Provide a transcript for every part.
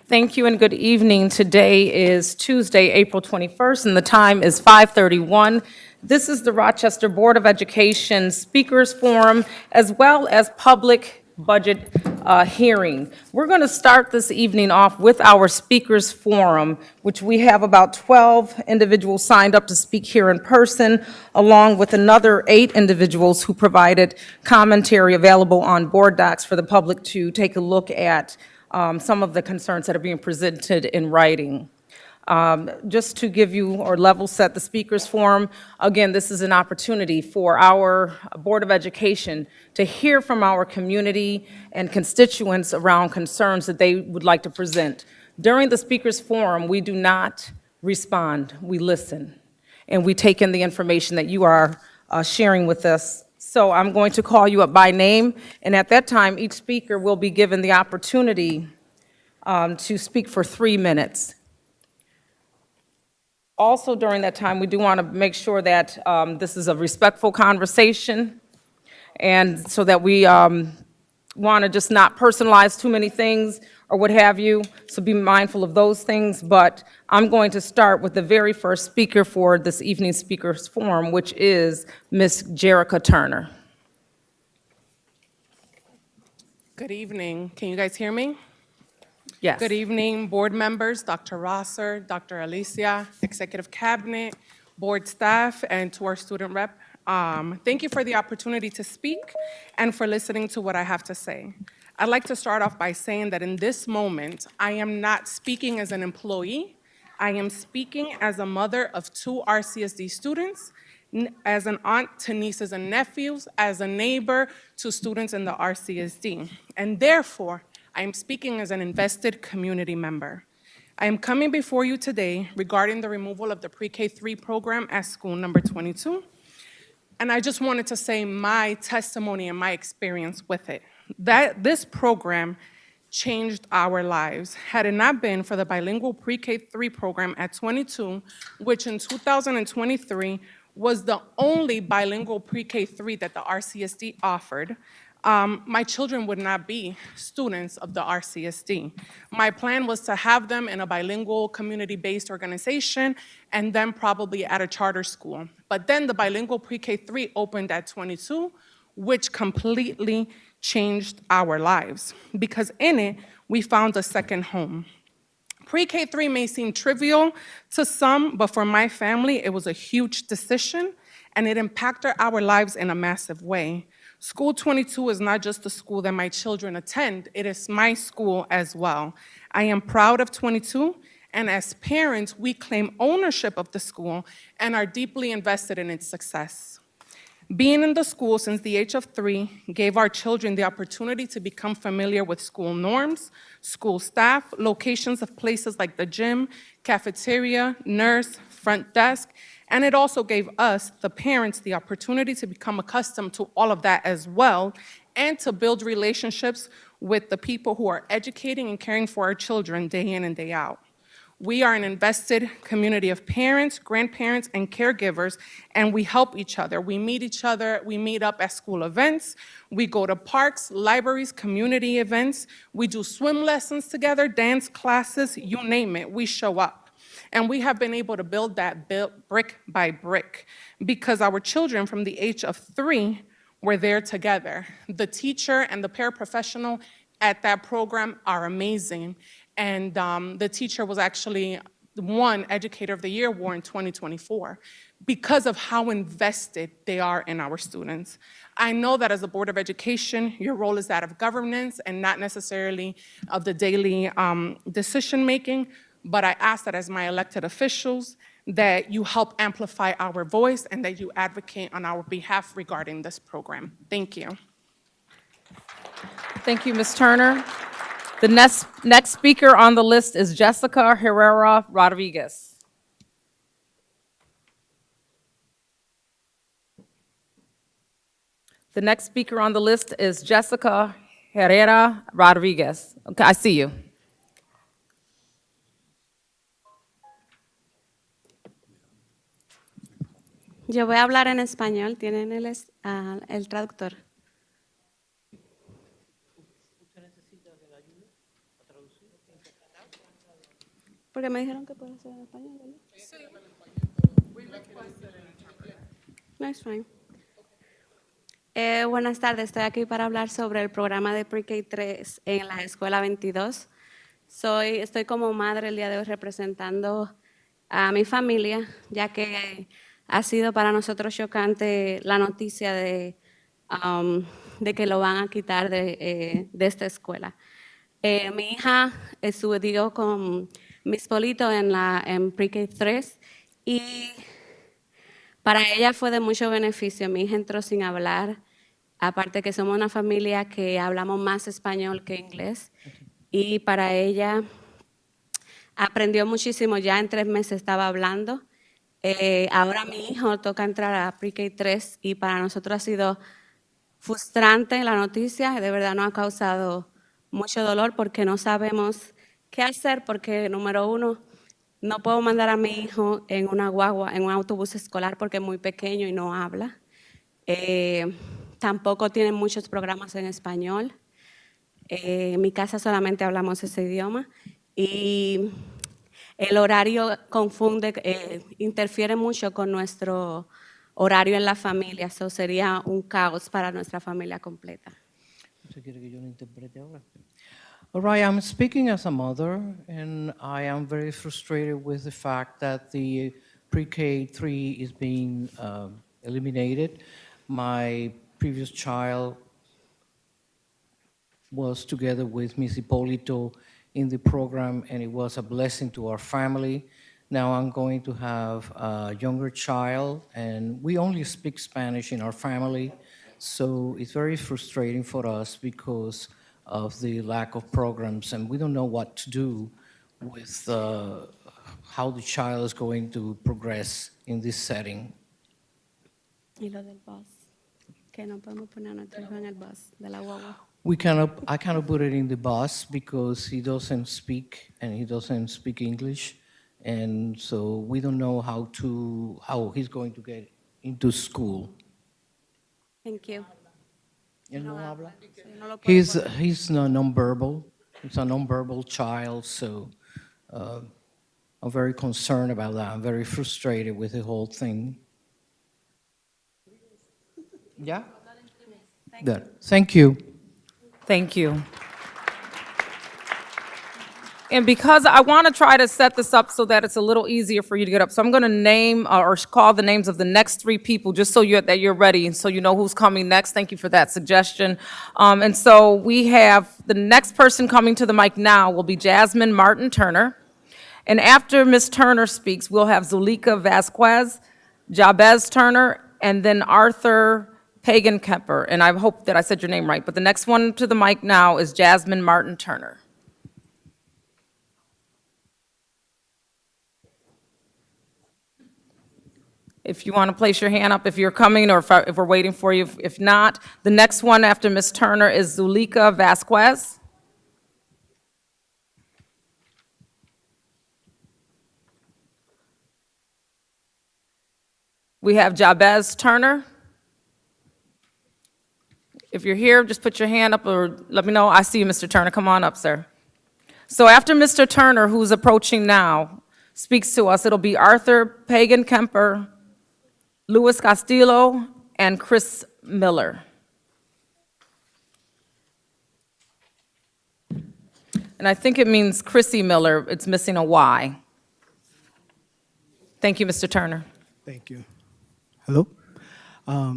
Thank you and good evening. Today is Tuesday, April 21st, and the time is 5:31. This is the Rochester Board of Education Speakers Forum, as well as public budget hearing. We're going to start this evening off with our Speakers Forum, which we have about 12 individuals signed up to speak here in person, along with another 8 individuals who provided commentary available on board docs for the public to take a look at some of the concerns that are being presented in writing. Just to give you or level set the speakers forum, again, this is an opportunity for our Board of Education to hear from our community and constituents around concerns that they would like to present. During the speakers forum, we do not respond, we listen, and we take in the information that you are sharing with us. So I'm going to call you up by name, and at that time, each speaker will be given the opportunity to speak for 3 minutes. Also, during that time, we do want to make sure that this is a respectful conversation, and so that we want to just not personalize too many things or what have you, so be mindful of those things. But I'm going to start with the very first speaker for this evening's speakers forum, which is Ms. Jerica Turner. Good evening. Can you guys hear me? Yes. Good evening, board members, Dr. Rosser, Dr. Alicia, Executive Cabinet, board staff, and to our student rep. Thank you for the opportunity to speak and for listening to what I have to say. I'd like to start off by saying that in this moment, I am not speaking as an employee. I am speaking as a mother of 2 RCSD students, as an aunt to nieces and nephews, as a neighbor to students in the RCSD. And therefore, I am speaking as an invested community member. I am coming before you today regarding the removal of the pre-K3 program at school number 22. And I just wanted to say my testimony and my experience with it. That this program changed our lives. Had it not been for the bilingual pre-K3 program at 22, which in 2023 was the only bilingual pre-K3 that the RCSD offered, my children would not be students of the RCSD. My plan was to have them in a bilingual community-based organization and then probably at a charter school. But then the bilingual pre-K3 opened at 22, which completely changed our lives because in it, we found a second home. Pre-K3 may seem trivial to some, but for my family, it was a huge decision and it impacted our lives in a massive way. School 22 is not just the school that my children attend, it is my school as well. I am proud of 22, and as parents, we claim ownership of the school and are deeply invested in its success. Being in the school since the age of 3 gave our children the opportunity to become familiar with school norms, school staff, locations of places like the gym, cafeteria, nurse, front desk, and it also gave us, the parents, the opportunity to become accustomed to all of that as well, and to build relationships with the people who are educating and caring for our children day in and day out. We are an invested community of parents, grandparents, and caregivers, and we help each other. We meet up at school events, we go to parks, libraries, community events, we do swim lessons together, dance classes, you name it, we show up. And we have been able to build that brick by brick because our children from the age of 3 were there together. The teacher and the paraprofessional at that program are amazing. And the teacher was actually won Educator of the Year award in 2024 because of how invested they are in our students. I know that as a Board of Education, your role is that of governance and not necessarily of the daily decision-making, but I ask that as my elected officials, that you help amplify our voice and that you advocate on our behalf regarding this program. Thank you. Thank you, Ms. Turner. The next speaker on the list is Jessica Herrera Rodriguez. The next speaker on the list is Jessica Herrera Rodriguez. Okay, I see you. Yo voy a hablar en español, tienen el traductor. Porque me dijeron que puede ser en español, ¿verdad? No, es fine. Buenas tardes, estoy aquí para hablar sobre el programa de Pre-K 3 en la Escuela 22. Estoy como madre el día de hoy representando a mi familia, ya que ha sido para nosotros chocante la noticia de que lo van a quitar de esta escuela. Mi hija estudió con Miss Polito en Pre-K 3 y para ella fue de mucho beneficio. Mi hija entró sin hablar, aparte que somos una familia que hablamos más español que inglés, y para ella aprendió muchísimo, ya en 3 meses estaba hablando. Ahora mi hijo toca entrar a Pre-K 3 y para nosotros ha sido frustrante la noticia, de verdad nos ha causado mucho dolor porque no sabemos qué hacer porque, número uno, no puedo mandar a mi hijo en una guagua, en un autobús escolar porque es muy pequeño y no habla. Tampoco tienen muchos programas en español. En mi casa solamente hablamos ese idioma y el horario interfiere mucho con nuestro horario en la familia, eso sería un caos para nuestra familia completa. ¿Usted quiere que yo lo interprete ahora? All right, I'm speaking as a mother, and I am very frustrated with the fact that the pre-K 3 is being eliminated. My previous child was together with Miss Hipólito in the program, and it was a blessing to our family. Now I'm going to have a younger child, and we only speak Spanish in our family, so it's very frustrating for us because of the lack of programs, and we don't know what to do with how the child is going to progress in this setting. Y lo del bus, que no podemos poner a nuestro hijo en el bus de la guagua. I cannot put it in the bus because he doesn't speak English, and so we don't know how he's going to get into school. Thank you. Él no habla. No lo puedo He's nonverbal. He's a nonverbal child, so I'm very concerned about that. I'm very frustrated with the whole thing. Yeah? Good. Thank you. Thank you. And because I want to try to set this up so that it's a little easier for you to get up, so I'm going to name or call the names of the next 3 people just so that you're ready and so you know who's coming next. Thank you for that suggestion. And so we have the next person coming to the mic now will be Jasmine Martin Turner. And after Ms. Turner speaks, we'll have Zulika Vasquez, Jabez Turner, and then Arthur Pagan Kemper. And I hope that I said your name right, but the next one to the mic now is Jasmine Martin Turner. If you want to place your hand up if you're coming or if we're waiting for you. If not, the next one after Ms. Turner is Zulika Vasquez. We have Jabez Turner. If you're here, just put your hand up or let me know. I see you, Mr. Turner. Come on up, sir. So after Mr. Turner, who's approaching now, speaks to us, it'll be Arthur Pagan Kemper, Luis Castillo, and Chris Miller. And I think it means Chrissy Miller. It's missing a Y. Thank you, Mr. Turner. Thank you. Hello.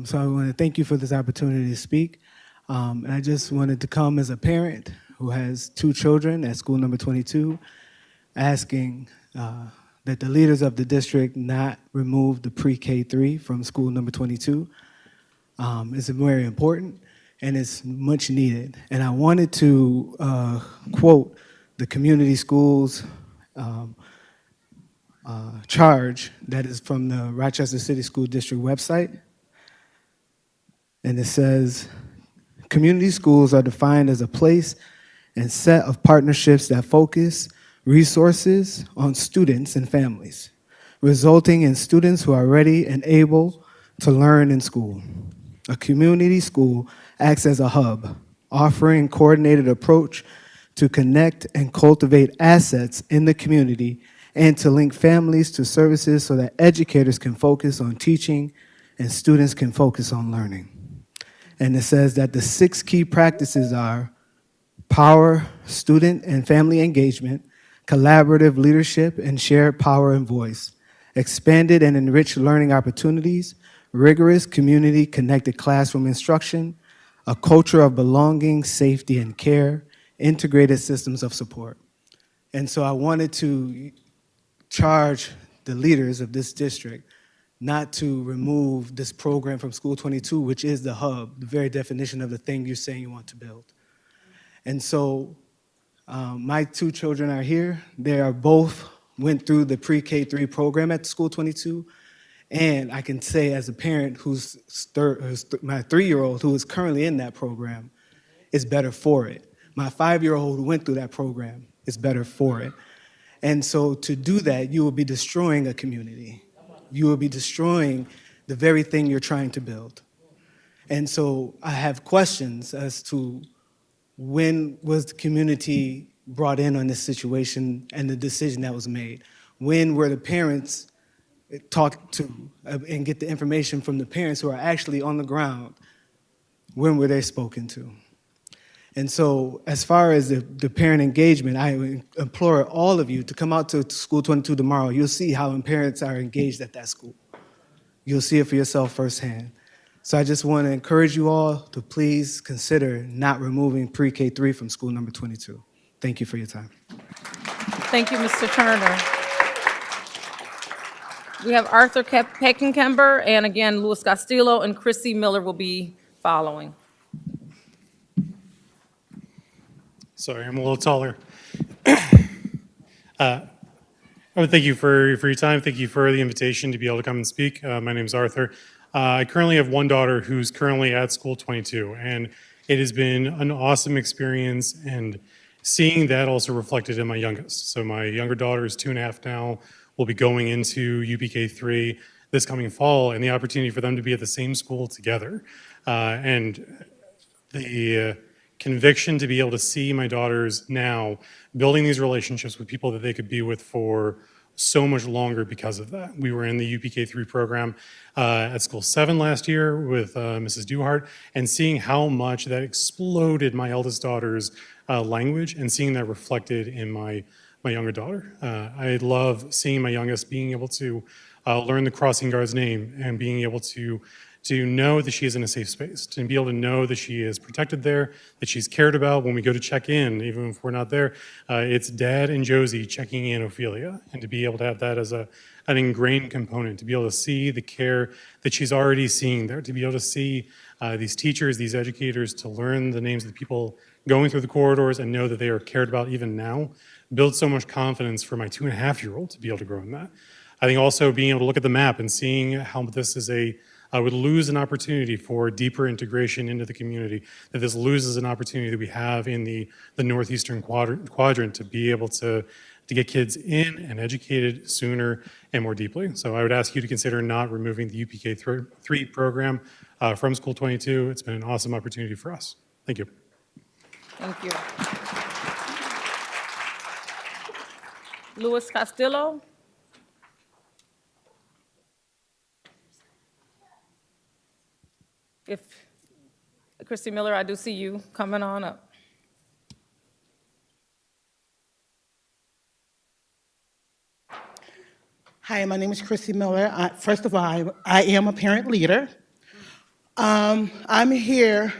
So I want to thank you for this opportunity to speak. And I just wanted to come as a parent who has 2 children at school number 22, asking that the leaders of the district not remove the pre-K 3 from school number 22. It's very important and it's much needed. And I wanted to quote the community schools charge that is from the Rochester City School District website. And it says, community schools are defined as a place and set of partnerships that focus resources on students and families, resulting in students who are ready and able to learn in school. A community school acts as a hub, offering coordinated approach to connect and cultivate assets in the community and to link families to services so that educators can focus on teaching and students can focus on learning. And it says that the 6 key practices are power, student and family engagement, collaborative leadership, and shared power and voice, expanded and enriched learning opportunities, rigorous community-connected classroom instruction, a culture of belonging, safety, and care, integrated systems of support. And so I wanted to charge the leaders of this district not to remove this program from School 22, which is the hub, the very definition of the thing you're saying you want to build. And so my 2 children are here. They are both went through the pre-K3 program at School 22. And I can say as a parent who's my 3-year-old who is currently in that program is better for it. My 5-year-old who went through that program is better for it. And so to do that, you will be destroying a community. You will be destroying the very thing you're trying to build. And so I have questions as to when was the community brought in on this situation and the decision that was made? When were the parents talked to and get the information from the parents who are actually on the ground? When were they spoken to? And so as far as the parent engagement, I implore all of you to come out to School 22 tomorrow. You'll see how parents are engaged at that school. You'll see it for yourself firsthand. So I just want to encourage you all to please consider not removing pre-K3 from school number 22. Thank you for your time. Thank you, Mr. Turner. We have Arthur Peckingember, and again, Louis Castillo and Chrissy Miller will be following. Sorry, I'm a little taller. I want to thank you for your time. Thank you for the invitation to be able to come and speak. My name is Arthur. I currently have one daughter who's currently at School 22, and it has been an awesome experience, and seeing that also reflected in my youngest. So my younger daughter is 2.5 now, will be going into UPK3 this coming fall, and the opportunity for them to be at the same school together. And the conviction to be able to see my daughters now building these relationships with people that they could be with for so much longer because of that. We were in the UPK3 program at School 7 last year with Mrs. Duhart, and seeing how much that exploded my eldest daughter's language and seeing that reflected in my younger daughter. I love seeing my youngest being able to learn the crossing guard's name and being able to know that she is in a safe space, to be able to know that she is protected there, that she's cared about when we go to check in, even if we're not there. It's Dad and Josie checking in Ophelia, and to be able to have that as an ingrained component, to be able to see the care that she's already seeing there, to be able to see these teachers, these educators, to learn the names of the people going through the corridors and know that they are cared about even now, builds so much confidence for my 2.5-year-old to be able to grow in that. I think also being able to look at the map and seeing how this is would lose an opportunity for deeper integration into the community, that this loses an opportunity that we have in the northeastern quadrant to be able to get kids in and educated sooner and more deeply. So I would ask you to consider not removing the UPK3 program from School 22. It's been an awesome opportunity for us. Thank you. Thank you. Louis Castillo. If, Christy Miller, I do see you coming on up. Hi, my name is Chrissy Miller. First of all, I am a parent leader. I'm here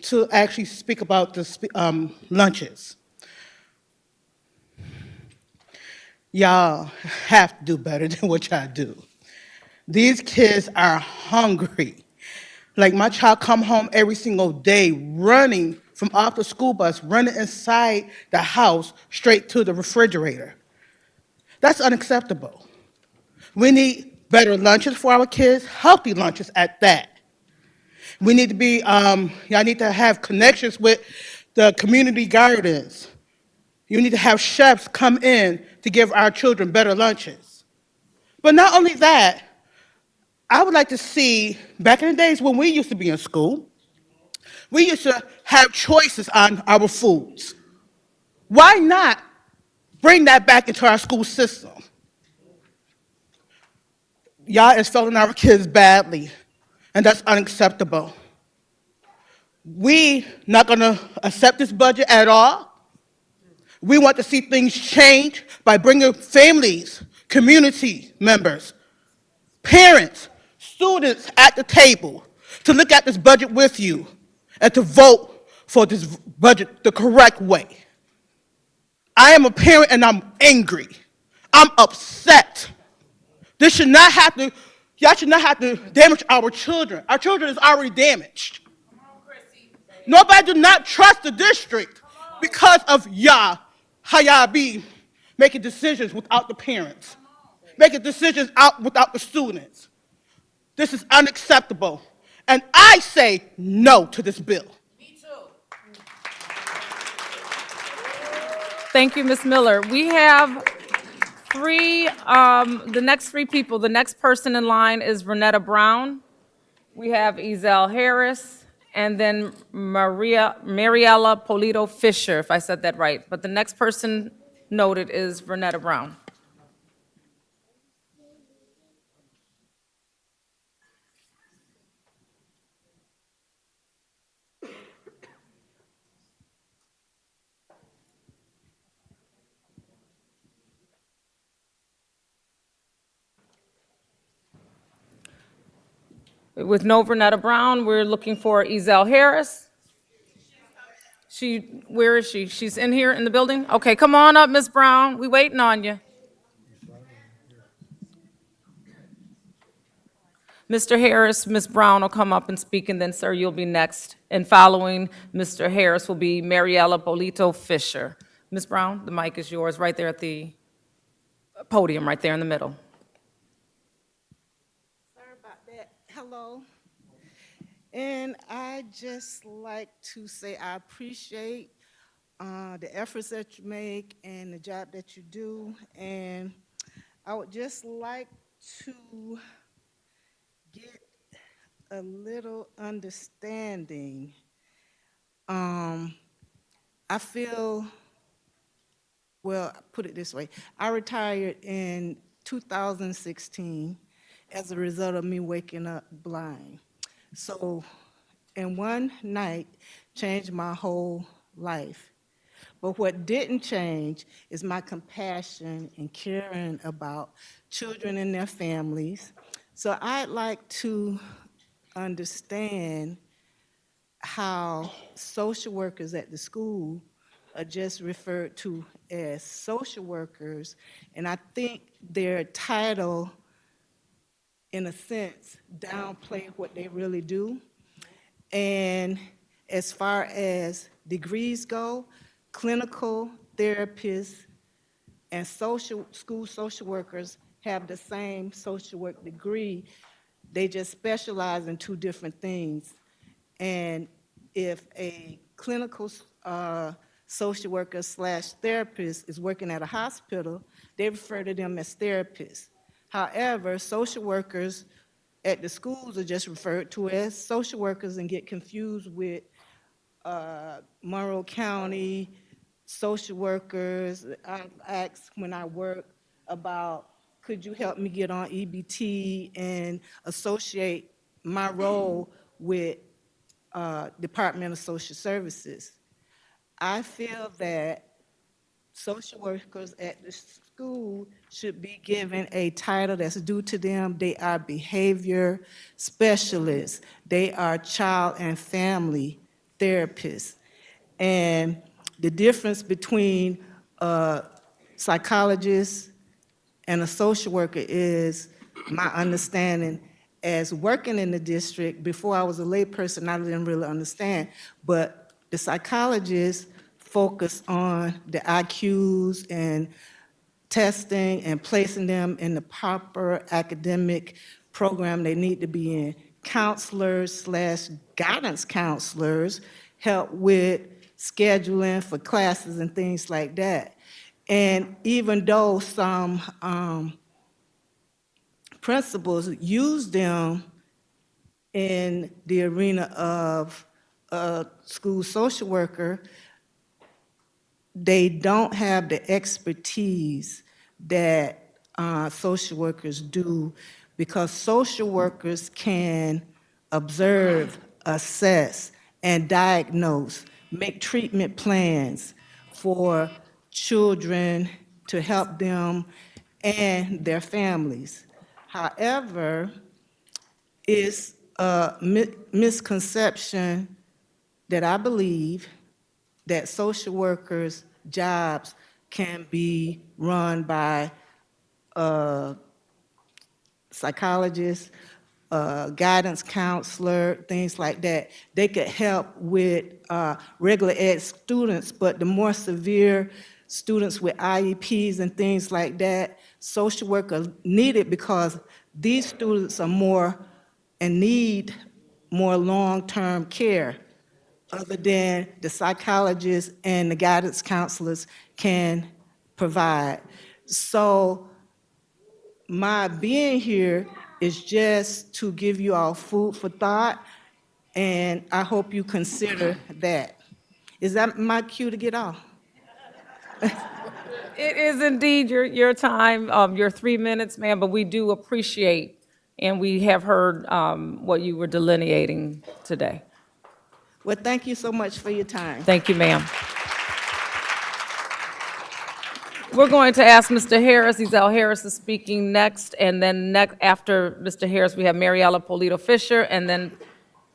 to actually speak about the lunches. Y'all have to do better than what y'all do. These kids are hungry. Like my child come home every single day running from off the school bus, running inside the house straight to the refrigerator. That's unacceptable. We need better lunches for our kids, healthy lunches at that. We need to be, y'all need to have connections with the community gardens. You need to have chefs come in to give our children better lunches. But not only that, I would like to see, back in the days when we used to be in school, we used to have choices on our foods. Why not bring that back into our school system? Y'all is failing our kids badly, and that's unacceptable. We not gonna accept this budget at all. We want to see things change by bringing families, community members, parents, students at the table to look at this budget with you and to vote for this budget the correct way. I am a parent and I'm angry. I'm upset. This should not have to, y'all should not have to damage our children. Our children is already damaged. Nobody do not trust the district because of y'all, how y'all be making decisions without the parents, making decisions out without the students. This is unacceptable. And I say no to this bill. Thank you, Ms. Miller. We have the next three people. The next person in line is Renetta Brown. We have Ezell Harris, and then Mariella Polito Fisher, if I said that right. But the next person noted is Renetta Brown. With no Renetta Brown, we're looking for Ezell Harris. Where is she? She's in here in the building? Okay, come on up, Ms. Brown. We waiting on you. Mr. Harris, Ms. Brown will come up and speak, and then, sir, you'll be next. And following Mr. Harris will be Mariella Polito Fisher. Ms. Brown, the mic is yours, right there at the podium, right there in the middle. Sorry about that. Hello. And I just like to say I appreciate the efforts that you make and the job that you do. And I would just like to get a little understanding. I feel, well, put it this way. I retired in 2016 as a result of me waking up blind. So, in one night, changed my whole life. But what didn't change is my compassion and caring about children and their families. So I'd like to understand how social workers at the school are just referred to as social workers, and I think their title, in a sense, downplay what they really do. And as far as degrees go, clinical therapists and school social workers have the same social work degree. They just specialize in two different things. And if a clinical social worker / therapist is working at a hospital, they refer to them as therapists. However, social workers at the schools are just referred to as social workers and get confused with Monroe County social workers. I asked when I work about, could you help me get on EBT and associate my role with Department of Social Services. I feel that social workers at the school should be given a title that's due to them. They are behavior specialists. They are child and family therapists. And the difference between a psychologist and a social worker is my understanding. As working in the district, before I was a layperson, I didn't really understand, but the psychologists focus on the IQs and testing and placing them in the proper academic program they need to be in. Counselors / guidance counselors help with scheduling for classes and things like that. And even though some principals use them in the arena of a school social worker, they don't have the expertise that social workers do, because social workers can observe, assess, and diagnose, make treatment plans for children to help them and their families. However, it's a misconception that I believe that social workers' jobs can be run by psychologists, guidance counselor, things like that. They could help with regular ed students, but the more severe students with IEPs and things like that, social workers needed, because these students are more and need more long-term care, other than the psychologists and the guidance counselors can provide. So my being here is just to give you all food for thought, and I hope you consider that. Is that my cue to get off? It is indeed your time, your 3 minutes, ma'am, but we do appreciate, and we have heard what you were delineating today. Well, thank you so much for your time. Thank you, ma'am. We're going to ask Mr. Harris. Ezell Harris is speaking next, and then after Mr. Harris, we have Mariella Polito Fisher, and then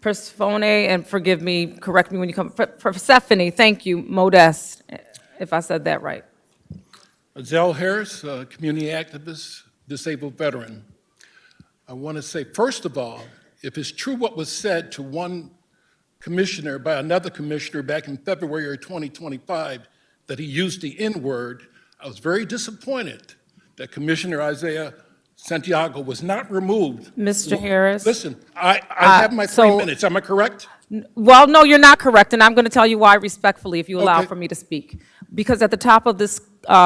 Persephone, and forgive me, correct me when you come, Persephone, thank you, Modest, if I said that right. Ezell Harris, community activist, disabled veteran. I want to say, first of all, if it's true what was said to one commissioner by another commissioner back in February of 2025, that he used the N-word, I was very disappointed that Commissioner Isaiah Santiago was not removed. Mr. Harris? Listen, I have my 3 minutes, am I correct? Well, no, you're not correct, and I'm going to tell you why respectfully, if you allow Okay. for me to speak. Because at the top of this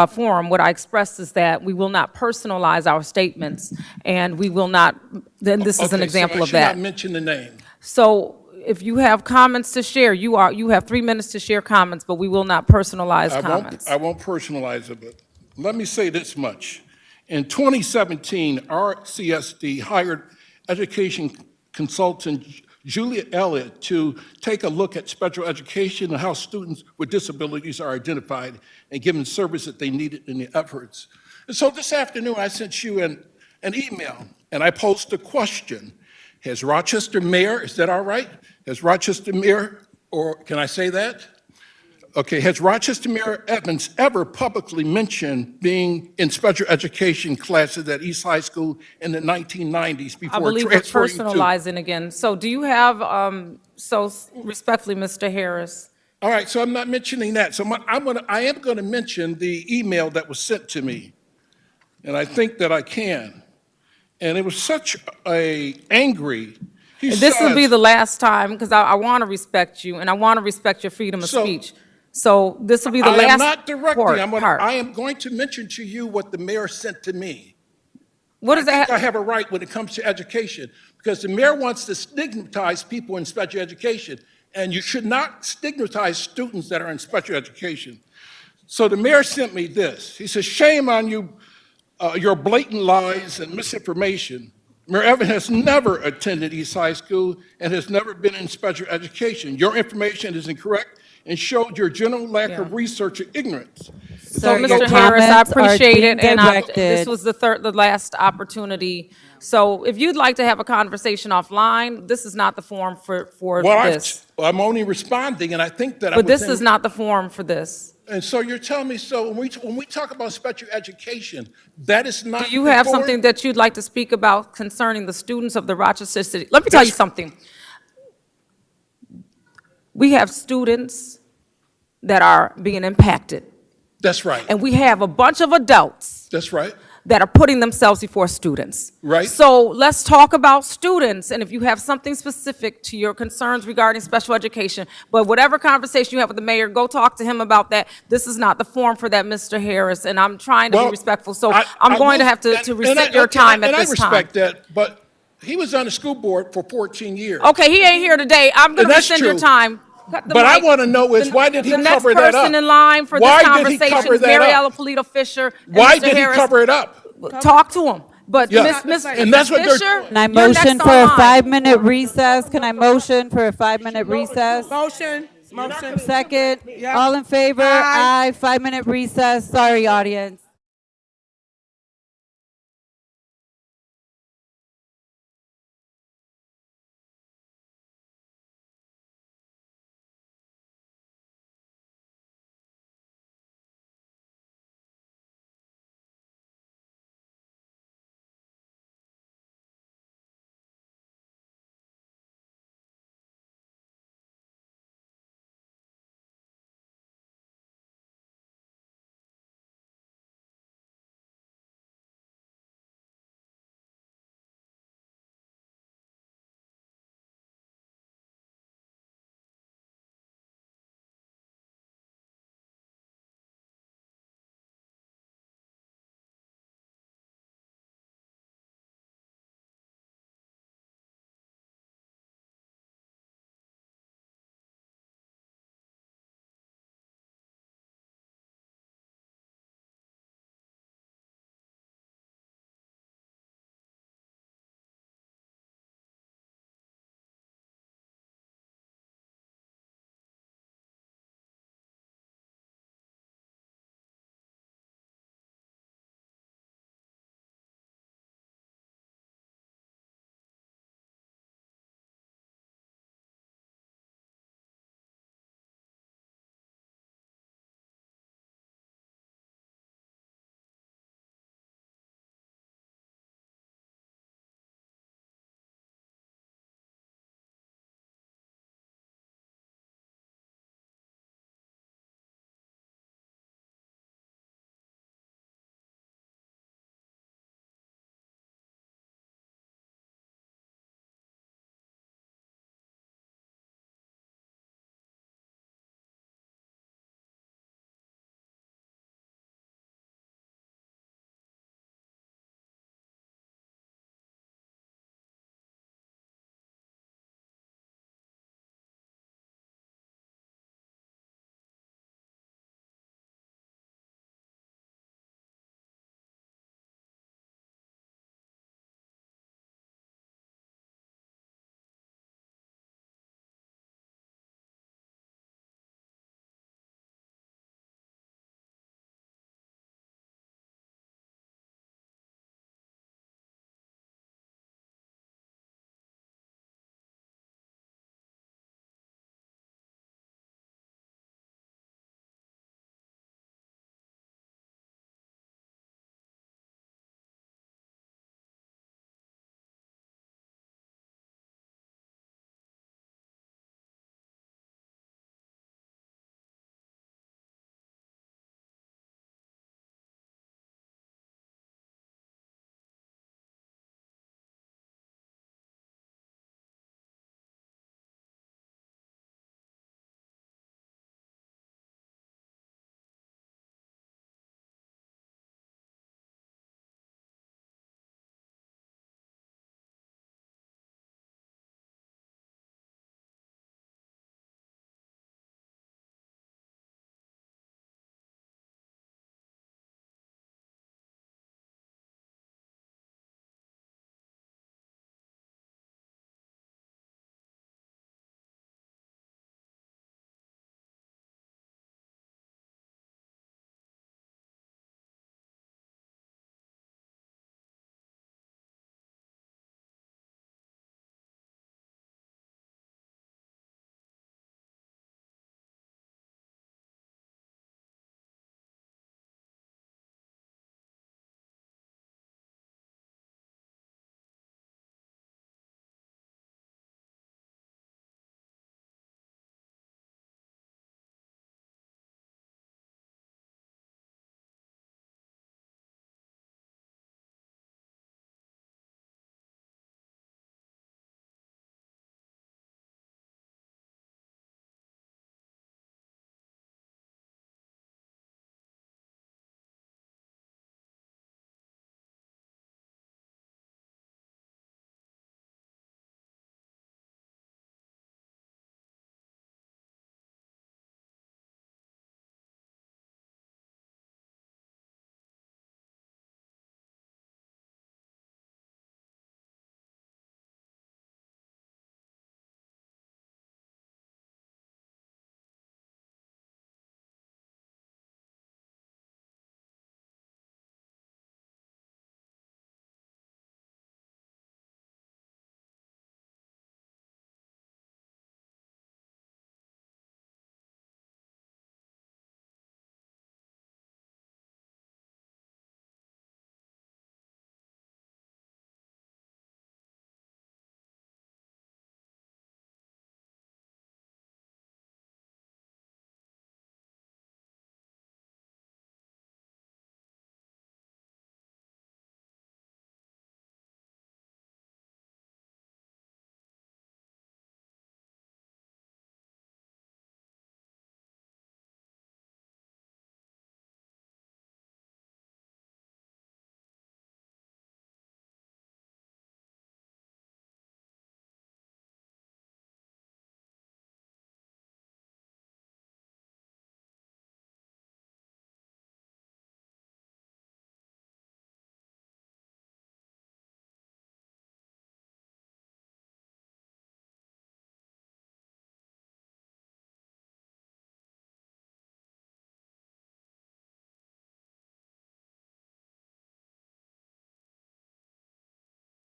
forum, what I expressed is that we will not personalize our statements, and we will not, then this is an Okay, example so of I should not that. mention the name. So if you have comments to share, you have 3 minutes to share comments, but we will not personalize comments. I won't personalize it, but let me say this much. In 2017, RCSD hired education consultant Julia Elliott to take a look at special education and how students with disabilities are identified and given service that they needed in the efforts. And so this afternoon, I sent you an email, and I posed a question. Has Rochester Mayor, is that all right? Has Rochester Mayor, or can I say that? Okay, has Rochester Mayor Evans ever publicly mentioned being in special education classes at East High School in the 1990s I before believe we're transferring to? personalizing again. So do you have, respectfully, Mr. Harris? All right, so I'm not mentioning that. So I am going to mention the email that was sent to me, and I think that I can. And it was such a angry. This will be the last time, because I want to respect you, and I want to respect your freedom of So- speech. So this will be the I last am not directing. part. I am going to mention to you what the mayor sent to me. What does I that? think I have a right when it comes to education, because the mayor wants to stigmatize people in special education, and you should not stigmatize students that are in special education. So the mayor sent me this. He says, shame on you, your blatant lies and misinformation. Mayor Evans has never attended East High School and has never been in special education. Your information is incorrect and showed your general lack of research and ignorance. So, Your Mr. Harris, I comments are appreciate being it, and this directed. was the last opportunity. So if you'd like to have a conversation offline, this is not the forum for Well, this. I'm only responding, and I think that I But was this in- is not the forum for this. And so you're telling me, so when we talk about special education, that is not. Do you have before- something that you'd like to speak about concerning the students of the Rochester City? Let me tell you Yes. something. We have students that are being impacted, That's right. and we have a bunch of adults That's right. that are putting themselves before students. Right. So let's talk about students, and if you have something specific to your concerns regarding special education, but whatever conversation you have with the mayor, go talk to him about that. This is not the forum for that, Mr. Harris, and I'm trying to be Well, respectful, so I I'm going to will- have to and reset your time at this And I time. respect that, but he was on the school board for 14 years. Okay, he ain't here today. I'm going And to that's rescind your true. time. Cut the But I mic. want to know is why did he The next cover that up? person in line for this Why did he conversation cover is that Mary up? Alapolito Fisher and Why Mr. did he Harris. cover it up? Talk to him. But Yeah. Miss And that's what they're Fisher, doing. Can I you're next motion for on a line. 5-minute recess? Can I motion for a 5-minute recess? Motion, motion. Second, Yep. all in favor? Aye. Aye, 5-minute recess. Sorry, audience.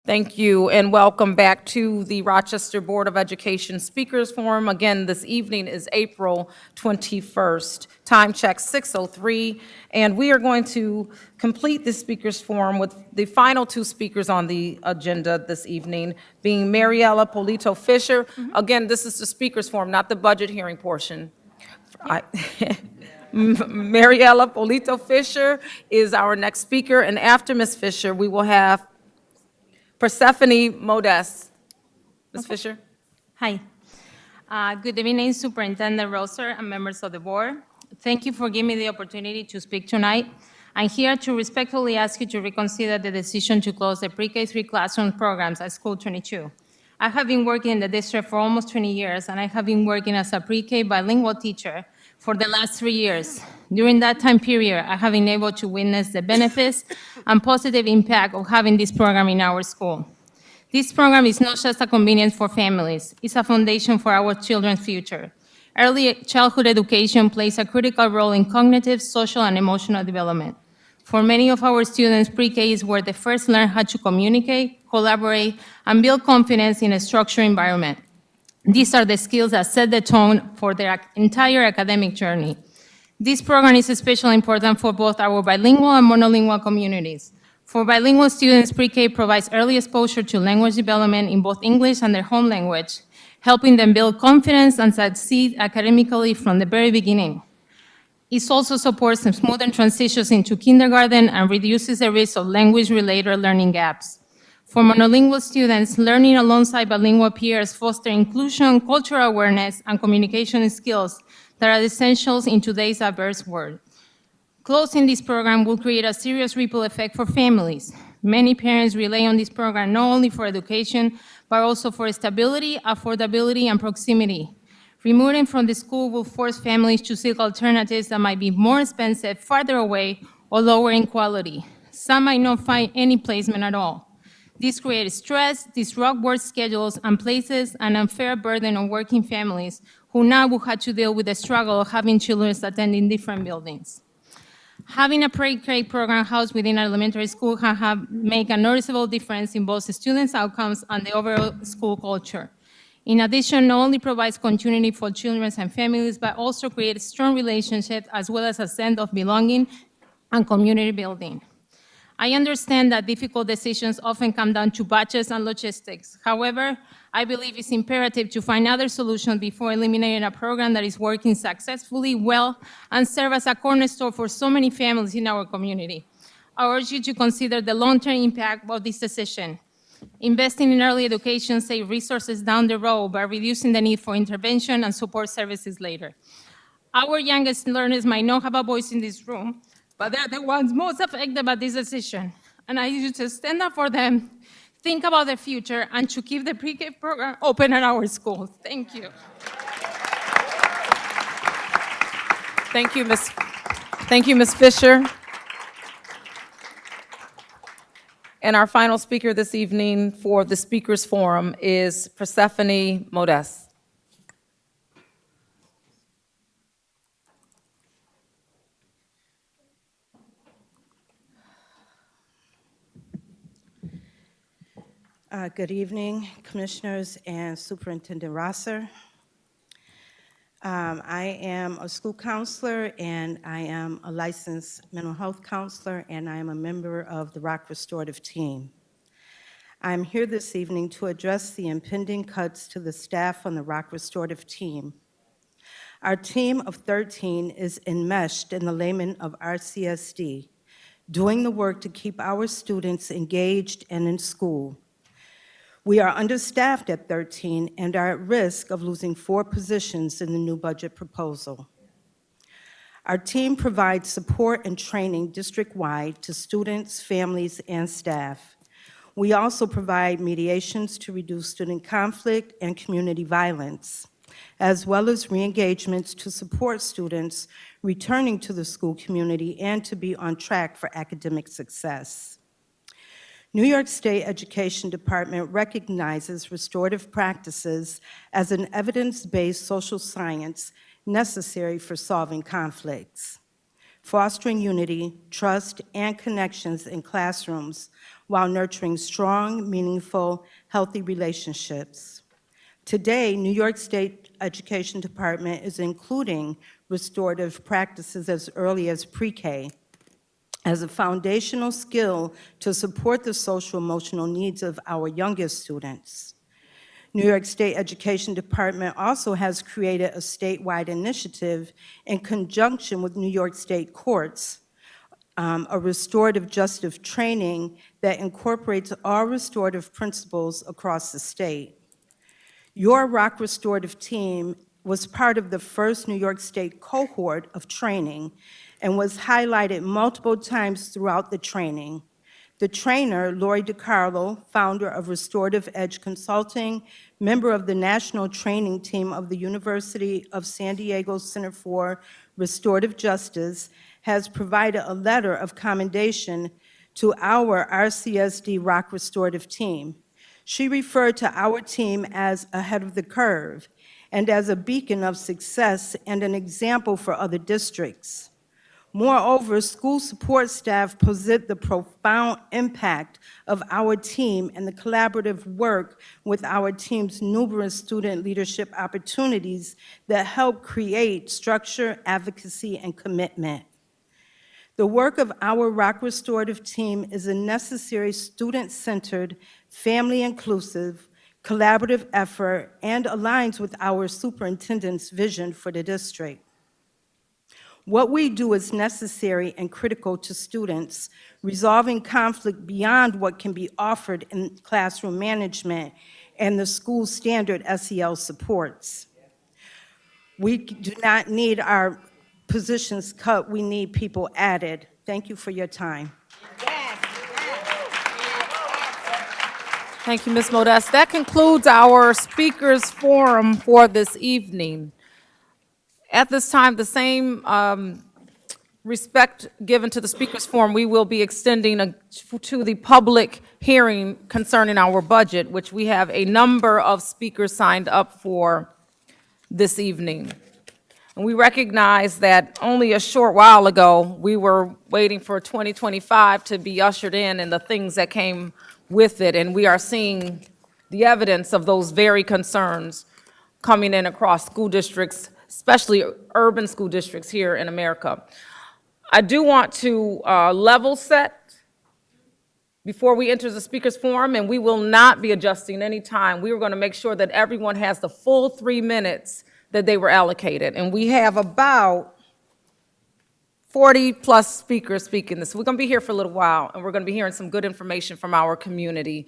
Thank you, and welcome back to the Rochester Board of Education Speakers Forum. Again, this evening is April 21st. Time check 6:03, and we are going to complete the Speakers Forum with the final two speakers on the agenda this evening, being Mariella Polito Fisher. Again, this is the Speakers Forum, not the budget hearing portion. Mariella Polito Fisher is our next speaker, and after Ms. Fisher, we will have Persephone Modest. Ms. Fisher? Hi. Good evening, Superintendent Roser and members of the board. Thank you for giving me the opportunity to speak tonight. I'm here to respectfully ask you to reconsider the decision to close the pre-K3 classroom programs at School 22. I have been working in the district for almost 20 years, and I have been working as a pre-K bilingual teacher for the last 3 years. During that time period, I have been able to witness the benefits and positive impact of having this program in our school. This program is not just a convenience for families, it's a foundation for our children's future. Early childhood education plays a critical role in cognitive, social, and emotional development. For many of our students, pre-K is where they first learn how to communicate, collaborate, and build confidence in a structured environment. These are the skills that set the tone for their entire academic journey. This program is especially important for both our bilingual and monolingual communities. For bilingual students, pre-K provides early exposure to language development in both English and their home language, helping them build confidence and succeed academically from the very beginning. It also supports smoother transitions into kindergarten and reduces the risk of language-related learning gaps. For monolingual students, learning alongside bilingual peers fosters inclusion, cultural awareness, and communication skills that are essentials in today's diverse world. Closing this program will create a serious ripple effect for families. Many parents rely on this program not only for education, but also for stability, affordability, and proximity. Removing from the school will force families to seek alternatives that might be more expensive, farther away, or lower in quality. Some might not find any placement at all. This creates stress, disrupts work schedules, and places an unfair burden on working families who now will have to deal with the struggle of having children attending different buildings. Having a pre-K program housed within an elementary school can make a noticeable difference in both the students' outcomes and the overall school culture. In addition, not only provides continuity for children and families, but also creates strong relationships as well as a sense of belonging and community building. I understand that difficult decisions often come down to budgets and logistics. However, I believe it's imperative to find other solutions before eliminating a program that is working successfully well and serves as a cornerstone for so many families in our community. I urge you to consider the long-term impact of this decision. Investing in early education saves resources down the road by reducing the need for intervention and support services later. Our youngest learners might not have a voice in this room, but they're the ones most affected by this decision. And I need you to stand up for them, think about the future, and to keep the pre-K program open at our schools. Thank you. Thank you, Ms. Fisher. And our final speaker this evening for the Speakers Forum is Persephone Modest. Good evening, Commissioners and Superintendent Rosser. I am a school counselor, and I am a licensed mental health counselor, and I am a member of the Rock Restorative Team. I'm here this evening to address the impending cuts to the staff on the Rock Restorative Team. Our team of 13 is enmeshed in the layman of RCSD, doing the work to keep our students engaged and in school. We are understaffed at 13 and are at risk of losing 4 positions in the new budget proposal. Our team provides support and training district-wide to students, families, and staff. We also provide mediations to reduce student conflict and community violence, as well as re-engagements to support students returning to the school community and to be on track for academic success. New York State Education Department recognizes restorative practices as an evidence-based social science necessary for solving conflicts. fostering unity, trust, and connections in classrooms while nurturing strong, meaningful, healthy relationships. Today, New York State Education Department is including restorative practices as early as pre-K as a foundational skill to support the social-emotional needs of our youngest students. New York State Education Department also has created a statewide initiative in conjunction with New York State courts, a restorative justice training that incorporates all restorative principles across the state. Your Rock Restorative Team was part of the first New York State cohort of training and was highlighted multiple times throughout the training. The trainer, Lori DiCarlo, founder of Restorative Edge Consulting, member of the national training team of the University of San Diego Center for Restorative Justice, has provided a letter of commendation to our RCSD Rock Restorative Team. She referred to our team as ahead of the curve and as a beacon of success and an example for other districts. Moreover, school support staff posit the profound impact of our team and the collaborative work with our team's numerous student leadership opportunities that help create structure, advocacy, and commitment. The work of our Rock Restorative Team is a necessary student-centered, family-inclusive, collaborative effort and aligns with our superintendent's vision for the district. What we do is necessary and critical to students, resolving conflict beyond what can be offered in classroom management and the school standard SEL supports. We do not need our positions cut, we need people added. Thank you for your time. Thank you, Ms. Modest. That concludes our speakers forum for this evening. At this time, the same respect given to the speakers forum, we will be extending to the public hearing concerning our budget, which we have a number of speakers signed up for this evening. And we recognize that only a short while ago, we were waiting for 2025 to be ushered in and the things that came with it, and we are seeing the evidence of those very concerns coming in across school districts, especially urban school districts here in America. I do want to level set before we enter the speakers forum, and we will not be adjusting any time. We are going to make sure that everyone has the full 3 minutes that they were allocated, and we have about 40-plus speakers speaking this. We're going to be here for a little while, and we're going to be hearing some good information from our community.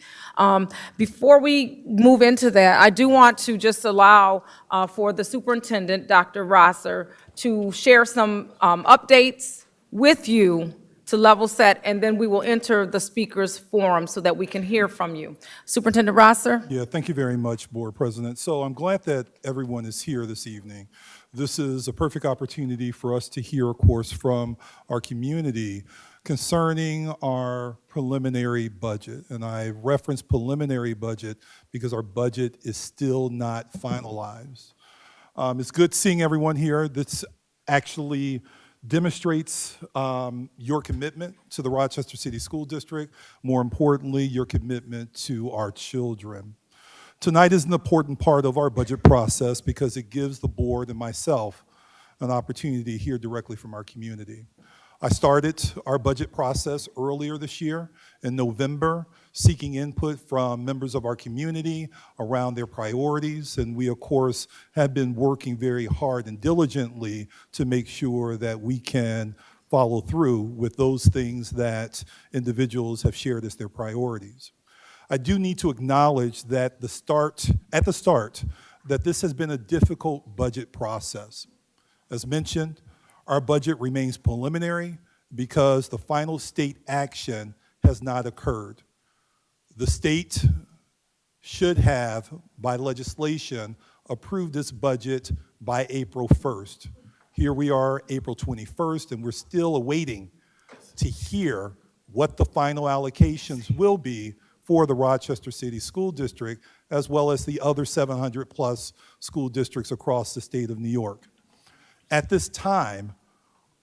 Before we move into that, I do want to just allow for the superintendent, Dr. Rosser, to share some updates with you to level set, and then we will enter the speakers forum so that we can hear from you. Superintendent Rosser? Yeah, thank you very much, Board President. So I'm glad that everyone is here this evening. This is a perfect opportunity for us to hear, of course, from our community concerning our preliminary budget. And I reference preliminary budget because our budget is still not finalized. It's good seeing everyone here. This actually demonstrates your commitment to the Rochester City School District, more importantly, your commitment to our children. Tonight is an important part of our budget process because it gives the board and myself an opportunity to hear directly from our community. I started our budget process earlier this year in November, seeking input from members of our community around their priorities, and we, of course, have been working very hard and diligently to make sure that we can follow through with those things that individuals have shared as their priorities. I do need to acknowledge that at the start, that this has been a difficult budget process. As mentioned, our budget remains preliminary because the final state action has not occurred. The state should have, by legislation, approved this budget by April 1st. Here we are, April 21st, and we're still awaiting to hear what the final allocations will be for the Rochester City School District, as well as the other 700-plus school districts across the state of New York. At this time,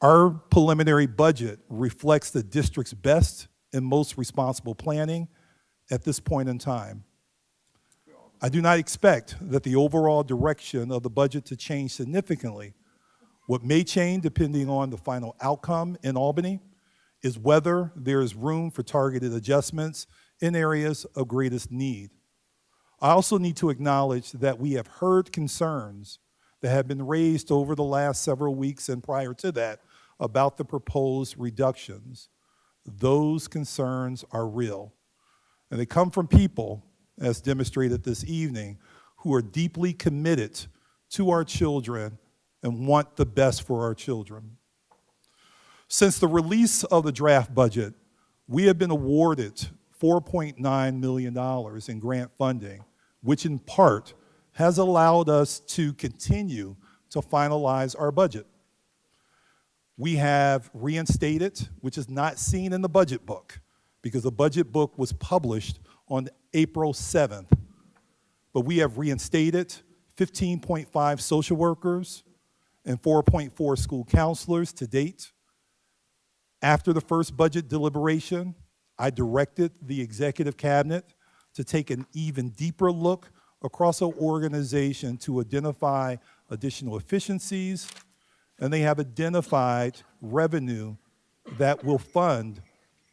Our preliminary budget reflects the district's best and most responsible planning at this point in time. I do not expect that the overall direction of the budget to change significantly. What may change, depending on the final outcome in Albany, is whether there is room for targeted adjustments in areas of greatest need. I also need to acknowledge that we have heard concerns that have been raised over the last several weeks and prior to that about the proposed reductions. Those concerns are real, and they come from people, as demonstrated this evening, who are deeply committed to our children and want the best for our children. Since the release of the draft budget, we have been awarded $4.9 million in grant funding, which in part has allowed us to continue to finalize our budget. We have reinstated, which is not seen in the budget book, because the budget book was published on April 7th. But we have reinstated 15.5 social workers and 4.4 school counselors to date. After the first budget deliberation, I directed the executive cabinet to take an even deeper look across our organization to identify additional efficiencies, and they have identified revenue that will fund,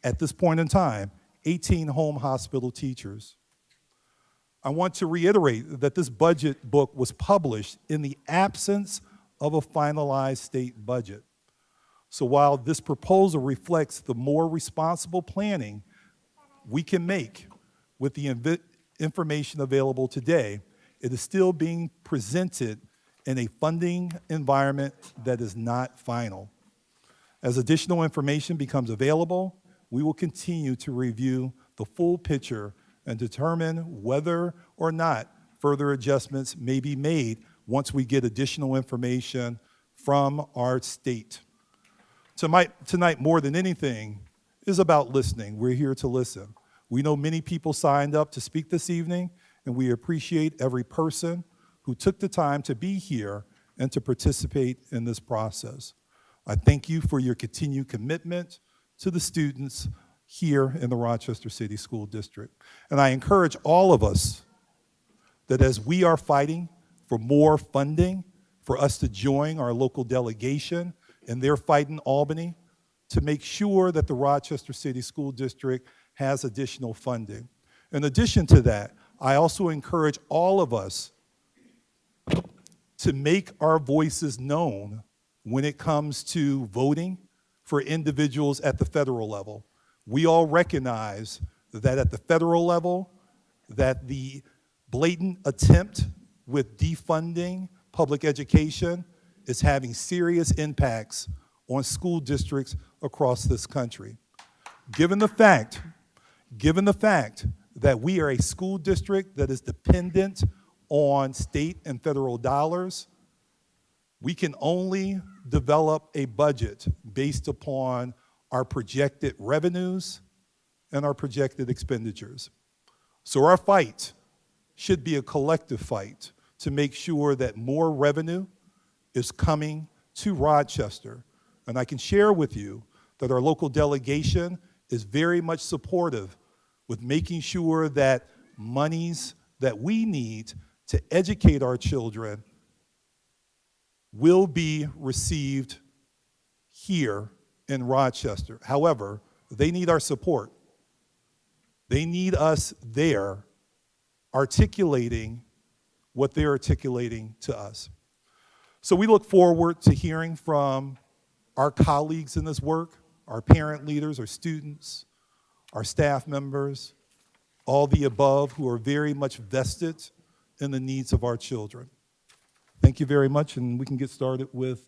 at this point in time, 18 home hospital teachers. I want to reiterate that this budget book was published in the absence of a finalized state budget. So while this proposal reflects the more responsible planning we can make with the information available today, it is still being presented in a funding environment that is not final. As additional information becomes available, we will continue to review the full picture and determine whether or not further adjustments may be made once we get additional information from our state. Tonight, more than anything, is about listening. We're here to listen. We know many people signed up to speak this evening, and we appreciate every person who took the time to be here and to participate in this process. I thank you for your continued commitment to the students here in the Rochester City School District. And I encourage all of us that as we are fighting for more funding for us to join our local delegation in their fight in Albany, to make sure that the Rochester City School District has additional funding. In addition to that, I also encourage all of us to make our voices known when it comes to voting for individuals at the federal level. We all recognize that at the federal level, that the blatant attempt with defunding public education is having serious impacts on school districts across this country. Given the fact that we are a school district that is dependent on state and federal dollars, we can only develop a budget based upon our projected revenues and our projected expenditures. So our fight should be a collective fight to make sure that more revenue is coming to Rochester. And I can share with you that our local delegation is very much supportive with making sure that monies that we need to educate our children will be received here in Rochester. However, they need our support. They need us there articulating what they're articulating to us. So we look forward to hearing from our colleagues in this work, our parent leaders, our students, our staff members, all the above who are very much vested in the needs of our children. Thank you very much, and we can get started with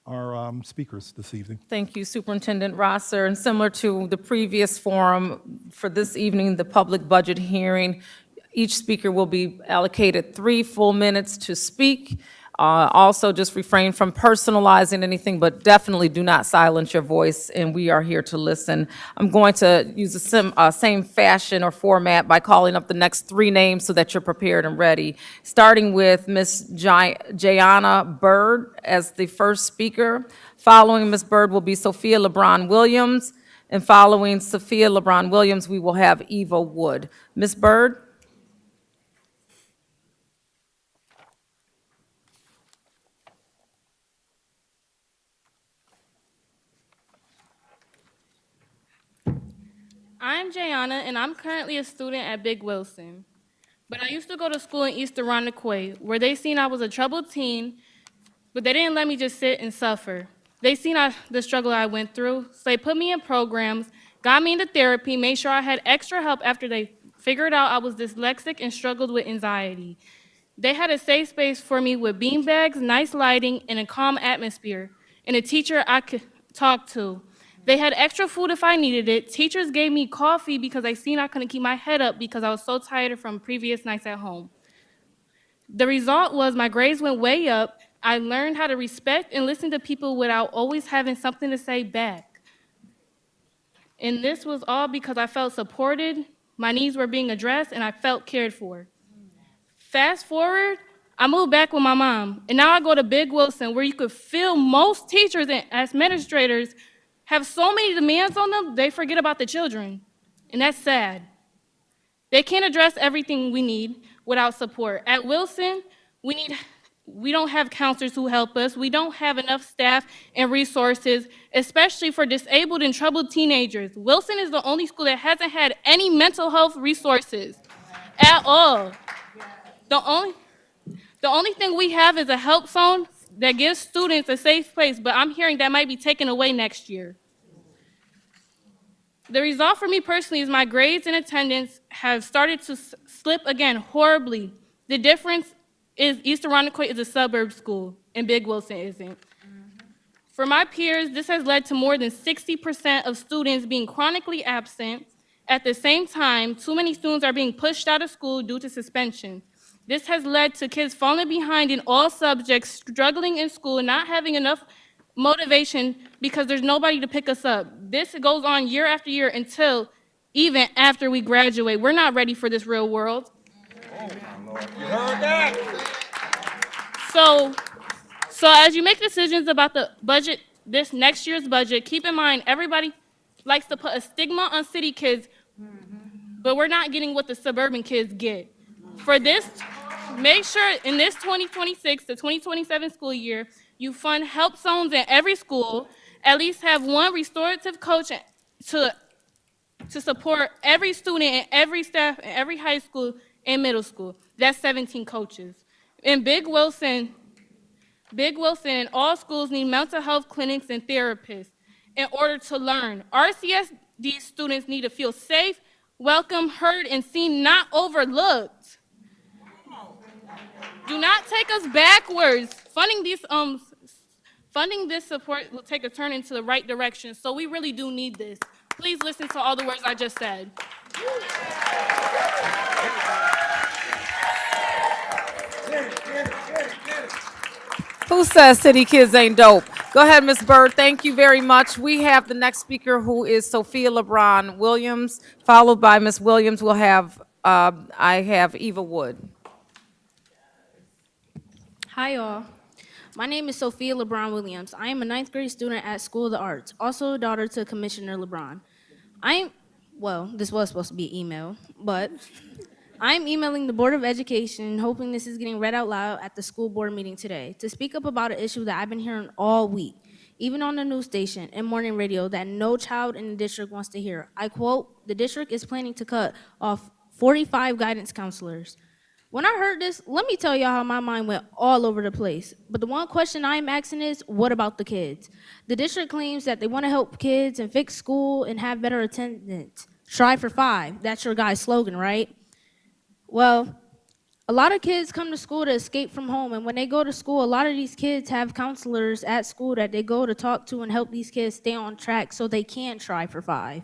our speakers this evening. Thank you, Superintendent Rosser. And similar to the previous forum, for this evening, the public budget hearing, each speaker will be allocated 3 full minutes to speak. Also, just refrain from personalizing anything, but definitely do not silence your voice, and we are here to listen. I'm going to use the same fashion or format by calling up the next 3 names so that you're prepared and ready, starting with Ms. Jayana Bird as the first speaker, Following Ms. Byrd will be Sophia LeBron Williams, and following Sophia LeBron Williams, we will have Eva Wood. Ms. Byrd? I'm Jayana, and I'm currently a student at Big Wilson. But I used to go to school in East Irondequoit, where they seen I was a troubled teen, but they didn't let me just sit and suffer. They seen the struggle I went through, so they put me in programs, got me into therapy, made sure I had extra help after they figured out I was dyslexic and struggled with anxiety. They had a safe space for me with beanbags, nice lighting, and a calm atmosphere, and a teacher I could talk to. They had extra food if I needed it. Teachers gave me coffee because I seen I couldn't keep my head up because I was so tired from previous nights at home. The result was my grades went way up. I learned how to respect and listen to people without always having something to say back. And this was all because I felt supported, my needs were being addressed, and I felt cared for. Fast forward, I moved back with my mom, and now I go to Big Wilson, where you could feel most teachers and administrators have so many demands on them, they forget about the children, and that's sad. They can't address everything we need without support. At Wilson, we don't have counselors who help us. We don't have enough staff and resources, especially for disabled and troubled teenagers. Wilson is the only school that hasn't had any mental health resources at all. The only thing we have is a help zone that gives students a safe place, but I'm hearing that might be taken away next year. The result for me personally is my grades and attendance have started to slip again horribly. The difference is East Irondequoit is a suburb school and Big Wilson isn't. For my peers, this has led to more than 60% of students being chronically absent. At the same time, too many students are being pushed out of school due to suspension. This has led to kids falling behind in all subjects, struggling in school, not having enough motivation because there's nobody to pick us up. This goes on year after year until even after we graduate. We're not ready for this real world. You heard that? So as you make decisions about the budget, this next year's budget, keep in mind everybody likes to put a stigma on city kids, but we're not getting what the suburban kids get. For this, make sure in this 2026 to 2027 school year, you fund help zones in every school, at least have one restorative coach to support every student and every staff in every high school and middle school. That's 17 coaches. In Big Wilson, and all schools need mental health clinics and therapists in order to learn. RCSD students need to feel safe, welcome, heard, and seen, not overlooked. Do not take us backwards. Funding this support will take a turn into the right direction, so we really do need this. Please listen to all the words I just said. Who says city kids ain't dope? Go ahead, Ms. Byrd. Thank you very much. We have the next speaker, who is Sophia LeBron Williams, followed by Ms. Williams. We'll have, I have Eva Wood. Hi, all. My name is Sophia LeBron Williams. I am a 9th grade student at School of the Arts, also a daughter to Commissioner LeBron. This was supposed to be an email, but I'm emailing the Board of Education, hoping this is getting read out loud at the school board meeting today, to speak up about an issue that I've been hearing all week, even on the news station and morning radio, that no child in the district wants to hear. I quote, "The district is planning to cut off 45 guidance counselors." When I heard this, let me tell y'all how my mind went all over the place. But the one question I'm asking is, what about the kids? The district claims that they want to help kids and fix school and have better attendance. Try for 5. That's your guys' slogan, right? Well, a lot of kids come to school to escape from home, and when they go to school, a lot of these kids have counselors at school that they go to talk to and help these kids stay on track so they can try for 5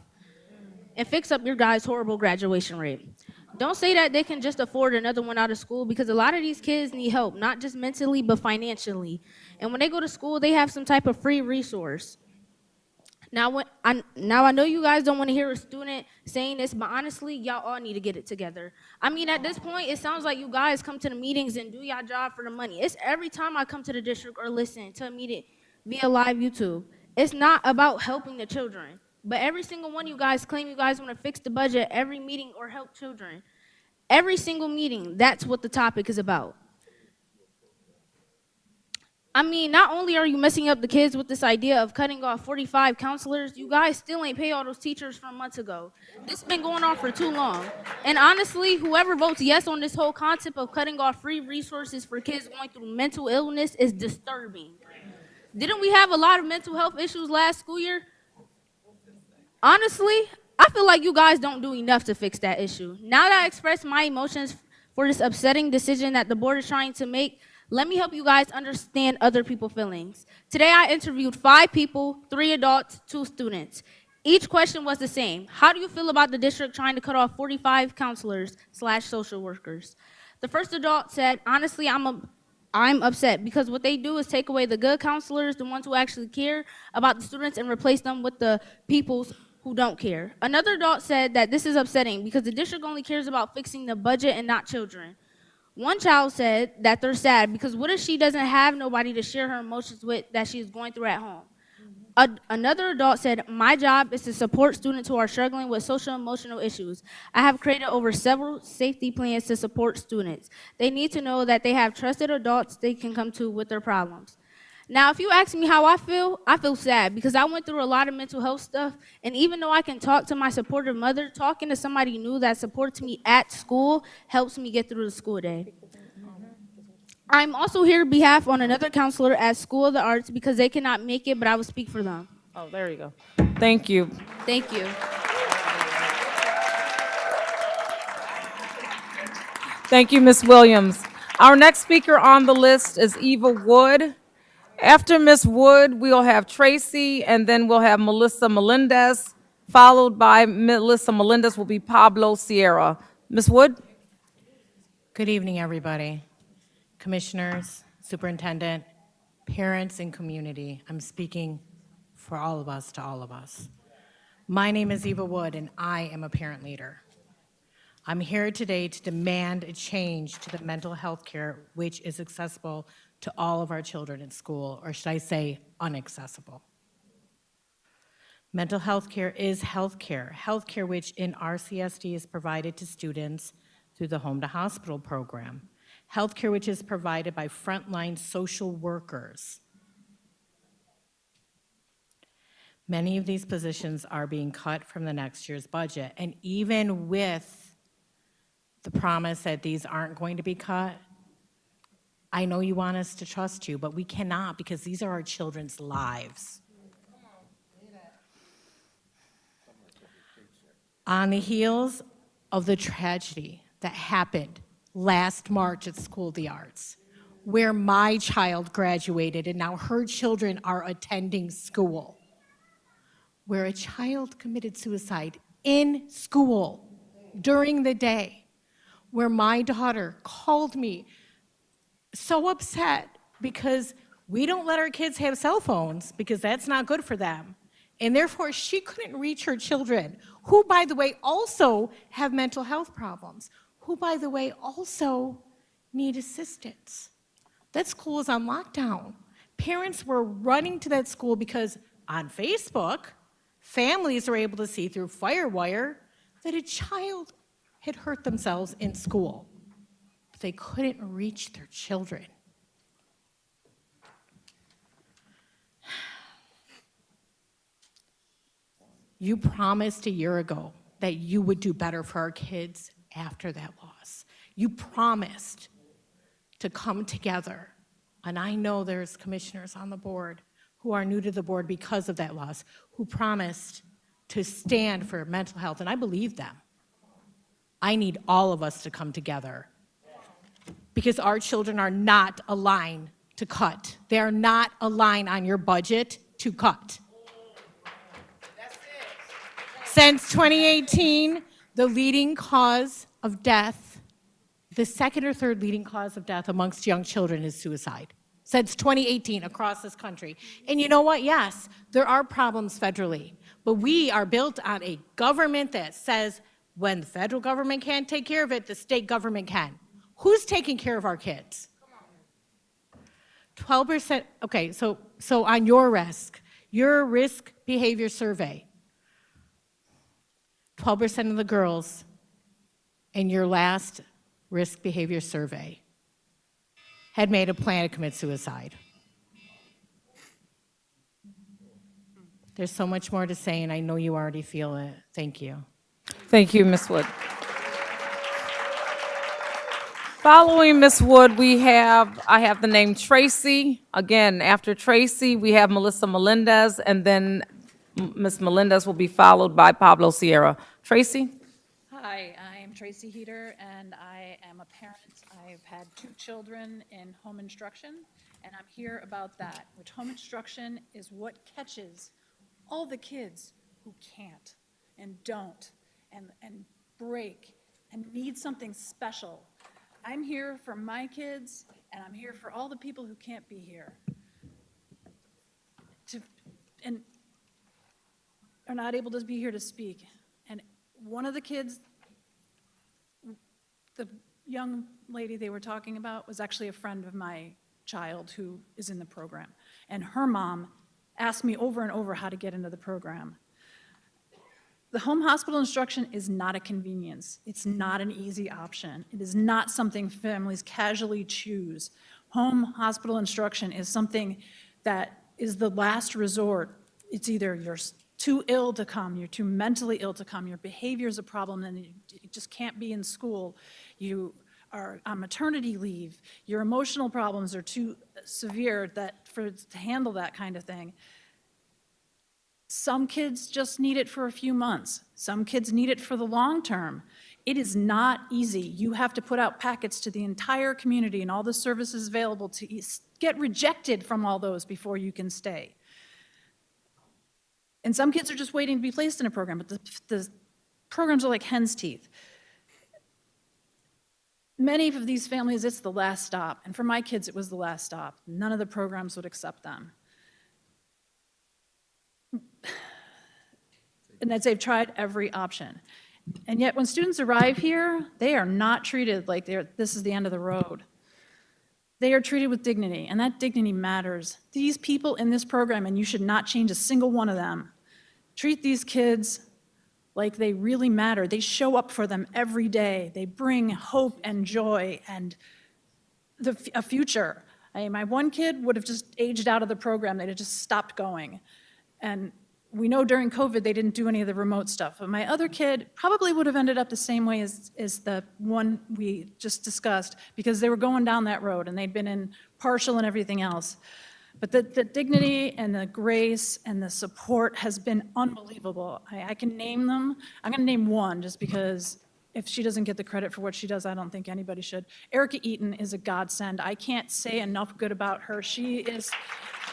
and fix up your guys' horrible graduation rate. Don't say that they can just afford another one out of school, because a lot of these kids need help, not just mentally, but financially. And when they go to school, they have some type of free resource. Now I know you guys don't want to hear a student saying this, but honestly, y'all all need to get it together. I mean, at this point, it sounds like you guys come to the meetings and do your job for the money. It's every time I come to the district or listen to a meeting, via live YouTube. It's not about helping the children. But every single one of you guys claim you guys want to fix the budget every meeting or help children. Every single meeting, that's what the topic is about. I mean, not only are you messing up the kids with this idea of cutting off 45 counselors, you guys still ain't pay all those teachers from months ago. This has been going on for too long. And honestly, whoever votes yes on this whole concept of cutting off free resources for kids going through mental illness is disturbing. Didn't we have a lot of mental health issues last school year? Honestly, I feel like you guys don't do enough to fix that issue. Now that I expressed my emotions for this upsetting decision that the board is trying to make, let me help you guys understand other people's feelings. Today I interviewed 5 people, 3 adults, 2 students. Each question was the same. How do you feel about the district trying to cut off 45 counselors/social workers? The first adult said, honestly, I'm upset because what they do is take away the good counselors, the ones who actually care about the students, and replace them with the people who don't care. Another adult said that this is upsetting because the district only cares about fixing the budget and not children. One child said that they're sad because what if she doesn't have nobody to share her emotions with that she's going through at home? Another adult said, my job is to support students who are struggling with social and emotional issues. I have created over several safety plans to support students. They need to know that they have trusted adults they can come to with their problems. Now, if you ask me how I feel sad because I went through a lot of mental health stuff, and even though I can talk to my supportive mother, talking to somebody new that supports me at school helps me get through the school day. I'm also here on behalf on another counselor at School of the Arts because they cannot make it, but I will speak for them. Oh, there you go. Thank you. Thank you. Thank you, Ms. Williams. Our next speaker on the list is Eva Wood. After Ms. Wood, we'll have Tracy, and then we'll have Melissa Melendez. Followed by Melissa Melendez will be Pablo Sierra. Ms. Wood? Good evening, everybody. Commissioners, superintendent, parents, and community. I'm speaking for all of us to all of us. My name is Eva Wood, and I am a parent leader. I'm here today to demand a change to the mental health care which is accessible to all of our children in school, or should I say unaccessible. Mental health care is health care which in RCSD is provided to students through the Home to Hospital program. Health care which is provided by frontline social workers. Many of these positions are being cut from the next year's budget, and even with the promise that these aren't going to be cut, I know you want us to trust you, but we cannot because these are our children's lives. On the heels of the tragedy that happened last March at School of the Arts, where my child graduated and now her children are attending school, where a child committed suicide in school during the day, where my daughter called me so upset because we don't let our kids have cell phones because that's not good for them. And therefore, she couldn't reach her children, who, by the way, also have mental health problems, who, by the way, also need assistance. That school is on lockdown. Parents were running to that school because on Facebook, families were able to see through FireWire that a child had hurt themselves in school. They couldn't reach their children. You promised a year ago that you would do better for our kids after that loss. You promised to come together, and I know there's commissioners on the board who are new to the board because of that loss, who promised to stand for mental health, and I believe them. I need all of us to come together because our children are not a line to cut. They are not a line on your budget to cut. Since 2018, the leading cause of death, the second or third leading cause of death amongst young children is suicide. Since 2018 across this country. And you know what? Yes, there are problems federally, but we are built on a government that says when the federal government can't take care of it, the state government can. Who's taking care of our kids? 12%, okay, so So on your risk behavior survey, 12% of the girls in your last risk behavior survey had made a plan to commit suicide. There's so much more to say, and I know you already feel it. Thank you. Thank you, Ms. Wood. Following Ms. Wood, I have the name Tracy. Again, after Tracy, we have Melissa Melendez, and then Ms. Melendez will be followed by Pablo Sierra. Tracy? Hi, I am Tracy Heater, and I am a parent. I've had 2 children in home instruction, and I'm here about that, which home instruction is what catches all the kids who can't and don't and break and need something special. I'm here for my kids, and I'm here for all the people who can't be here and are not able to be here to speak. And one of the kids, the young lady they were talking about, was actually a friend of my child who is in the program. And her mom asked me over and over how to get into the program. The home hospital instruction is not a convenience. It's not an easy option. It is not something families casually choose. Home hospital instruction is something that is the last resort. It's either you're too ill to come, you're too mentally ill to come, your behavior is a problem, and you just can't be in school. You are on maternity leave, your emotional problems are too severe to handle that kind of thing. Some kids just need it for a few months. Some kids need it for the long term. It is not easy. You have to put out packets to the entire community and all the services available to get rejected from all those before you can stay. And some kids are just waiting to be placed in a program, but the programs are like hen's teeth. Many of these families, it's the last stop. And for my kids, it was the last stop. None of the programs would accept them. And they've tried every option. And yet when students arrive here, they are not treated like this is the end of the road. They are treated with dignity, and that dignity matters. These people in this program, and you should not change a single one of them, treat these kids like they really matter. They show up for them every day. They bring hope and joy and a future. My one kid would have just aged out of the program. They'd have just stopped going. And we know during COVID they didn't do any of the remote stuff, but my other kid probably would have ended up the same way as the one we just discussed, because they were going down that road and they'd been in partial and everything else. But the dignity and the grace and the support has been unbelievable. I can name them. I'm going to name one just because if she doesn't get the credit for what she does, I don't think anybody should. Erica Eaton is a godsend. I can't say enough good about her. She is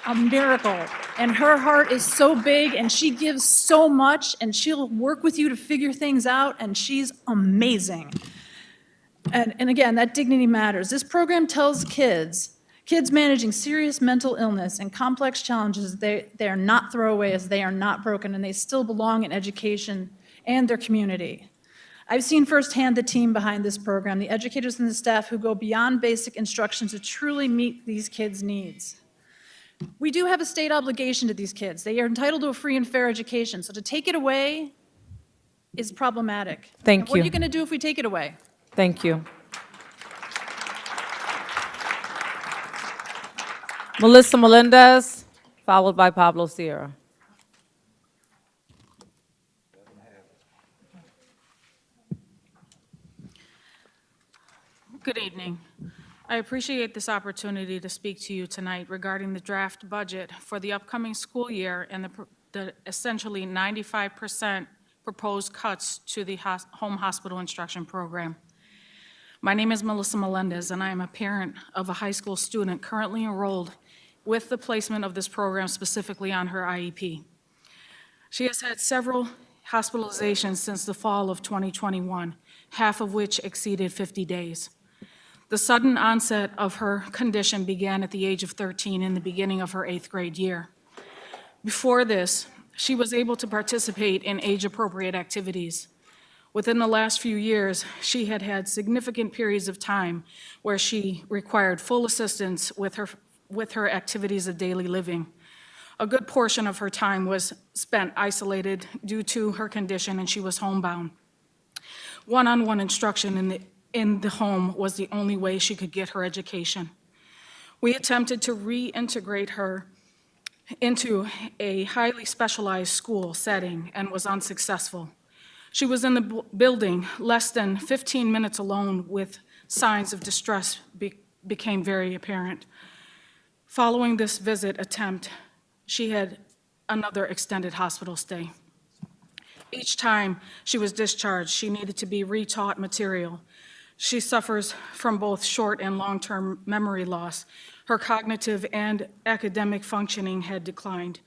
a miracle, and her heart is so big, and she gives so much, and she'll work with you to figure things out, and she's amazing. And again, that dignity matters. This program tells kids managing serious mental illness and complex challenges, they are not throwaways, they are not broken, and they still belong in education and their community. I've seen firsthand the team behind this program, the educators and the staff who go beyond basic instruction to truly meet these kids' needs. We do have a state obligation to these kids. They are entitled to a free and fair education, so to take it away is problematic. Thank What you. are you going to do if we take it away? Thank you. Melissa Melendez, followed by Pablo Sierra. Good evening. I appreciate this opportunity to speak to you tonight regarding the draft budget for the upcoming school year and the essentially 95% proposed cuts to the home hospital instruction program. My name is Melissa Melendez, and I am a parent of a high school student currently enrolled with the placement of this program specifically on her IEP. She has had several hospitalizations since the fall of 2021, half of which exceeded 50 days. The sudden onset of her condition began at the age of 13 in the beginning of her 8th grade year. Before this, she was able to participate in age-appropriate activities. Within the last few years, she had had significant periods of time where she required full assistance with her activities of daily living, A good portion of her time was spent isolated due to her condition, and she was homebound. One-on-one instruction in the home was the only way she could get her education. We attempted to reintegrate her into a highly specialized school setting and was unsuccessful. She was in the building less than 15 minutes alone with signs of distress became very apparent. Following this visit attempt, she had another extended hospital stay. Each time she was discharged, she needed to be retaught material. She suffers from both short and long-term memory loss. Her cognitive and academic functioning had declined.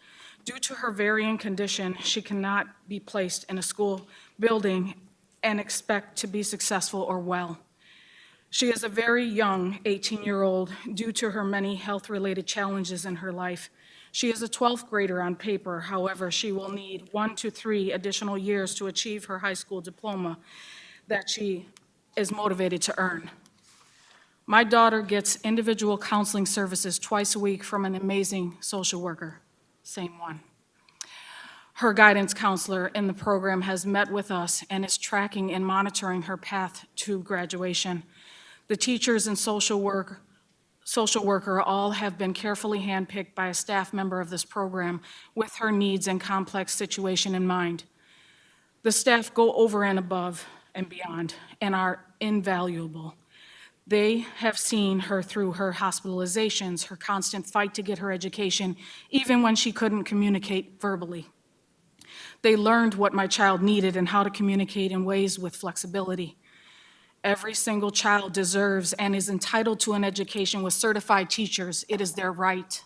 Due to her varying condition, she cannot be placed in a school building and expect to be successful or well. She is a very young 18-year-old due to her many health-related challenges in her life. She is a 12th grader on paper. However, she will need 1 to 3 additional years to achieve her high school diploma that she is motivated to earn. My daughter gets individual counseling services twice a week from an amazing social worker, same one. Her guidance counselor in the program has met with us and is tracking and monitoring her path to graduation. The teachers and social worker all have been carefully handpicked by a staff member of this program with her needs and complex situation in mind. The staff go over and above and beyond and are invaluable. They have seen her through her hospitalizations, her constant fight to get her education, even when she couldn't communicate verbally. They learned what my child needed and how to communicate in ways with flexibility. Every single child deserves and is entitled to an education with certified teachers. It is their right.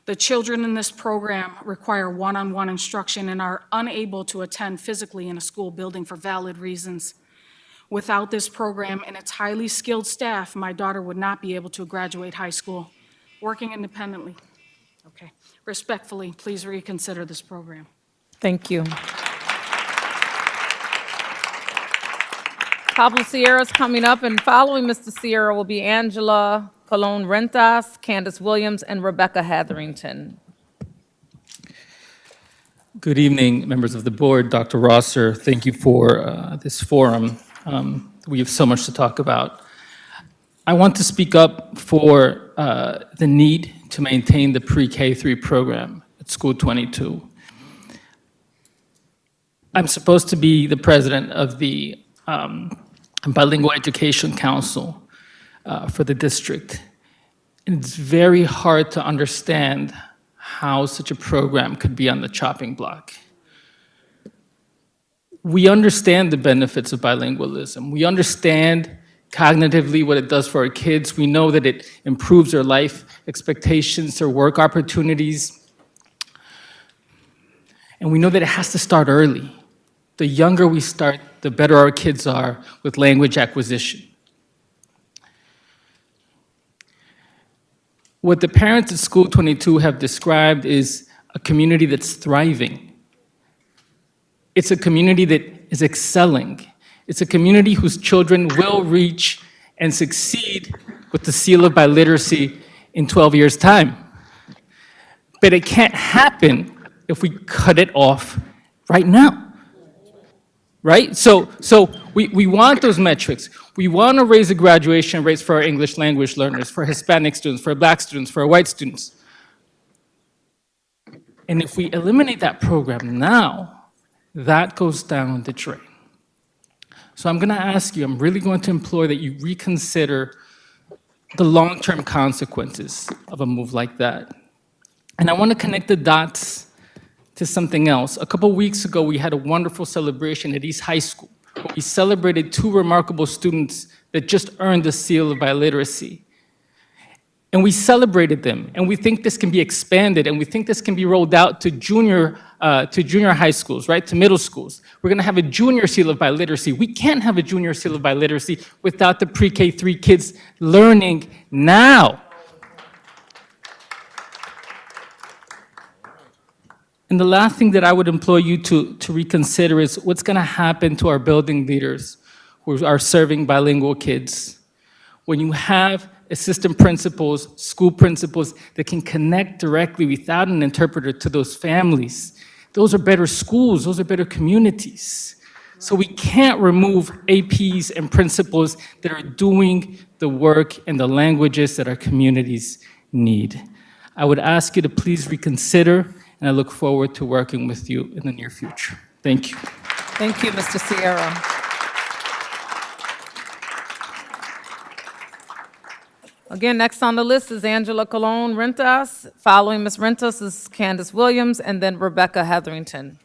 The children in this program require one-on-one instruction and are unable to attend physically in a school building for valid reasons. Without this program and its highly skilled staff, my daughter would not be able to graduate high school. Working independently. Okay. Respectfully, please reconsider this program. Thank you. Pablo Sierra is coming up, and following Mr. Sierra will be Angela Colon Rentas, Candace Williams, and Rebecca Hetherington. Good evening, members of the board. Dr. Rosser, thank you for this forum. We have so much to talk about. I want to speak up for the need to maintain the pre-K3 program at School 22. I'm supposed to be the president of the Bilingual Education Council for the district. And it's very hard to understand how such a program could be on the chopping block. We understand the benefits of bilingualism. We understand cognitively what it does for our kids. We know that it improves their life expectations, their work opportunities. And we know that it has to start early. The younger we start, the better our kids are with language acquisition. What the parents at School 22 have described is a community that's thriving. It's a community that is excelling. It's a community whose children will reach and succeed with the seal of biliteracy in 12 years' time. But it can't happen if we cut it off right now. Right? So we want those metrics. We want to raise the graduation rates for our English language learners, for Hispanic students, for Black students, for white students. And if we eliminate that program now, that goes down the drain. So I'm going to ask you, I'm really going to implore that you reconsider the long-term consequences of a move like that. And I want to connect the dots to something else. A couple weeks ago, we had a wonderful celebration at East High School, where we celebrated 2 remarkable students that just earned the seal of biliteracy. And we celebrated them, and we think this can be expanded, and we think this can be rolled out to junior high schools, right, to middle schools. We're gonna have a junior seal of biliteracy. We can't have a junior seal of biliteracy without the pre-K3 kids learning now. And the last thing that I would implore you to reconsider is what's going to happen to our building leaders who are serving bilingual kids when you have assistant principals, school principals that can connect directly without an interpreter to those families. Those are better schools, those are better communities. So we can't remove APs and principals that are doing the work and the languages that our communities need. I would ask you to please reconsider, and I look forward to working with you in the near future. Thank you. Thank you, Mr. Sierra. Again, next on the list is Angela Colon Rentas. Following Ms. Rentas is Candace Williams, and then Rebecca Hetherington.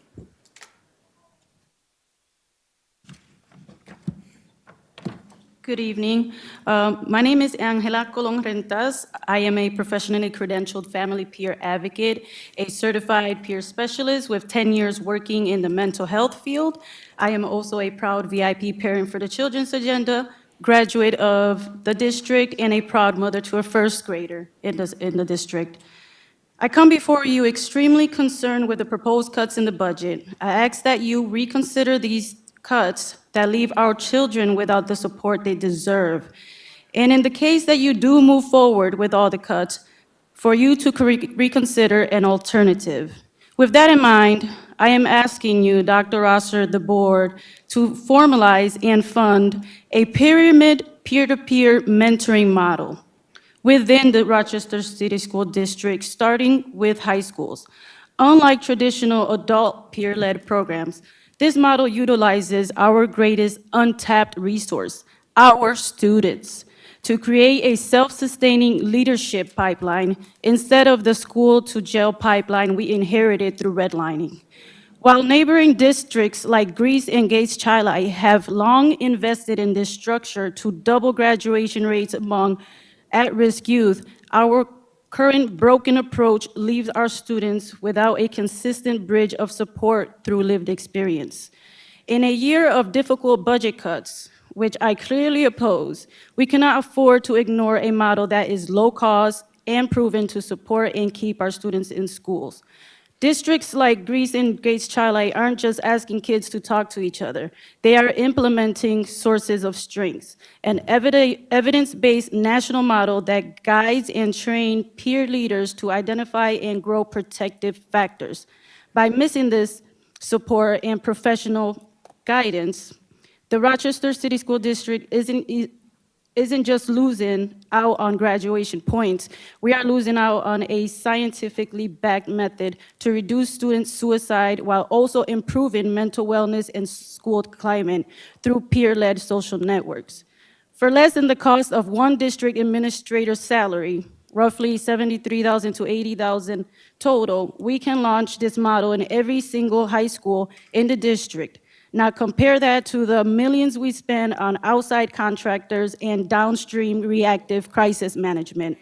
Good evening. My name is Angela Colon Rentas. I am a professionally credentialed family peer advocate, a certified peer specialist with 10 years working in the mental health field. I am also a proud VIP parent for the Children's Agenda, graduate of the district, and a proud mother to a first grader in the district. I come before you extremely concerned with the proposed cuts in the budget. I ask that you reconsider these cuts that leave our children without the support they deserve. And in the case that you do move forward with all the cuts, for you to reconsider an alternative. With that in mind, I am asking you, Dr. Rosser, the board, to formalize and fund a pyramid peer-to-peer mentoring model within the Rochester City School District, starting with high schools. Unlike traditional adult peer-led programs, this model utilizes our greatest untapped resource, our students, to create a self-sustaining leadership pipeline instead of the school-to-jail pipeline we inherited through redlining. While neighboring districts like Greece and Gates-Chili have long invested in this structure to double graduation rates among at-risk youth, our current broken approach leaves our students without a consistent bridge of support through lived experience. In a year of difficult budget cuts, which I clearly oppose, we cannot afford to ignore a model that is low cost and proven to support and keep our students in schools. Districts like Greece and Gates-Chili aren't just asking kids to talk to each other. They are implementing sources of strength, an evidence-based national model that guides and trains peer leaders to identify and grow protective factors. By missing this support and professional guidance, the Rochester City School District isn't just losing out on graduation points, we are losing out on a scientifically backed method to reduce student suicide while also improving mental wellness and school climate through peer-led social networks. For less than the cost of one district administrator's salary, roughly $73,000 to $80,000 total, we can launch this model in every single high school in the district. Now compare that to the millions we spend on outside contractors and downstream reactive crisis management.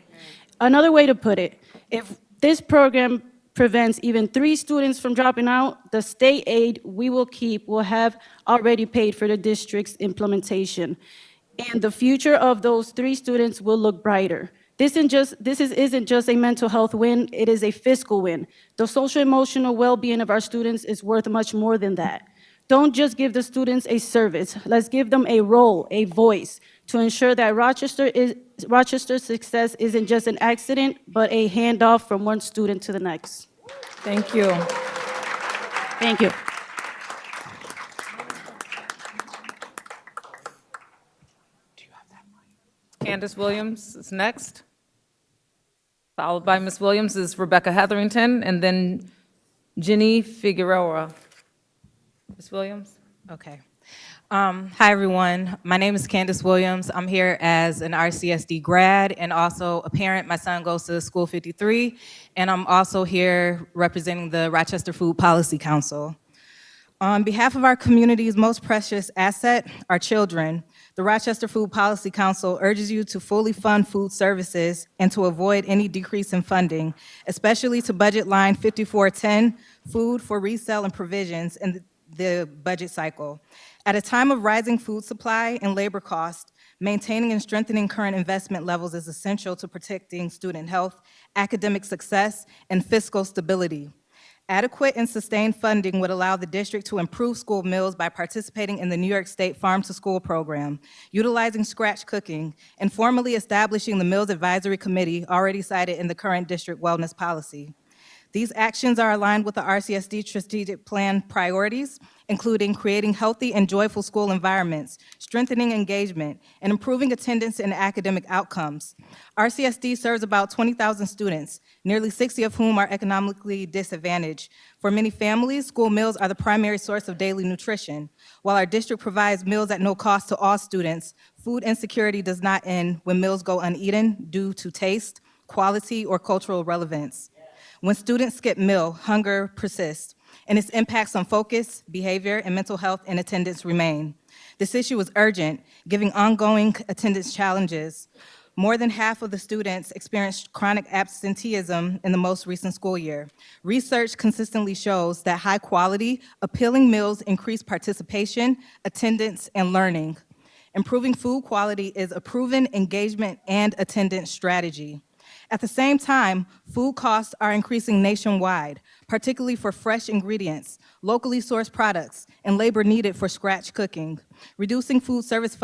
Another way to put it, if this program prevents even 3 students from dropping out, the state aid we will keep will have already paid for the district's implementation. And the future of those 3 students will look brighter. This isn't just a mental health win, it is a fiscal win. The social emotional well-being of our students is worth much more than that. Don't just give the students a service. Let's give them a role, a voice, to ensure that Rochester's success isn't just an accident, but a handoff from one student to the next. Thank you. Thank you. Candace Williams is next. Followed by Ms. Williams is Rebecca Hetherington, and then Jenny Figueroa. Ms. Williams? Okay. Hi, everyone. My name is Candace Williams. I'm here as an RCSD grad and also a parent. My son goes to School 53, and I'm also here representing the Rochester Food Policy Council. On behalf of our community's most precious asset, our children, the Rochester Food Policy Council urges you to fully fund food services and to avoid any decrease in funding, especially to budget line 5410, food for resale and provisions in the budget cycle. At a time of rising food supply and labor costs, maintaining and strengthening current investment levels is essential to protecting student health, academic success, and fiscal stability. Adequate and sustained funding would allow the district to improve school meals by participating in the New York State Farm to School program, utilizing scratch cooking, and formally establishing the Meals Advisory Committee already cited in the current district wellness policy. These actions are aligned with the RCSD strategic plan priorities, including creating healthy and joyful school environments, strengthening engagement, and improving attendance and academic outcomes. RCSD serves about 20,000 students, nearly 60 of whom are economically disadvantaged. For many families, school meals are the primary source of daily nutrition. While our district provides meals at no cost to all students, food insecurity does not end when meals go uneaten due to taste, quality, or cultural relevance. When students skip meal, hunger persists, and its impacts on focus, behavior, and mental health and attendance remain. This issue is urgent, given ongoing attendance challenges. More than half of the students experienced chronic absenteeism in the most recent school year. Research consistently shows that high-quality, appealing meals increase participation, attendance, and learning. Improving food quality is a proven engagement and attendance strategy. At the same time, food costs are increasing nationwide, particularly for fresh ingredients, locally sourced products, and labor needed for scratch cooking. Reducing food services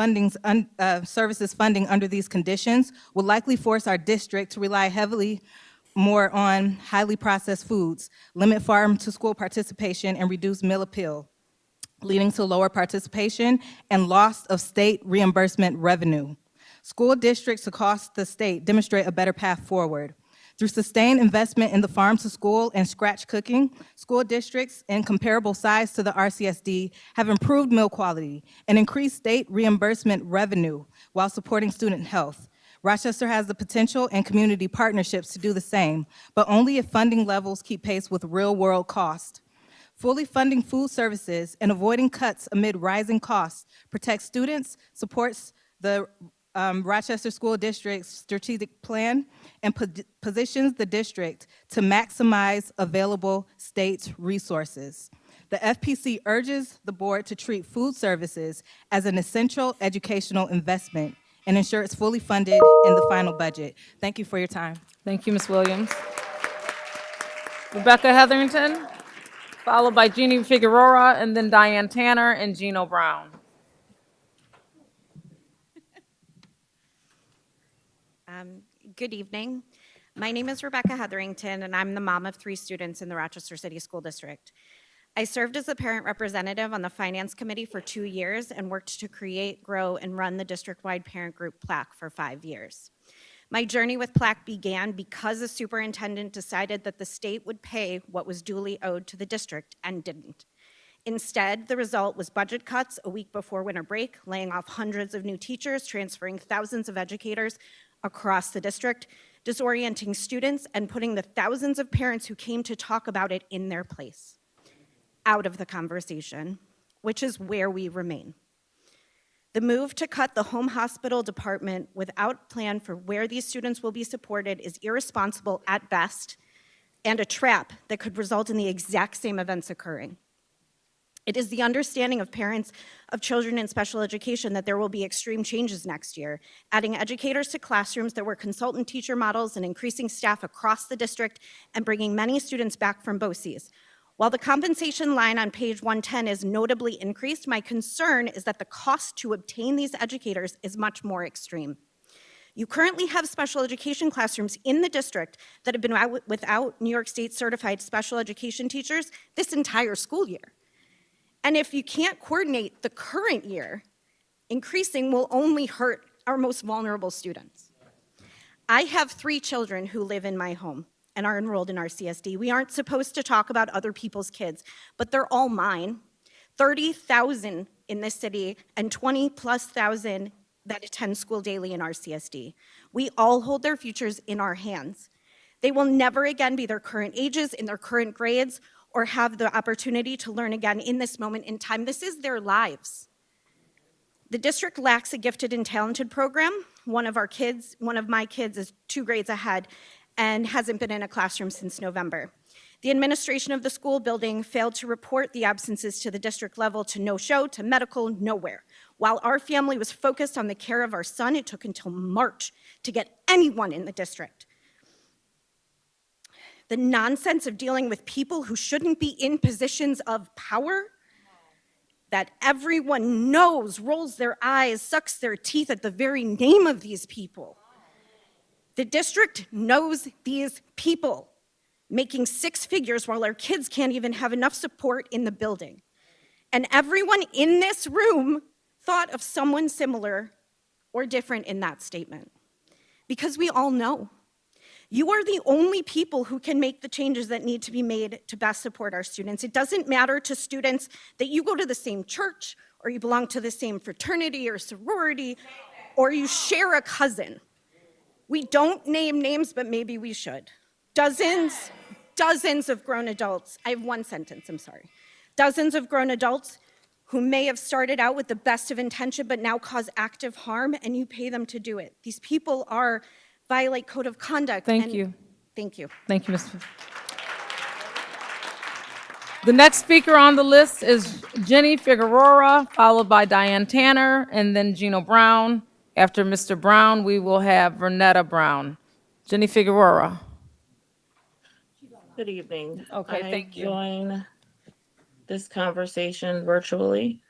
funding under these conditions will likely force our district to rely heavily more on highly processed foods, limit farm-to-school participation, and reduce meal appeal, leading to lower participation and loss of state reimbursement revenue. School districts across the state demonstrate a better path forward. Through sustained investment in the farm to school and scratch cooking, school districts in comparable size to the RCSD have improved meal quality and increased state reimbursement revenue while supporting student health. Rochester has the potential and community partnerships to do the same, but only if funding levels keep pace with real-world cost. Fully funding food services and avoiding cuts amid rising costs protects students, supports the Rochester School District's strategic plan, and positions the district to maximize available state resources. The FPC urges the board to treat food services as an essential educational investment and ensure it's fully funded in the final budget. Thank you for your time. Thank you, Ms. Williams. Rebecca Hetherington, followed by Jeannie Figueroa, and then Diane Tanner and Gino Brown. Good evening. My name is Rebecca Hetherington, and I'm the mom of 3 students in the Rochester City School District. I served as a parent representative on the Finance Committee for 2 years and worked to create, grow, and run the district-wide parent group PLAC for 5 years. My journey with PLAC began because the superintendent decided that the state would pay what was duly owed to the district and didn't. Instead, the result was budget cuts a week before winter break, laying off hundreds of new teachers, transferring thousands of educators across the district, disorienting students, and putting the thousands of parents who came to talk about it in their place out of the conversation, which is where we remain. The move to cut the home hospital department without a plan for where these students will be supported is irresponsible at best and a trap that could result in the exact same events occurring. It is the understanding of parents of children in special education that there will be extreme changes next year, adding educators to classrooms that were consultant teacher models and increasing staff across the district and bringing many students back from BOCES. While the compensation line on page 110 is notably increased, my concern is that the cost to obtain these educators is much more extreme. You currently have special education classrooms in the district that have been without New York State certified special education teachers this entire school year. And if you can't coordinate the current year, increasing will only hurt our most vulnerable students. I have 3 children who live in my home and are enrolled in RCSD. We aren't supposed to talk about other people's kids, but they're all mine. 30,000 in this city and 20+ thousand that attend school daily in RCSD. We all hold their futures in our hands. They will never again be their current ages, in their current grades, or have the opportunity to learn again in this moment in time. This is their lives. The district lacks a gifted and talented program. One of my kids is 2 grades ahead and hasn't been in a classroom since November. The administration of the school building failed to report the absences to the district level, to no-show, to medical, nowhere. While our family was focused on the care of our son, it took until March to get anyone in the district. the nonsense of dealing with people who shouldn't be in positions of power, that everyone knows, rolls their eyes, sucks their teeth at the very name of these people. The district knows these people making six figures while our kids can't even have enough support in the building. And everyone in this room thought of someone similar or different in that statement. Because we all know. You are the only people who can make the changes that need to be made to best support our students. It doesn't matter to students that you go to the same church, or you belong to the same fraternity or sorority, or you share a cousin. We don't name names, but maybe we should. Dozens of grown adults, I have one sentence, I'm sorry. Dozens of grown adults who may have started out with the best of intention, but now cause active harm, and you pay them to do it. These people violate code of conduct. Thank you. Thank you. Thank you, Ms. The next speaker on the list is Jenny Figueroa, followed by Diane Tanner, and then Gino Brown. After Mr. Brown, we will have Vernetta Brown. Jenny Figueroa. Good evening. Okay, thank you. I join this conversation virtually.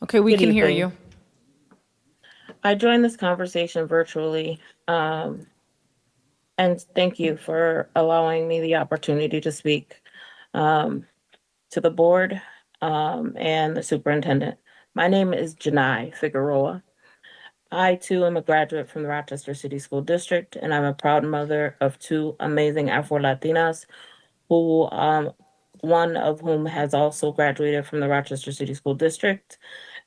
Okay, we Good can hear evening. you. I joined this conversation virtually, and thank you for allowing me the opportunity to speak to the board and the superintendent. My name is Janai Figueroa. I too am a graduate from the Rochester City School District, and I'm a proud mother of two amazing Afro-Latinas who, one of whom has also graduated from the Rochester City School District,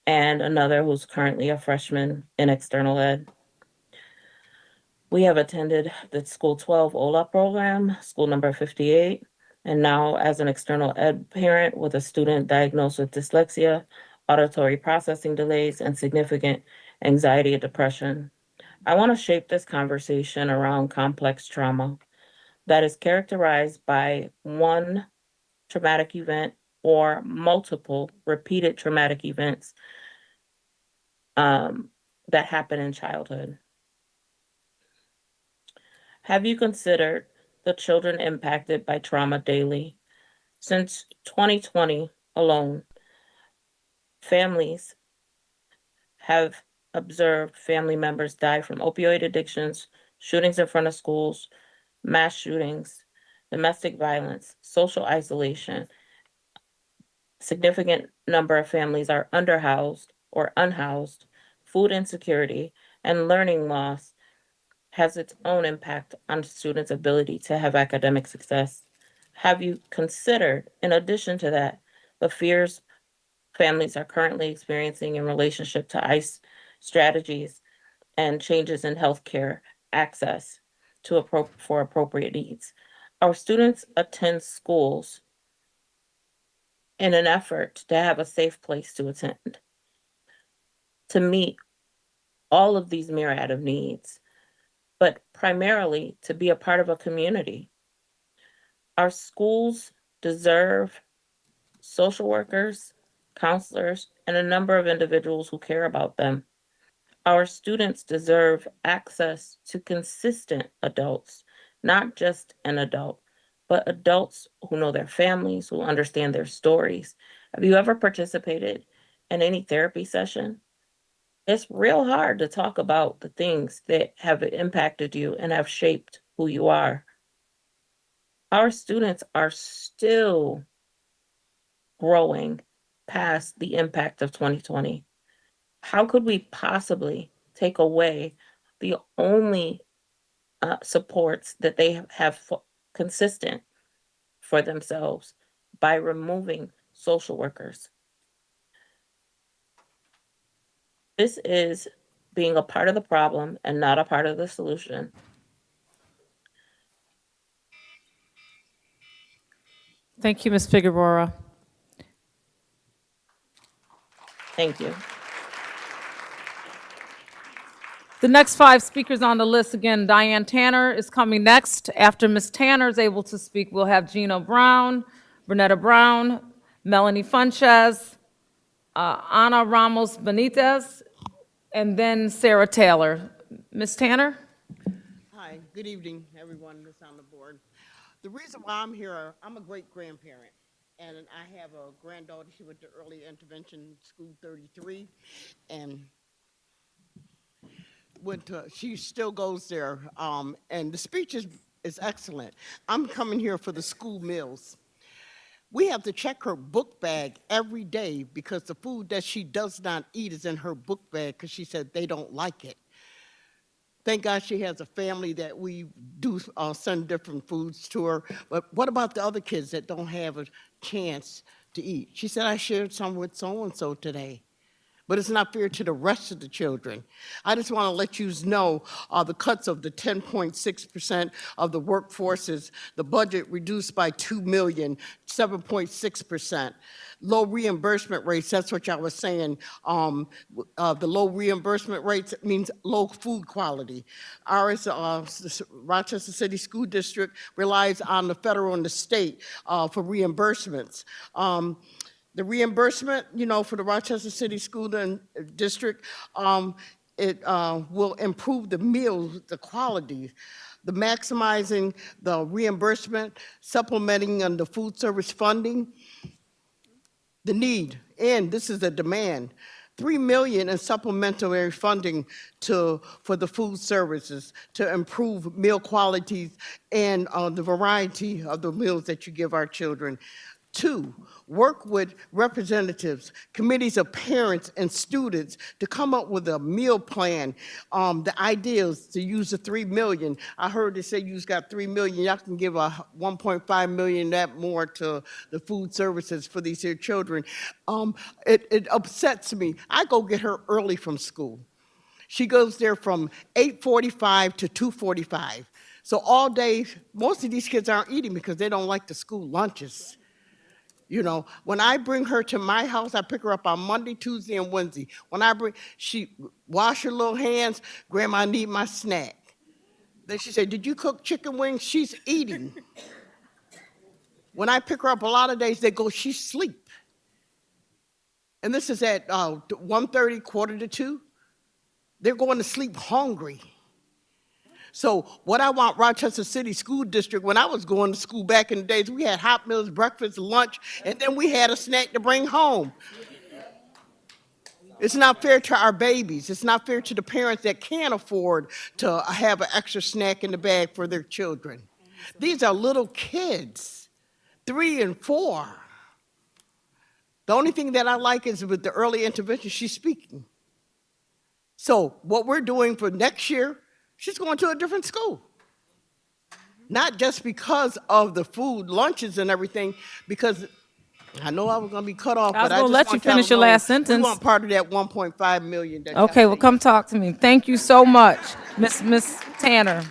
and another who's currently a freshman in external ed. We have attended the School 12 OLA program, school number 58, and now as an external ed parent with a student diagnosed with dyslexia, auditory processing delays, and significant anxiety and depression. I want to shape this conversation around complex trauma that is characterized by one traumatic event or multiple repeated traumatic events that happen in childhood. Have you considered the children impacted by trauma daily? Since 2020 alone, families have observed family members die from opioid addictions, shootings in front of schools, mass shootings, domestic violence, social isolation. Significant number of families are underhoused or unhoused. Food insecurity and learning loss has its own impact on students' ability to have academic success. Have you considered, in addition to that, the fears families are currently experiencing in relationship to ICE strategies and changes in healthcare access for appropriate needs? Our students attend schools in an effort to have a safe place to attend, to meet all of these myriad of needs, but primarily to be a part of a community. Our schools deserve social workers, counselors, and a number of individuals who care about them. Our students deserve access to consistent adults, not just an adult, but adults who know their families, who understand their stories. Have you ever participated in any therapy session? It's real hard to talk about the things that have impacted you and have shaped who you are. Our students are still growing past the impact of 2020. How could we possibly take away the only supports that they have consistent for themselves by removing social workers? This is being a part of the problem and not a part of the solution. Thank you, Ms. Figueroa. Thank you. The next five speakers on the list, again, Diane Tanner is coming next. After Ms. Tanner is able to speak, we'll have Gino Brown, Vernetta Brown, Melanie Funches, Ana Ramos Benitez, and then Sarah Taylor. Ms. Tanner? Hi, Hi, good evening, everyone that's on the board. The reason why I'm here, I'm a great-grandparent, and I have a granddaughter. She went to early intervention school 33, and she still goes there, and the speech is excellent. I'm coming here for the school meals. We have to check her book bag every day because the food that she does not eat is in her book bag because she said they don't like it. Thank God she has a family that we do send different foods to her. But what about the other kids that don't have a chance to eat? She said, I shared some with so-and-so today. But it's not fair to the rest of the children. I just want to let you know the cuts of the 10.6% of the workforces, the budget reduced by $2 million, 7.6%. Low reimbursement rates, that's what y'all was saying. The low reimbursement rates means low food quality. Ours, the Rochester City School District relies on the federal and the state for reimbursements. The reimbursement, for the Rochester City School District, it will improve the meals, the quality, the maximizing the reimbursement, supplementing on the food service funding, the need, and this is a demand. $3 million in supplementary funding for the food services to improve meal qualities and the variety of the meals that you give our children. 2, work with representatives, committees of parents and students to come up with a meal plan. The idea is to use the $3 million. I heard they say you got $3 million. Y'all can give a $1.5 million that more to the food services for these here children. It upsets me. I go get her early from school. She goes there from 8:45 to 2:45. So all day, most of these kids aren't eating because they don't like the school lunches. When I bring her to my house, I pick her up on Monday, Tuesday, and Wednesday. She wash her little hands, Grandma, I need my snack. Then she said, did you cook chicken wings? She's eating. When I pick her up a lot of days, they go, she's asleep. And this is at 1:30, 1:45. They're going to sleep hungry. So what I want Rochester City School District, when I was going to school back in the days, we had hot meals, breakfast, lunch, and then we had a snack to bring home. It's not fair to our babies. It's not fair to the parents that can't afford to have an extra snack in the bag for their children. These are little kids, 3 and 4. The only thing that I like is with the early intervention, she's speaking. So what we're doing for next year, she's going to a different school. Not just because of the food, lunches and everything, because I know I was going to be cut off, I was but I gonna just let want you finish y'all your to know last sentence. We want part of that $1.5 million. That Okay, well, come talk to me. Thank you so much, Miss Tanner.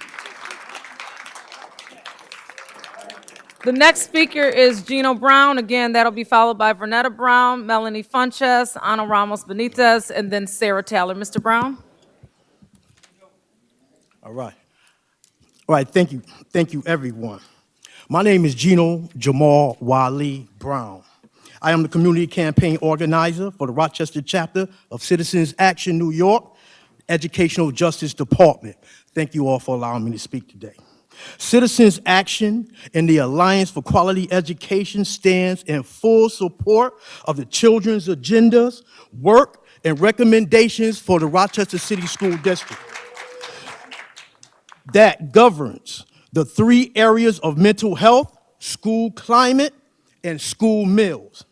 The next speaker is Gino Brown. Again, that'll be followed by Vernetta Brown, Melanie Funches, Ana Ramos Benitez, and then Sarah Taylor. Mr. Brown? All right. All right, thank you. Thank you, everyone. My name is Gino Jamal Wali Brown. I am the community campaign organizer for the Rochester chapter of Citizens Action New York, Educational Justice Department. Thank you all for allowing me to speak today. Citizens Action and the Alliance for Quality Education stands in full support of the children's agendas, work, and recommendations for the Rochester City School District that governs the 3 areas of mental health, school climate, and school meals.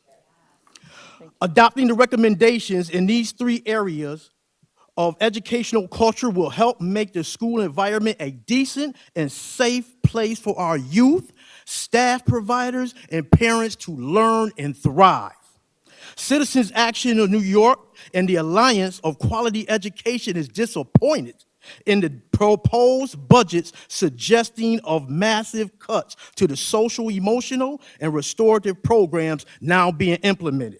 Adopting the recommendations in these 3 areas of educational culture will help make the school environment a decent and safe place for our youth, staff providers, and parents to learn and thrive. Citizens Action of New York and the Alliance of Quality Education is disappointed in the proposed budgets suggesting of massive cuts to the social, emotional, and restorative programs now being implemented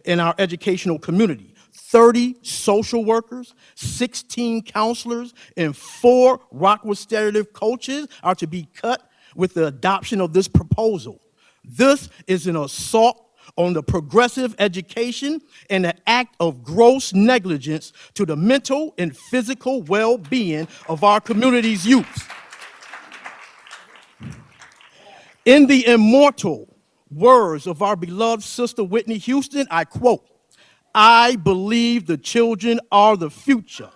in our educational community. 30 social workers, 16 counselors, and 4 rock restorative coaches are to be cut with the adoption of this proposal. This is an assault on the progressive education and an act of gross negligence to the mental and physical well-being of our community's youth. In the immortal words of our beloved sister Whitney Houston, I quote, "I believe the children are the future."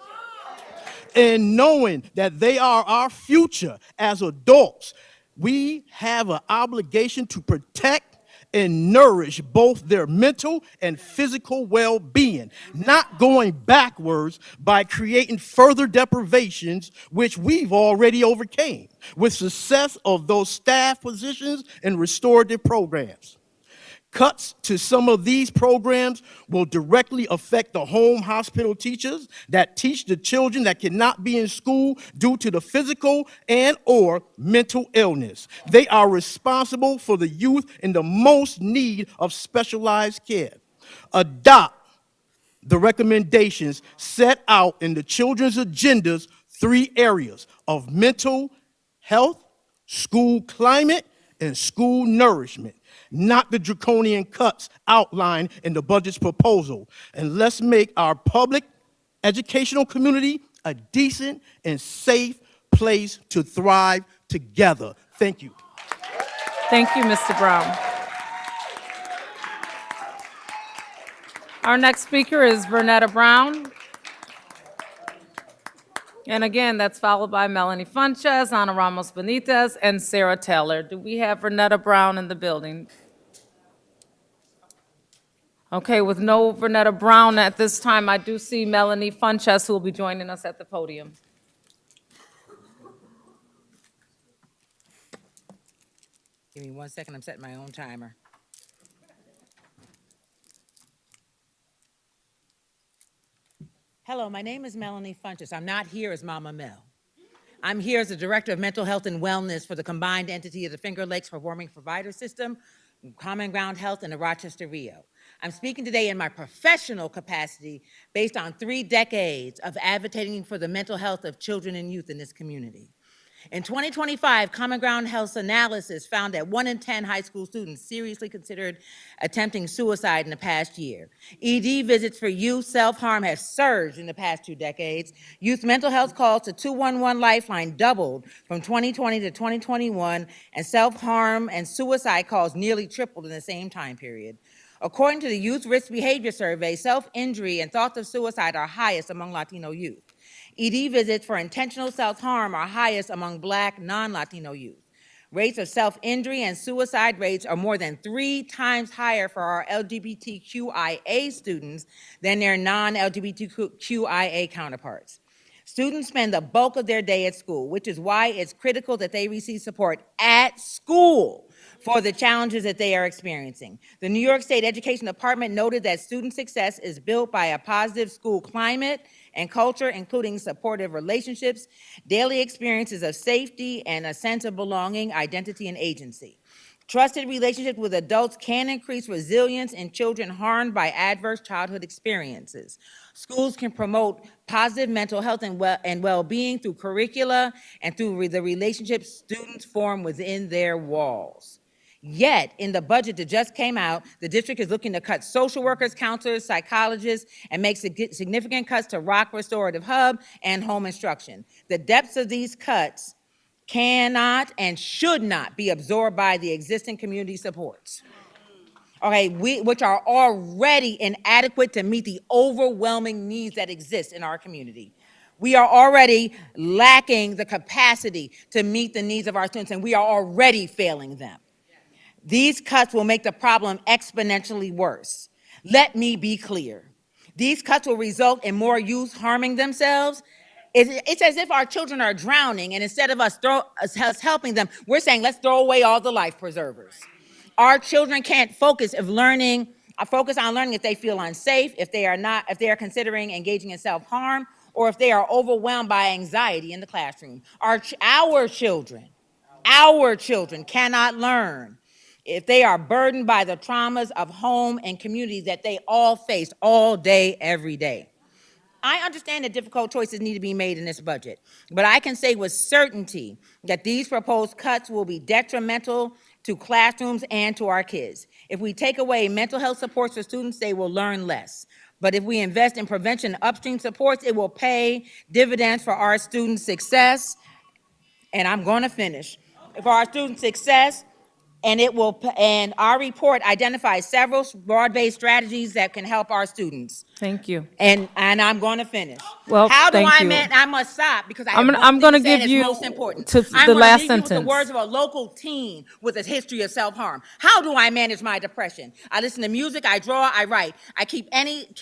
And knowing that they are our future as adults, we have an obligation to protect and nourish both their mental and physical well-being, not going backwards by creating further deprivations, which we've already overcame with success of those staff positions and restorative programs. Cuts to some of these programs will directly affect the home hospital teachers that teach the children that cannot be in school due to the physical and or mental illness. They are responsible for the youth in the most need of specialized care. Adopt the recommendations set out in the children's agenda's 3 areas of mental health, school climate, and school nourishment, not the draconian cuts outlined in the budget's proposal. And let's make our public educational community a decent and safe place to thrive together. Thank you. Thank you, Mr. Brown. Our next speaker is Vernetta Brown. And again, that's followed by Melanie Funches, Ana Ramos Benitez, and Sarah Taylor. Do we have Vernetta Brown in the building? Okay, with no Vernetta Brown at this time, I do see Melanie Funches, who will be joining us at the podium. Give me 1 second, I'm setting my own timer. Hello, my name is Melanie Funches. I'm not here as Mama Mel. I'm here as the Director of Mental Health and Wellness for the combined entity of the Finger Lakes Performing Provider System, Common Ground Health, and the Rochester Rio. I'm speaking today in my professional capacity based on 3 decades of advocating for the mental health of children and youth in this community. In 2025, Common Ground Health's analysis found that 1 in 10 high school students seriously considered attempting suicide in the past year. ED visits for youth self-harm have surged in the past 2 decades. Youth mental health calls to 211 Lifeline doubled from 2020 to 2021, and self-harm and suicide calls nearly tripled in the same time period. According to the Youth Risk Behavior Survey, self-injury and thoughts of suicide are highest among Latino youth. ED visits for intentional self-harm are highest among Black, non-Latino youth. Rates of self-injury and suicide rates are more than 3 times higher for our LGBTQIA students than their non-LGBTQIA counterparts. Students spend the bulk of their day at school, which is why it's critical that they receive support at school for the challenges that they are experiencing. The New York State Education Department noted that student success is built by a positive school climate and culture, including supportive relationships, daily experiences of safety, and a sense of belonging, identity, and agency. Trusted relationships with adults can increase resilience in children harmed by adverse childhood experiences. Schools can promote positive mental health and well-being through curricula and through the relationships students form within their walls. Yet, in the budget that just came out, the district is looking to cut social workers, counselors, psychologists, and make significant cuts to Rock Restorative Hub and home instruction. The depths of these cuts cannot and should not be absorbed by the existing community supports, okay, which are already inadequate to meet the overwhelming needs that exist in our community. We are already lacking the capacity to meet the needs of our students, and we are already failing them. These cuts will make the problem exponentially worse. Let me be clear. These cuts will result in more youth harming themselves. It's as if our children are drowning, and instead of us helping them, we're saying, let's throw away all the life preservers. Our children can't focus on learning if they feel unsafe, if they are considering engaging in self-harm, or if they are overwhelmed by anxiety in the classroom. Our children cannot learn if they are burdened by the traumas of home and community that they all face all day, every day. I understand that difficult choices need to be made in this budget, but I can say with certainty that these proposed cuts will be detrimental to classrooms and to our kids. If we take away mental health supports for students, they will learn less. But if we invest in prevention and upstream supports, it will pay dividends for our students' success. And I'm going to finish. For our students' success and our report identifies several broad-based strategies that can help our students. Thank you. And I'm going to finish. Well, How do thank I you. man? I must stop because I I'm have gonna, one I'm thing gonna to say, give and it's you most important. to I'm the going to last leave you with the sentence. words of a local teen with a history of self-harm. How do I manage my depression? I listen to music, I draw, I write. I keep anything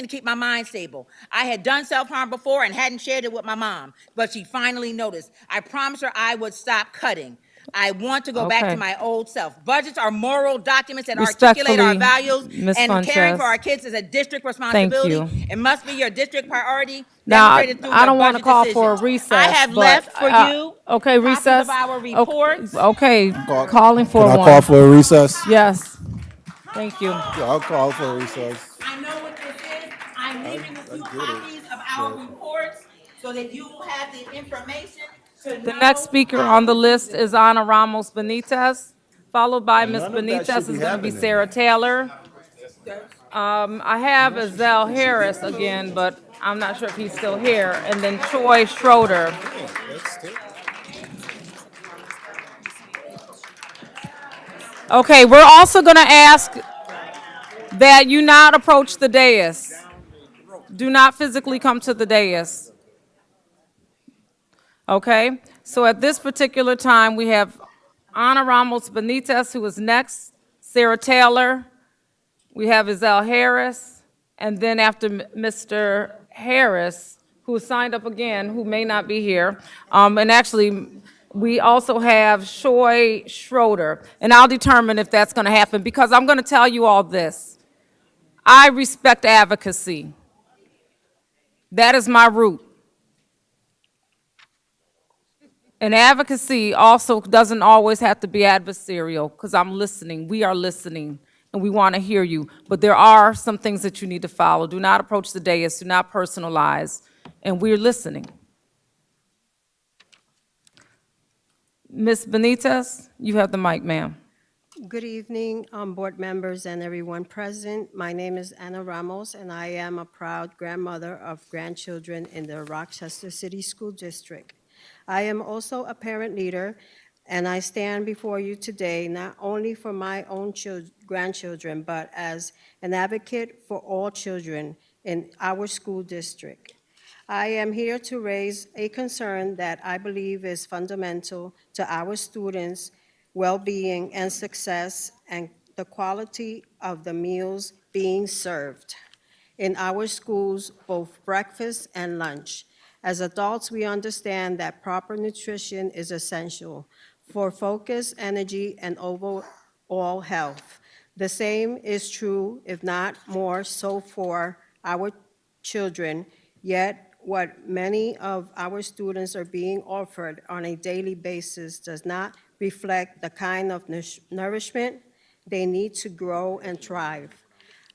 to keep my mind stable. I had done self-harm before and hadn't shared it with my mom, but she finally noticed. I promised her I would stop cutting. I want to go back to Okay. my old self. Budgets are moral documents that articulate our Respectfully, values, Ms. and caring for Funches, our kids is a district thank responsibility. you. It must be your district priority, Now, demonstrated through I your don't want to budget call for a decisions. I recess, have but, left for you okay, copies recess. of our Okay, reports. okay, calling for Can I one. call for a recess? Yes, thank you. Yeah, I'll call for a recess. I know what this is. I'm leaving with you get it, copies of our reports so that you will have the information to The know next speaker how on the to do list this. is Ana Ramos Benitez, followed by And Ms. none of that should Benitez be is going to be happening. Sarah Taylor. I have Azell Harris again, but I'm not sure if he's still here, and then Troy Schroeder. Okay, we're also going to ask that you not approach the dais. Do not physically come to the dais. Okay, so at this particular time, we have Ana Ramos Benitez, who is next, Sarah Taylor, we have Azell Harris, and then after Mr. Harris, who signed up again, who may not be here, and actually, we also have Troy Schroeder, and I'll determine if that's going to happen, because I'm going to tell you all this. I respect advocacy. That is my root. And advocacy also doesn't always have to be adversarial, because I'm listening. We are listening, and we want to hear you. But there are some things that you need to follow. Do not approach the dais. Do not personalize. And we're listening. Ms. Benitez, you have the mic, ma'am. Good evening, board members and everyone present. My name is Ana Ramos, and I am a proud grandmother of grandchildren in the Rochester City School District. I am also a parent leader, and I stand before you today not only for my own grandchildren, but as an advocate for all children in our school district. I am here to raise a concern that I believe is fundamental to our students' well-being and success, and the quality of the meals being served in our schools, both breakfast and lunch. As adults, we understand that proper nutrition is essential for focus, energy, and overall health. The same is true, if not more so, for our children, yet what many of our students are being offered on a daily basis does not reflect the kind of nourishment they need to grow and thrive.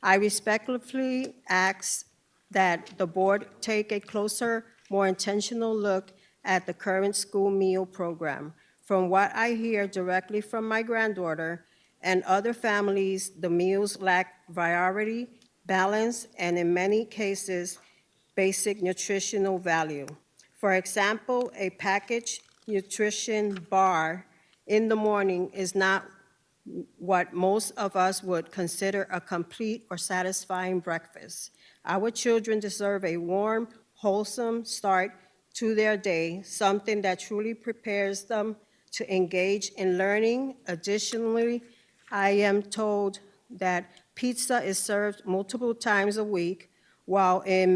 I respectfully ask that the board take a closer, more intentional look at the current school meal program. From what I hear directly from my granddaughter and other families, the meals lack variety, balance, and in many cases, basic nutritional value. For example, a packaged nutrition bar in the morning is not what most of us would consider a complete or satisfying breakfast. Our children deserve a warm, wholesome start to their day, something that truly prepares them to engage in learning. Additionally, I am told that pizza is served multiple times a week, while it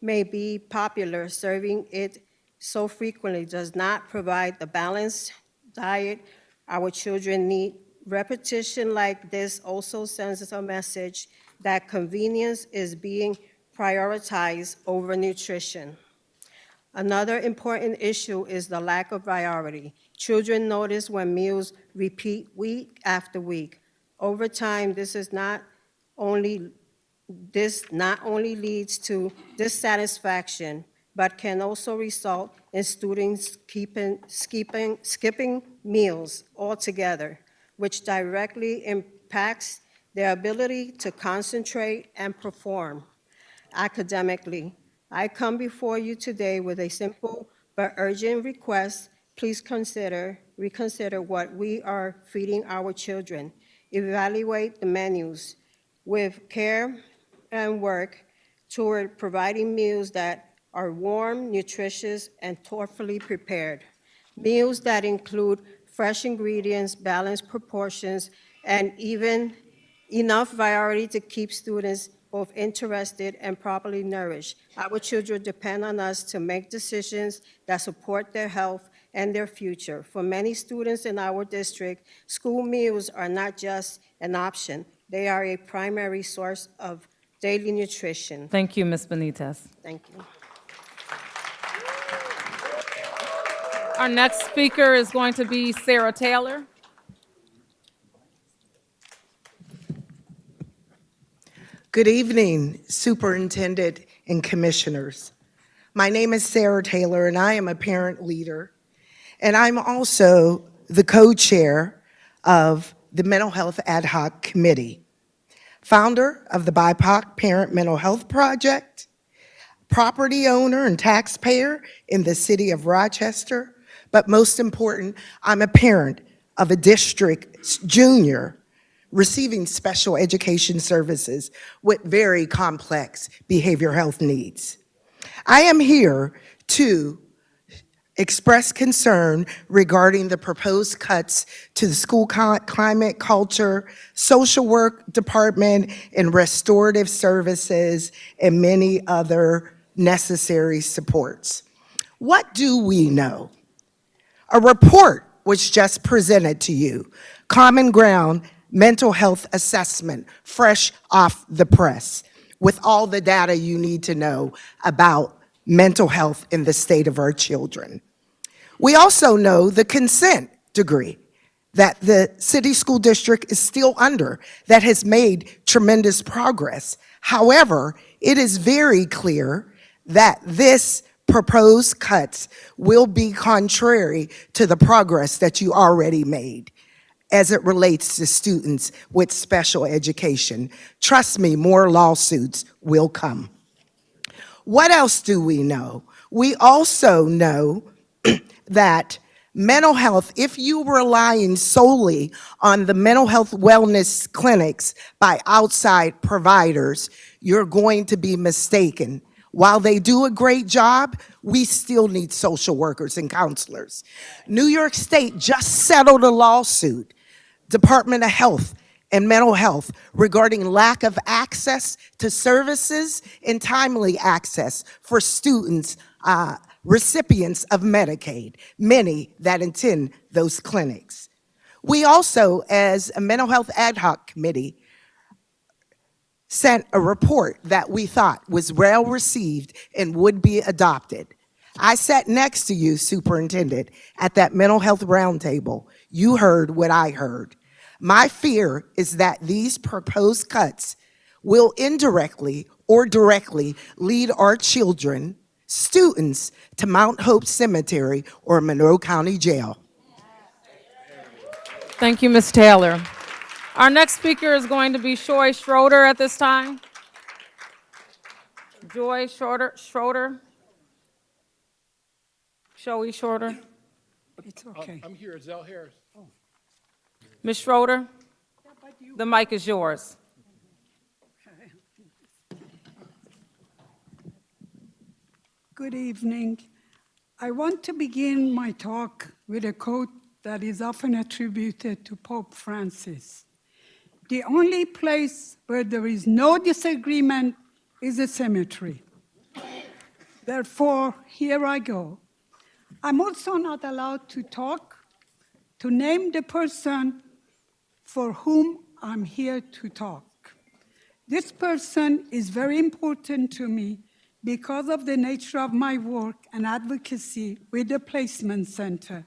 may be popular, serving it so frequently does not provide the balanced diet our children need. Repetition like this also sends us a message that convenience is being prioritized over nutrition. Another important issue is the lack of variety. Children notice when meals repeat week after week. Over time, this not only leads to dissatisfaction, but can also result in students skipping meals altogether, which directly impacts their ability to concentrate and perform academically. I come before you today with a simple but urgent request please reconsider what we are feeding our children. Evaluate the menus with care and work toward providing meals that are warm, nutritious, and thoughtfully prepared. Meals that include fresh ingredients, balanced proportions, and even enough variety to keep students both interested and properly nourished. Our children depend on us to make decisions that support their health and their future. For many students in our district, school meals are not just an option, they are a primary source of daily nutrition. Thank you, Ms. Benitez. Thank you. Our next speaker is going to be Sarah Taylor. Good evening, Superintendent and Commissioners. My name is Sarah Taylor, and I am a parent leader, and I'm also the co-chair of the Mental Health Ad Hoc Committee, founder of the BIPOC Parent Mental Health Project, property owner and taxpayer in the city of Rochester, but most important, I'm a parent of a district junior receiving special education services with very complex behavioral health needs. I am here to express concern regarding the proposed cuts to the school climate, culture, social work department, and restorative services, and many other necessary supports. What do we know? A report was just presented to you, Common Ground Mental Health Assessment, fresh off the press, with all the data you need to know about mental health in the state of our children. We also know the consent decree that the city school district is still under that has made tremendous progress. However, it is very clear that this proposed cuts will be contrary to the progress that you already made as it relates to students with special education. Trust me, more lawsuits will come. What else do we know? We also know that mental health, if you were relying solely on the mental health wellness clinics by outside providers, you're going to be mistaken. While they do a great job, we still need social workers and counselors. New York State just settled a lawsuit, Department of Health and Mental Health, regarding lack of access to services and timely access for students, recipients of Medicaid, many that attend those clinics. We also, as a mental health ad hoc committee, sent a report that we thought was well received and would be adopted. I sat next to you, Superintendent, at that mental health roundtable. You heard what I heard. My fear is that these proposed cuts will indirectly or directly lead our children, students, to Mount Hope Cemetery or Monroe County Jail. Thank you, Ms. Taylor. Our next speaker is going to be Joy Schroeder at this time. Joy Schroeder. Joey Schroeder. It's okay. I'm here, Zell Harris. Ms. Schroeder, the mic is yours. Good evening. I want to begin my talk with a quote that is often attributed to Pope Francis. The only place where there is no disagreement is a cemetery. Therefore, here I go. I'm also not allowed to talk, to name the person for whom I'm here to talk. This person is very important to me because of the nature of my work and advocacy with the Placement Center.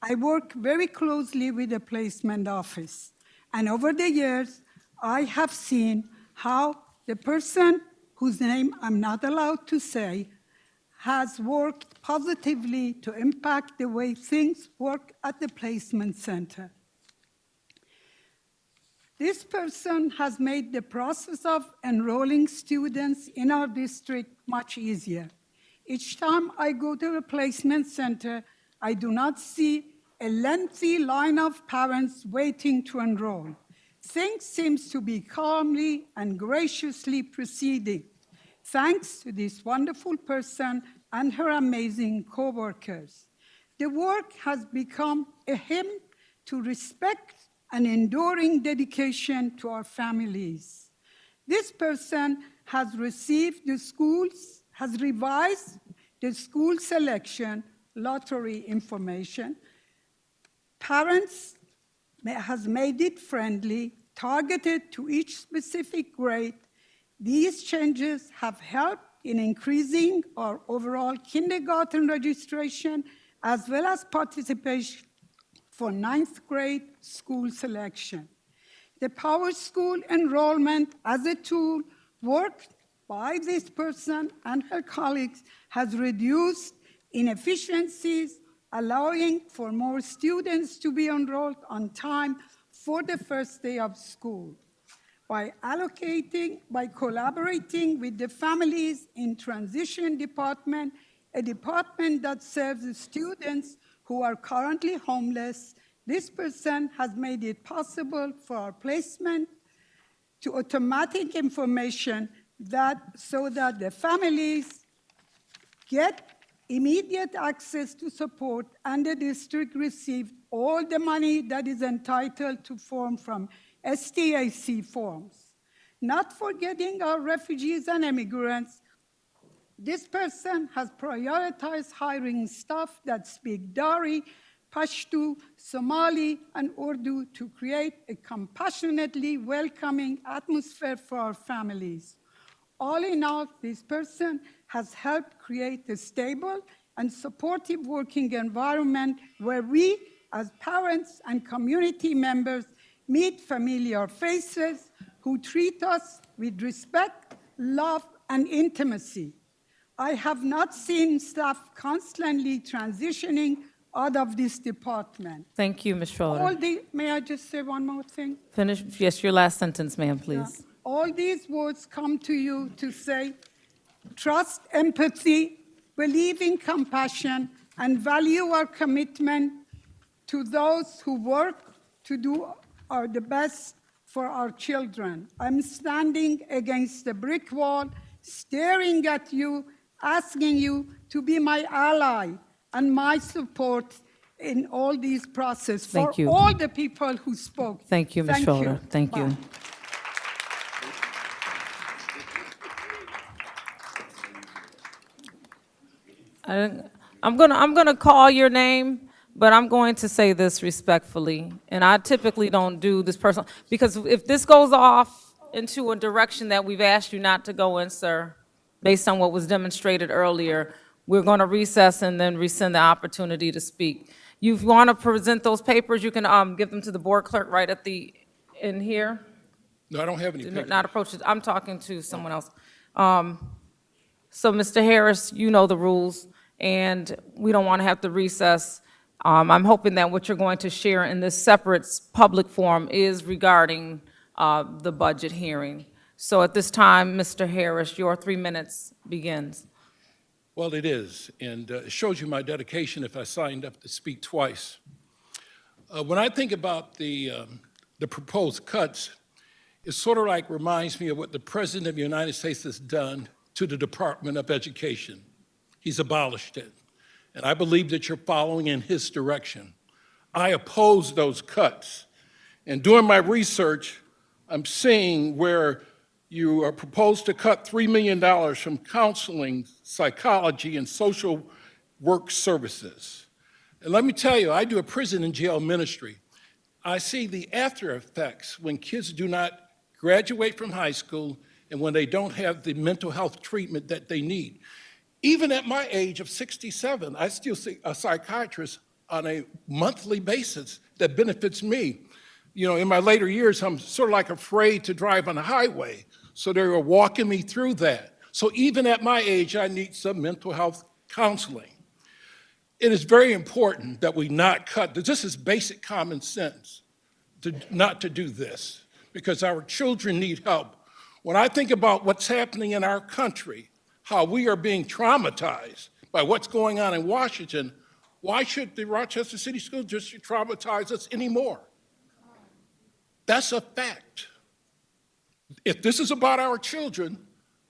I work very closely with the Placement Office, and over the years, I have seen how the person whose name I'm not allowed to say has worked positively to impact the way things work at the Placement Center. This person has made the process of enrolling students in our district much easier. Each time I go to a placement center, I do not see a lengthy line of parents waiting to enroll. Things seem to be calmly and graciously proceeding, thanks to this wonderful person and her amazing co-workers. The work has become a hymn to respect and enduring dedication to our families. This person has revised the school selection lottery information. Parents has made it friendly, targeted to each specific grade. These changes have helped in increasing our overall kindergarten registration as well as participation for 9th grade school selection. The Power School enrollment as a tool worked by this person and her colleagues has reduced inefficiencies, allowing for more students to be enrolled on time for the first day of school. By collaborating with the families in transition department, a department that serves the students who are currently homeless, this person has made it possible for our placement to automatic information so that the families get immediate access to support and the district received all the money that is entitled to form from STAC forms. Not forgetting our refugees and immigrants, this person has prioritized hiring staff that speak Dari, Pashto, Somali, and Urdu to create a compassionately welcoming atmosphere for our families. All in all, this person has helped create a stable and supportive working environment where we, as parents and community members, meet familiar faces who treat us with respect, love, and intimacy. I have not seen staff constantly transitioning out of this department. Thank you, Ms. Schroeder. May I just say one more thing? Finish, yes, your last sentence, ma'am, please. All these words come to you to say, trust empathy, believe in compassion, and value our commitment to those who work to do the best for our children. I'm standing against the brick wall, staring at you, asking you to be my ally and my support in all these processes for all the people who spoke. Thank you, Ms. Schroeder. Thank you. I'm gonna call your name, but I'm going to say this respectfully, and I typically don't do this personal, because if this goes off into a direction that we've asked you not to go in, sir, based on what was demonstrated earlier, we're gonna recess and then rescind the opportunity to speak. You wanna present those papers, you can give them to the board clerk right at the, in here. No, I don't have any papers. Not approach it, I'm talking to someone else. So, Mr. Harris, you know the rules, and we don't want to have to recess. I'm hoping that what you're going to share in this separate public forum is regarding the budget hearing. So at this time, Mr. Harris, your 3 minutes begins. Well, it is, and it shows you my dedication if I signed up to speak twice. When I think about the proposed cuts, it sort of like reminds me of what the President of the United States has done to the Department of Education. He's abolished it, and I believe that you're following in his direction. I oppose those cuts, and doing my research, I'm seeing where you are proposed to cut $3 million from counseling, psychology, and social work services. And let me tell you, I do a prison and jail ministry. I see the after effects when kids do not graduate from high school and when they don't have the mental health treatment that they need. Even at my age of 67, I still see a psychiatrist on a monthly basis that benefits me. You know, in my later years, I'm sort of like afraid to drive on the highway, so they were walking me through that. So even at my age, I need some mental health counseling. It is very important that we not cut, this is basic common sense, not to do this, because our children need help. When I think about what's happening in our country, how we are being traumatized by what's going on in Washington, Why should the Rochester City School District traumatize us anymore? That's a fact. If this is about our children,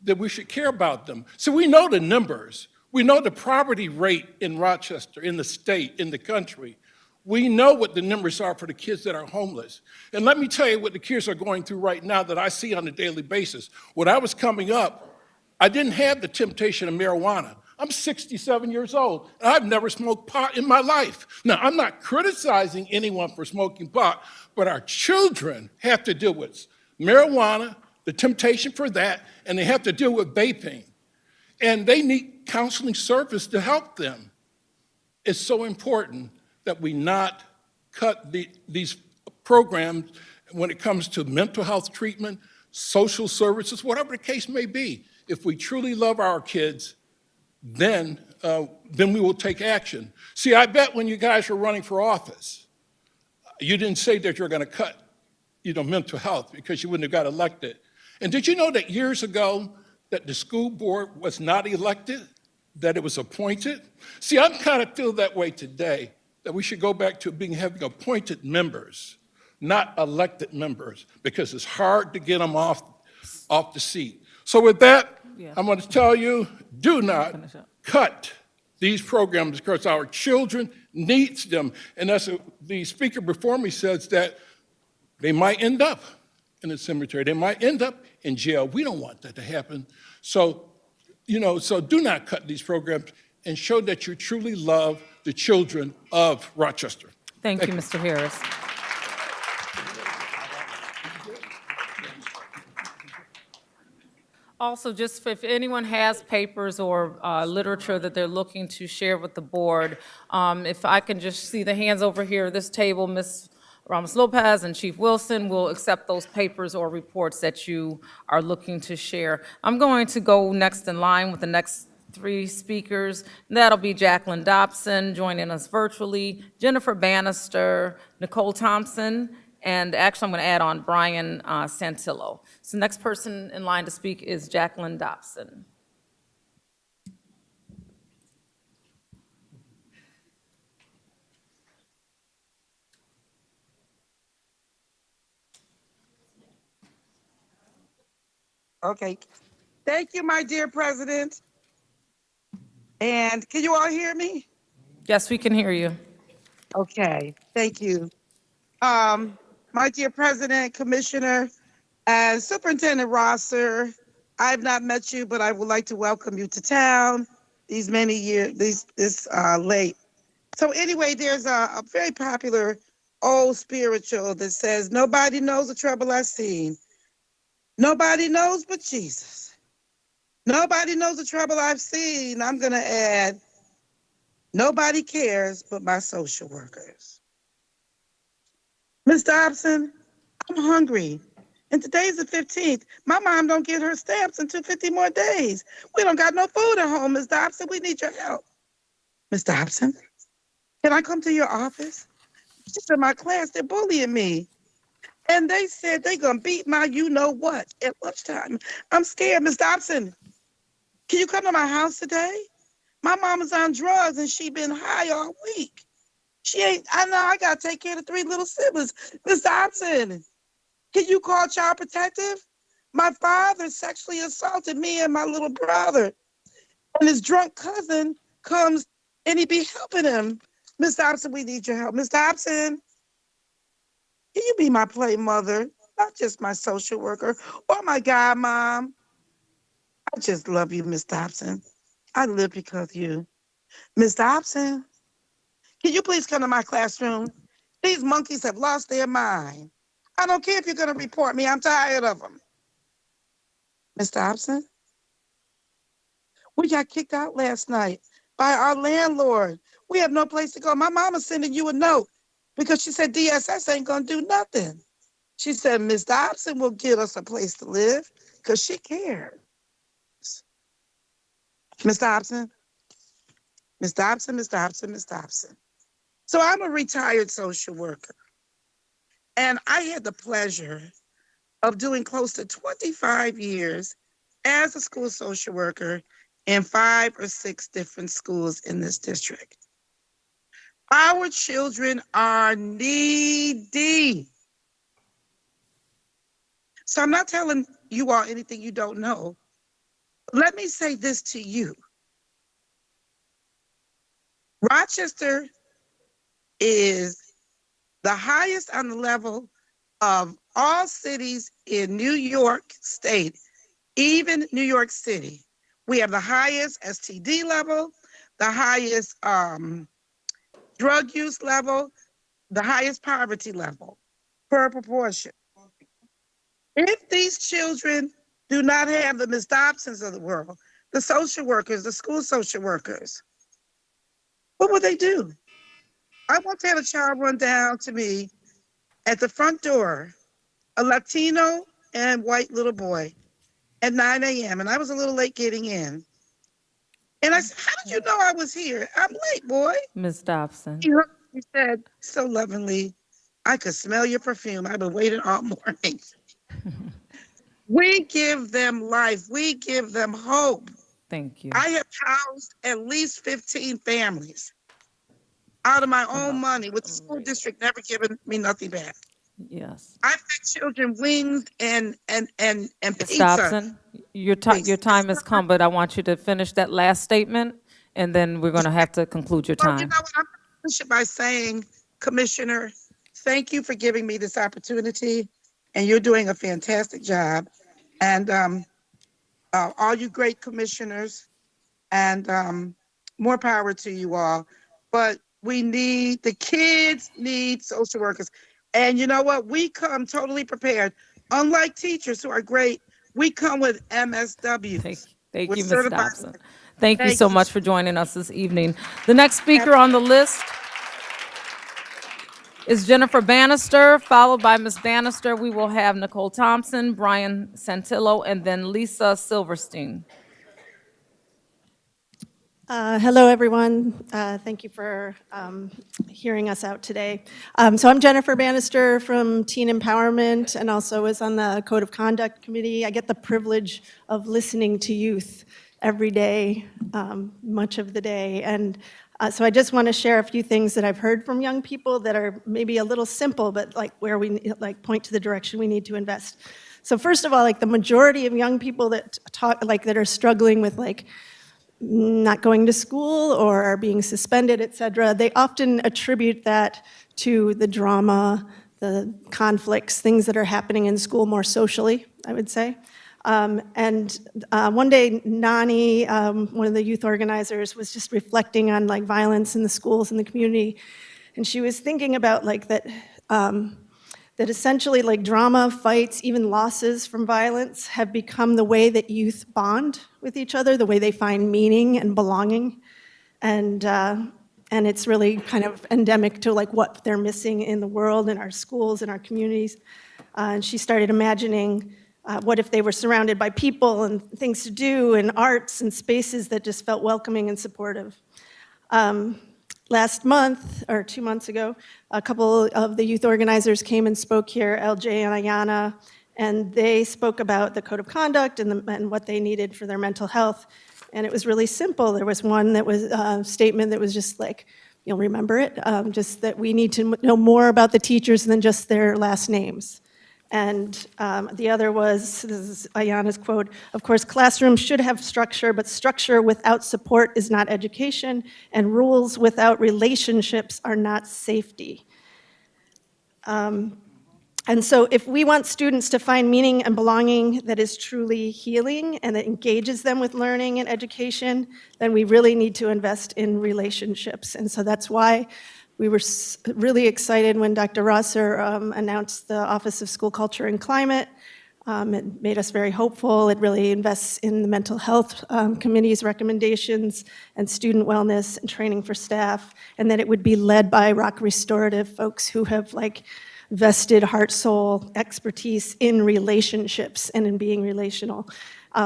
then we should care about them. So we know the numbers. We know the poverty rate in Rochester, in the state, in the country. We know what the numbers are for the kids that are homeless. And let me tell you what the kids are going through right now that I see on a daily basis. When I was coming up, I didn't have the temptation of marijuana. I'm 67 years old, and I've never smoked pot in my life. Now, I'm not criticizing anyone for smoking pot, but our children have to deal with marijuana, the temptation for that, and they have to deal with vaping. And they need counseling service to help them. It's so important that we not cut these programs when it comes to mental health treatment, social services, whatever the case may be. If we truly love our kids, then we will take action. See, I bet when you guys were running for office, you didn't say that you're going to cut, mental health because you wouldn't have got elected. And did you know that years ago that the school board was not elected, that it was appointed? See, I'm kind of feel that way today, that we should go back to having appointed members, not elected members, because it's hard to get them off the seat. So with that, I'm going to tell you, do not cut these programs because our children needs them. And as the speaker before me says, that they might end up in the cemetery. They might end up in jail. We don't want that to happen. So, so do not cut these programs and show that you truly love the children of Rochester. Thank you, Mr. Harris. Also, just if anyone has papers or literature that they're looking to share with the board, if I can just see the hands over here at this table, Ms. Ramos-Lopez and Chief Wilson will accept those papers or reports that you are looking to share. I'm going to go next in line with the next three speakers. That'll be Jacqueline Dobson joining us virtually, Jennifer Bannister, Nicole Thompson, and actually I'm going to add on Brian Santillo. So the next person in line to speak is Jacqueline Dobson. Okay. Thank you, my dear President. And can you all hear me? Yes, we can hear you. Okay, thank you. My dear President, Commissioner, and Superintendent Rosser, I've not met you, but I would like to welcome you to town these many years, this late. So anyway, there's a very popular old spiritual that says, nobody knows the trouble I've seen. Nobody knows but Jesus. Nobody knows the trouble I've seen. I'm going to add, nobody cares but my social workers. Ms. Dobson, I'm hungry. And today's the 15th. My mom don't get her stamps until 50 more days. We don't got no food at home, Ms. Dobson. We need your help. Ms. Dobson, can I come to your office? Just in my class, they're bullying me. And they said they gonna beat my you-know-what at lunchtime. I'm scared, Ms. Dobson. Can you come to my house today? My mama's on drugs and she been high all week. I know I gotta take care of the 3 little siblings. Ms. Dobson, can you call Child Protective? My father sexually assaulted me and my little brother. And his drunk cousin comes and he be helping him. Ms. Dobson, we need your help. Ms. Dobson, can you be my play mother? Not just my social worker or my godmom. I just love you, Ms. Dobson. I live because of you. Ms. Dobson, can you please come to my classroom? These monkeys have lost their mind. I don't care if you're going to report me. I'm tired of them. Ms. Dobson, we got kicked out last night by our landlord. We have no place to go. My mama's sending you a note because she said DSS ain't going to do nothing. She said Ms. Dobson will get us a place to live because she cares. Ms. Dobson, Ms. Dobson, Ms. Dobson, Ms. Dobson. So I'm a retired social worker. And I had the pleasure of doing close to 25 years as a school social worker in 5 or 6 different schools in this district. Our children are needy. So I'm not telling you all anything you don't know. Let me say this to you. Rochester is the highest on the level of all cities in New York State, even New York City. We have the highest STD level, the highest drug use level, the highest poverty level per proportion. If these children do not have the Ms. Dobsons of the world, the social workers, the school social workers, what would they do? I want to have a child run down to me at the front door, a Latino and white little boy at 9 a.m. And I was a little late getting in. And I said, how did you know I was here? I'm late, boy. Ms. Dobson. He said so lovingly, I could smell your perfume. I've been waiting all morning. We give them life. We give them hope. Thank you. I have housed at least 15 families out of my own money, with the school district never giving me nothing back. Yes. I've fed children wings and Ms. pizza. Dobson, your time has come, but I want you to finish that last statement, and then we're going to have to conclude your Well, you time. know what? I'm going to finish it by saying, Commissioner, thank you for giving me this opportunity, and you're doing a fantastic job. And all you great commissioners, and more power to you all. But the kids need social workers. And you know what? We come totally prepared. Unlike teachers who are great, we come with MSWs. Thank We're you, Ms. certified. Dobson. Thank you Thank so you. much for joining us this evening. The next speaker on the list is Jennifer Bannister, followed by Ms. Bannister. We will have Nicole Thompson, Brian Santillo, and then Lisa Silverstein. Hello, everyone. Thank you for hearing us out today. So I'm Jennifer Bannister from Teen Empowerment and also was on the Code of Conduct Committee. I get the privilege of listening to youth every day, much of the day. And so I just want to share a few things that I've heard from young people that are maybe a little simple, but like where we point to the direction we need to invest. So first of all, like the majority of young people that that are struggling with not going to school or being suspended, et cetera, they often attribute that to the drama, the conflicts, things that are happening in school more socially, I would say. One day, Nani, one of the youth organizers, was just reflecting on violence in the schools and the community, and she was thinking about that essentially drama, fights, even losses from violence have become the way that youth bond with each other, the way they find meaning and belonging. And it's really kind of endemic to what they're missing in the world, in our schools, in our communities. And she started imagining what if they were surrounded by people and things to do and arts and spaces that just felt welcoming and supportive. Last month, or 2 months ago, a couple of the youth organizers came and spoke here, LJ and Ayana, and they spoke about the code of conduct and what they needed for their mental health. And it was really simple. There was one that was a statement that was just you'll remember it, just that we need to know more about the teachers than just their last names. And the other was, this is Ayana's quote, of course, classrooms should have structure, but structure without support is not education, and rules without relationships are not safety. And so if we want students to find meaning and belonging that is truly healing and that engages them with learning and education, then we really need to invest in relationships. And so that's why we were really excited when Dr. Rosser announced the Office of School Culture and Climate. It made us very hopeful. It really invests in the mental health committee's recommendations and student wellness and training for staff, and that it would be led by Rock Restorative folks who have vested heart, soul, expertise in relationships and in being relational.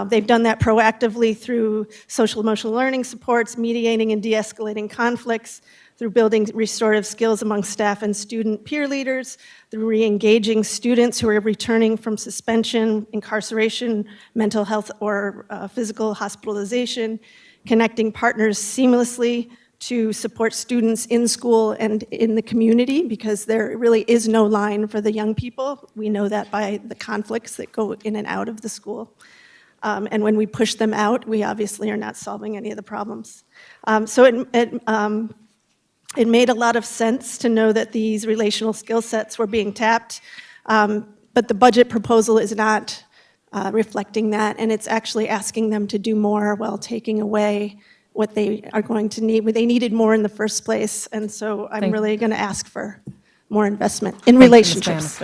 They've done that proactively through social emotional learning supports, mediating and de-escalating conflicts, through building restorative skills among staff and student peer leaders, through re-engaging students who are returning from suspension, incarceration, mental health, or physical hospitalization, connecting partners seamlessly to support students in school and in the community, because there really is no line for the young people. We know that by the conflicts that go in and out of the school. And when we push them out, we obviously are not solving any of the problems. It made a lot of sense to know that these relational skill sets were being tapped, but the budget proposal is not reflecting that, and it's actually asking them to do more while taking away what they are going to need. They needed more in the first place, and so I'm really going to ask for more investment in relationships.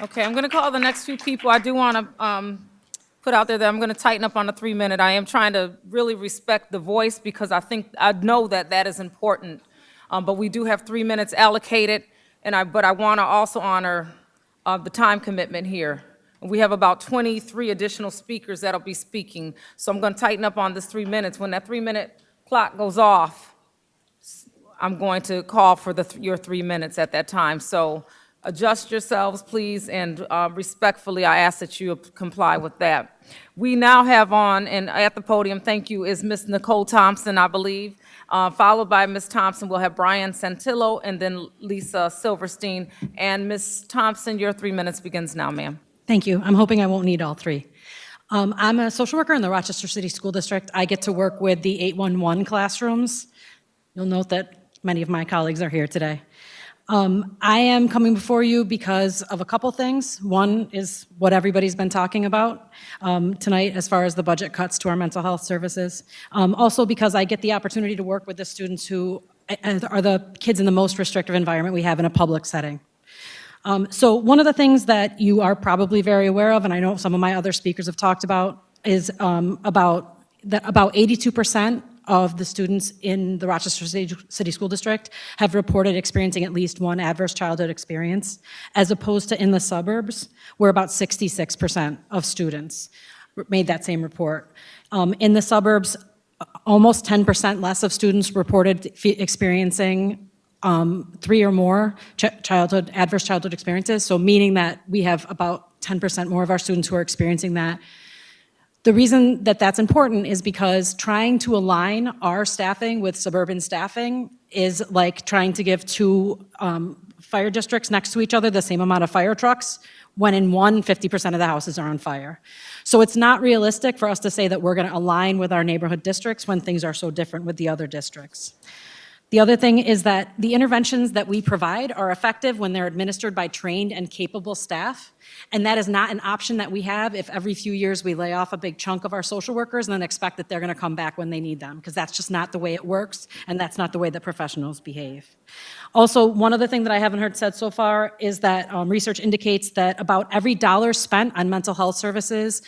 Okay, I'm going to call the next few people. I do want to put out there that I'm going to tighten up on the 3-minute. I am trying to really respect the voice because I know that that is important. But we do have 3 minutes allocated, but I want to also honor the time commitment here. We have about 23 additional speakers that'll be speaking, so I'm going to tighten up on this 3 minutes. When that 3-minute clock goes off, I'm going to call for your 3 minutes at that time. So adjust yourselves, please, and respectfully, I ask that you comply with that. We now have on, and at the podium, thank you, is Ms. Nicole Thompson, I believe. Followed by Ms. Thompson, we'll have Brian Santillo, and then Lisa Silverstein. And Ms. Thompson, your 3 minutes begins now, ma'am. Thank you. I'm hoping I won't need all three. I'm a social worker in the Rochester City School District. I get to work with the 811 classrooms. You'll note that many of my colleagues are here today. I am coming before you because of a couple things. One is what everybody's been talking about tonight as far as the budget cuts to our mental health services. Also because I get the opportunity to work with the students who are the kids in the most restrictive environment we have in a public setting. So one of the things that you are probably very aware of, and I know some of my other speakers have talked about, is about 82% of the students in the Rochester City School District have reported experiencing at least one adverse childhood experience, as opposed to in the suburbs, where about 66% of students made that same report. In the suburbs, almost 10% less of students reported experiencing 3 or more adverse childhood experiences, so meaning that we have about 10% more of our students who are experiencing that. The reason that that's important is because trying to align our staffing with suburban staffing is like trying to give two fire districts next to each other the same amount of fire trucks, when in one, 50% of the houses are on fire. So it's not realistic for us to say that we're going to align with our neighborhood districts when things are so different with the other districts. The other thing is that the interventions that we provide are effective when they're administered by trained and capable staff, and that is not an option that we have if every few years we lay off a big chunk of our social workers and then expect that they're going to come back when they need them, because that's just not the way it works, and that's not the way that professionals behave. Also, one other thing that I haven't heard said so far is that research indicates that about every dollar spent on mental health services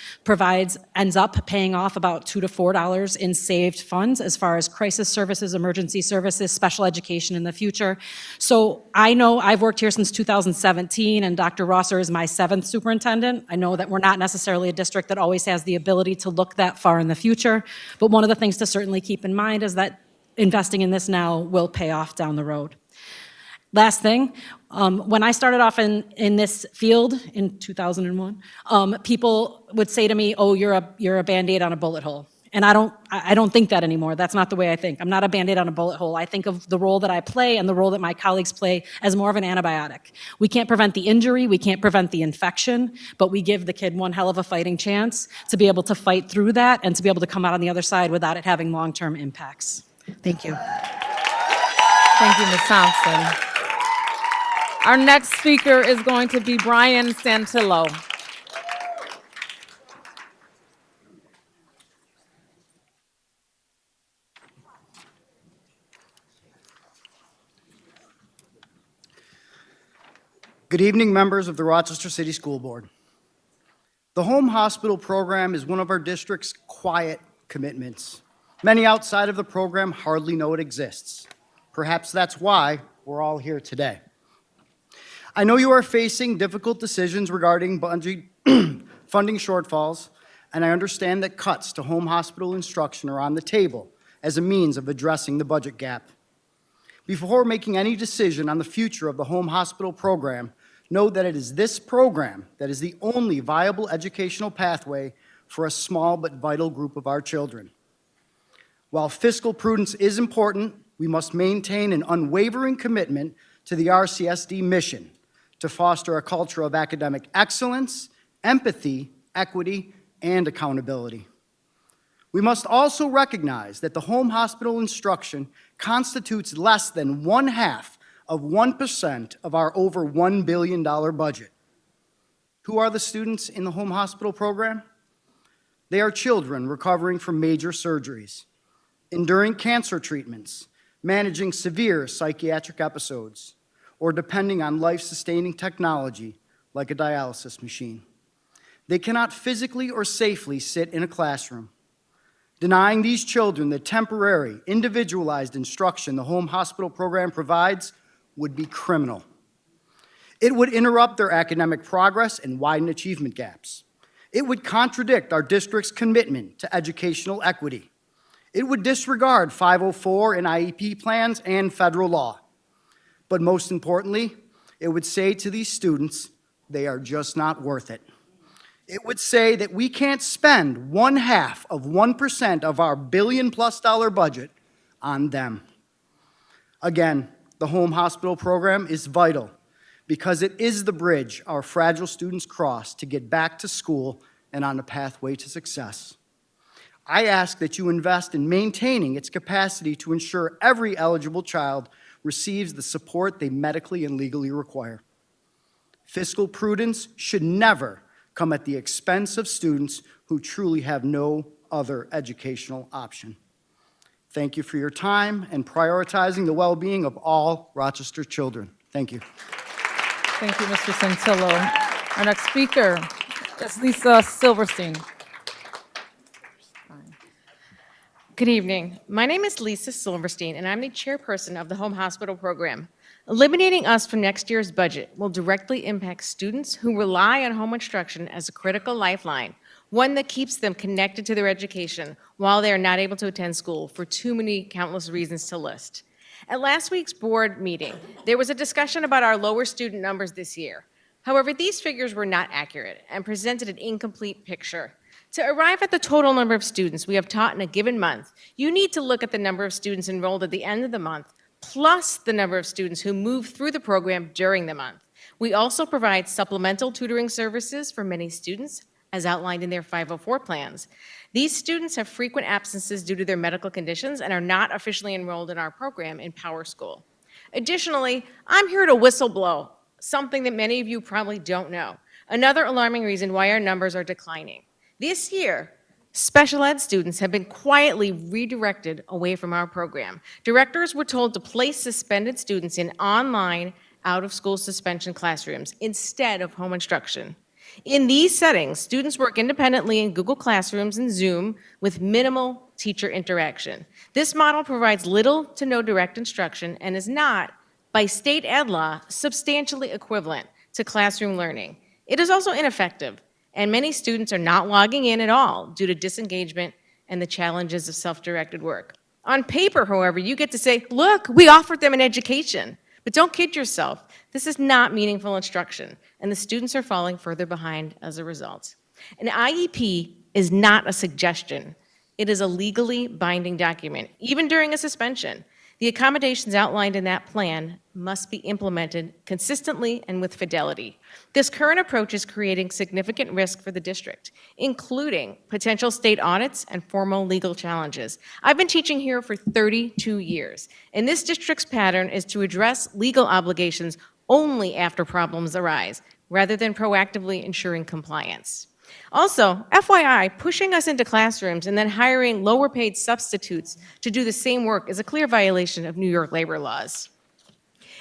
ends up paying off about $2 to $4 in saved funds as far as crisis services, emergency services, special education in the future. So I know I've worked here since 2017, and Dr. Rosser is my 7th superintendent. I know that we're not necessarily a district that always has the ability to look that far in the future, but one of the things to certainly keep in mind is that investing in this now will pay off down the road. Last thing, when I started off in this field in 2001, people would say to me, "Oh, you're a Band-Aid on a bullet hole." And I don't think that anymore. That's not the way I think. I'm not a Band-Aid on a bullet hole. I think of the role that I play and the role that my colleagues play as more of an antibiotic. We can't prevent the injury, we can't prevent the infection, but we give the kid one hell of a fighting chance to be able to fight through that and to be able to come out on the other side without it having long-term impacts. Thank you. Thank you, Ms. Thompson. Our next speaker is going to be Brian Santillo. Good evening, members of the Rochester City School Board. The home hospital program is one of our district's quiet commitments. Many outside of the program hardly know it exists. Perhaps that's why we're all here today. I know you are facing difficult decisions regarding funding shortfalls, and I understand that cuts to home hospital instruction are on the table as a means of addressing the budget gap. Before making any decision on the future of the home hospital program, know that it is this program that is the only viable educational pathway for a small but vital group of our children. While fiscal prudence is important, we must maintain an unwavering commitment to the RCSD mission to foster a culture of academic excellence, empathy, equity, and accountability. We must also recognize that the home hospital instruction constitutes less than 0.5% of our over $1 billion budget. Who are the students in the home hospital program? They are children recovering from major surgeries, enduring cancer treatments, managing severe psychiatric episodes, or depending on life-sustaining technology like a dialysis machine. They cannot physically or safely sit in a classroom. Denying these children the temporary, individualized instruction the home hospital program provides would be criminal. It would interrupt their academic progress and widen achievement gaps. It would contradict our district's commitment to educational equity. It would disregard 504 and IEP plans and federal law. But most importantly, it would say to these students, they are just not worth it. It would say that we can't spend 0.5% of our billion-plus budget on them. Again, the home hospital program is vital because it is the bridge our fragile students cross to get back to school and on a pathway to success. I ask that you invest in maintaining its capacity to ensure every eligible child receives the support they medically and legally require. Fiscal prudence should never come at the expense of students who truly have no other educational option. Thank you for your time and prioritizing the well-being of all Rochester children. Thank you. Thank you, Mr. Santillo. Our next speaker is Lisa Silverstein. Good evening. My name is Lisa Silverstein, and I'm the chairperson of the Home Hospital Program. Eliminating us from next year's budget will directly impact students who rely on home instruction as a critical lifeline, one that keeps them connected to their education while they are not able to attend school for too many countless reasons to list. At last week's board meeting, there was a discussion about our lower student numbers this year. However, these figures were not accurate and presented an incomplete picture. To arrive at the total number of students we have taught in a given month, you need to look at the number of students enrolled at the end of the month, plus the number of students who move through the program during the month. We also provide supplemental tutoring services for many students, as outlined in their 504 plans. These students have frequent absences due to their medical conditions and are not officially enrolled in our program in Power School. Additionally, I'm here to whistleblow something that many of you probably don't know, another alarming reason why our numbers are declining. This year, special ed students have been quietly redirected away from our program. Directors were told to place suspended students in online, out-of-school suspension classrooms instead of home instruction. In these settings, students work independently in Google Classrooms and Zoom with minimal teacher interaction. This model provides little to no direct instruction and is not, by state ed law, substantially equivalent to classroom learning. It is also ineffective, and many students are not logging in at all due to disengagement and the challenges of self-directed work. On paper, however, you get to say, look, we offered them an education. But don't kid yourself, this is not meaningful instruction, and the students are falling further behind as a result. An IEP is not a suggestion. It is a legally binding document, even during a suspension. The accommodations outlined in that plan must be implemented consistently and with fidelity. This current approach is creating significant risk for the district, including potential state audits and formal legal challenges. I've been teaching here for 32 years, and this district's pattern is to address legal obligations only after problems arise, rather than proactively ensuring compliance. Also, FYI, pushing us into classrooms and then hiring lower-paid substitutes to do the same work is a clear violation of New York labor laws.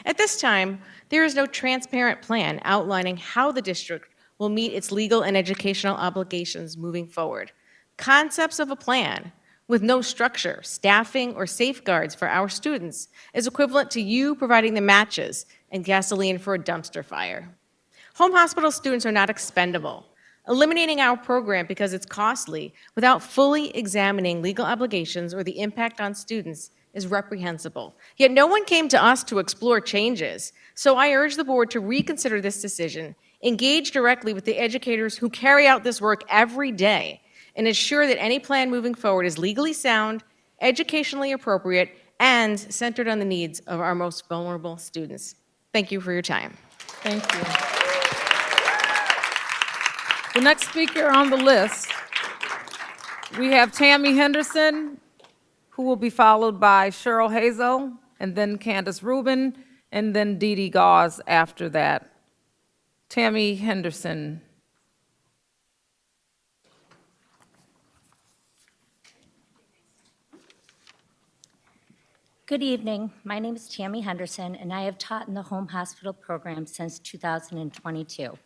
At this time, there is no transparent plan outlining how the district will meet its legal and educational obligations moving forward. Concepts of a plan with no structure, staffing, or safeguards for our students is equivalent to you providing the matches and gasoline for a dumpster fire. Home hospital students are not expendable. Eliminating our program because it's costly without fully examining legal obligations or the impact on students is reprehensible. Yet no one came to us to explore changes, so I urge the board to reconsider this decision, engage directly with the educators who carry out this work every day, and ensure that any plan moving forward is legally sound educationally appropriate, and centered on the needs of our most vulnerable students. Thank you for your time. Thank you. The next speaker on the list, we have Tammy Henderson, who will be followed by Cheryl Hazel, and then Candace Rubin, and then Dee Dee Gauze after that. Tammy Henderson. Good evening. My name is Tammy Henderson, and I have taught in the home hospital program since 2022.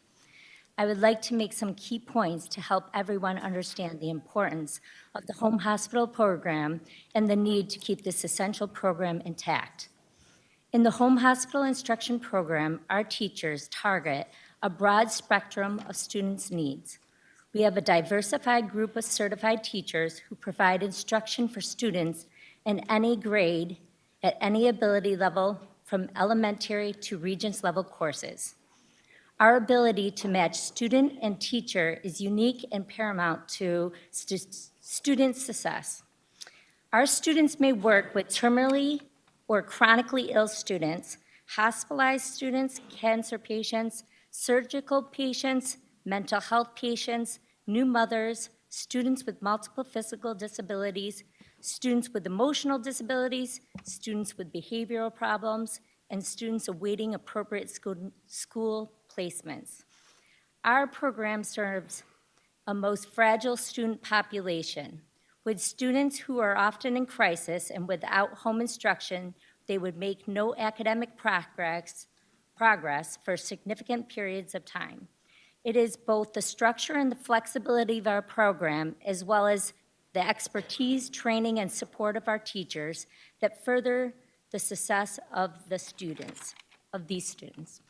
I would like to make some key points to help everyone understand the importance of the home hospital program and the need to keep this essential program intact. In the home hospital instruction program, our teachers target a broad spectrum of students' needs. We have a diversified group of certified teachers who provide instruction for students in any grade at any ability level, from elementary to Regents level courses. Our ability to match student and teacher is unique and paramount to student success. Our students may work with terminally or chronically ill students, hospitalized students, cancer patients, surgical patients, mental health patients, new mothers, students with multiple physical disabilities, students with emotional disabilities, students with behavioral problems, and students awaiting appropriate school placements. Our program serves a most fragile student population. With students who are often in crisis and without home instruction, they would make no academic progress for significant periods of time. It is both the structure and the flexibility of our program, as well as the expertise, training, and support of our teachers that further the success of these students.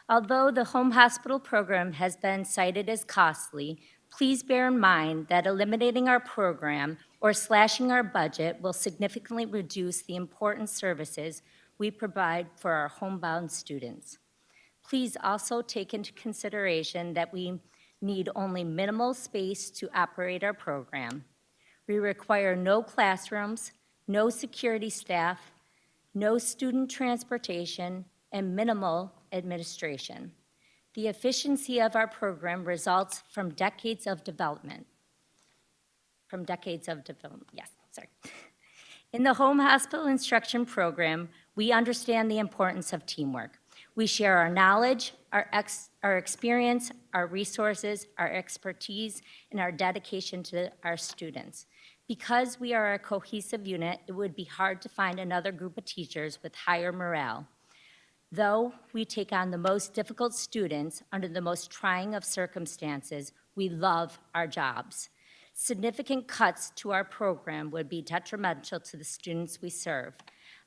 Although the home hospital program has been cited as costly, please bear in mind that eliminating our program or slashing our budget will significantly reduce the important services we provide for our homebound students. Please also take into consideration that we need only minimal space to operate our program. We require no classrooms, no security staff, no student transportation, and minimal administration. The efficiency of our program results from decades of development. Yes, sorry. In the home hospital instruction program, we understand the importance of teamwork. We share our knowledge, our experience, our resources, our expertise, and our dedication to our students. Because we are a cohesive unit, it would be hard to find another group of teachers with higher morale. Though we take on the most difficult students under the most trying of circumstances, we love our jobs. Significant cuts to our program would be detrimental to the students we serve.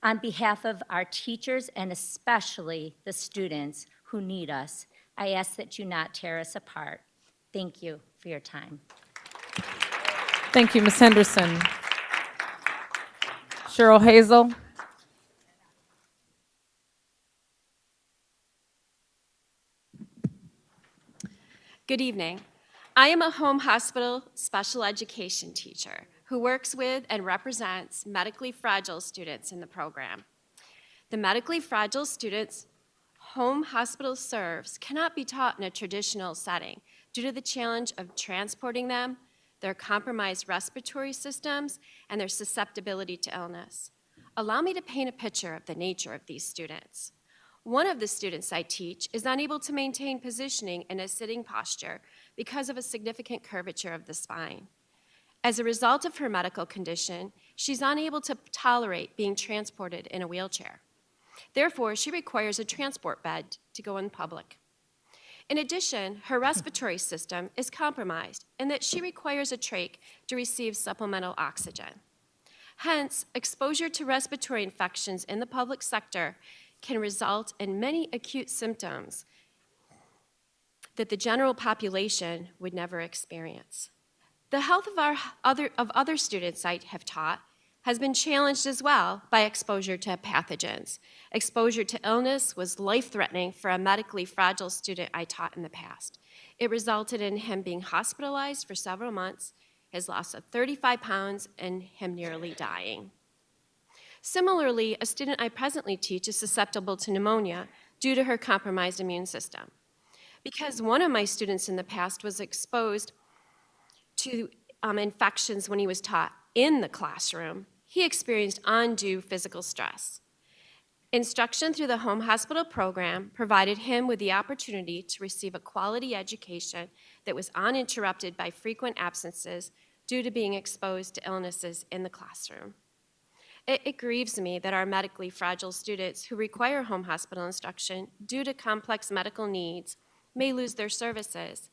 On behalf of our teachers and especially the students who need us, I ask that you not tear us apart. Thank you for your time. Thank you, Ms. Henderson. Cheryl Hazel. Good evening. I am a home hospital special education teacher who works with and represents medically fragile students in the program. The medically fragile students home hospital serves cannot be taught in a traditional setting due to the challenge of transporting them, their compromised respiratory systems, and their susceptibility to illness. Allow me to paint a picture of the nature of these students. One of the students I teach is unable to maintain positioning in a sitting posture because of a significant curvature of the spine. As a result of her medical condition, she's unable to tolerate being transported in a wheelchair. Therefore, she requires a transport bed to go in public. In addition, her respiratory system is compromised in that she requires a trach to receive supplemental oxygen. Hence, exposure to respiratory infections in the public sector can result in many acute symptoms that the general population would never experience. The health of other students I have taught has been challenged as well by exposure to pathogens. Exposure to illness was life-threatening for a medically fragile student I taught in the past. It resulted in him being hospitalized for several months. his loss of 35 pounds, and him nearly dying. Similarly, a student I presently teach is susceptible to pneumonia due to her compromised immune system. Because one of my students in the past was exposed to infections when he was taught in the classroom, he experienced undue physical stress. Instruction through the home hospital program provided him with the opportunity to receive a quality education that was uninterrupted by frequent absences due to being exposed to illnesses in the classroom. It grieves me that our medically fragile students who require home hospital instruction due to complex medical needs may lose their services.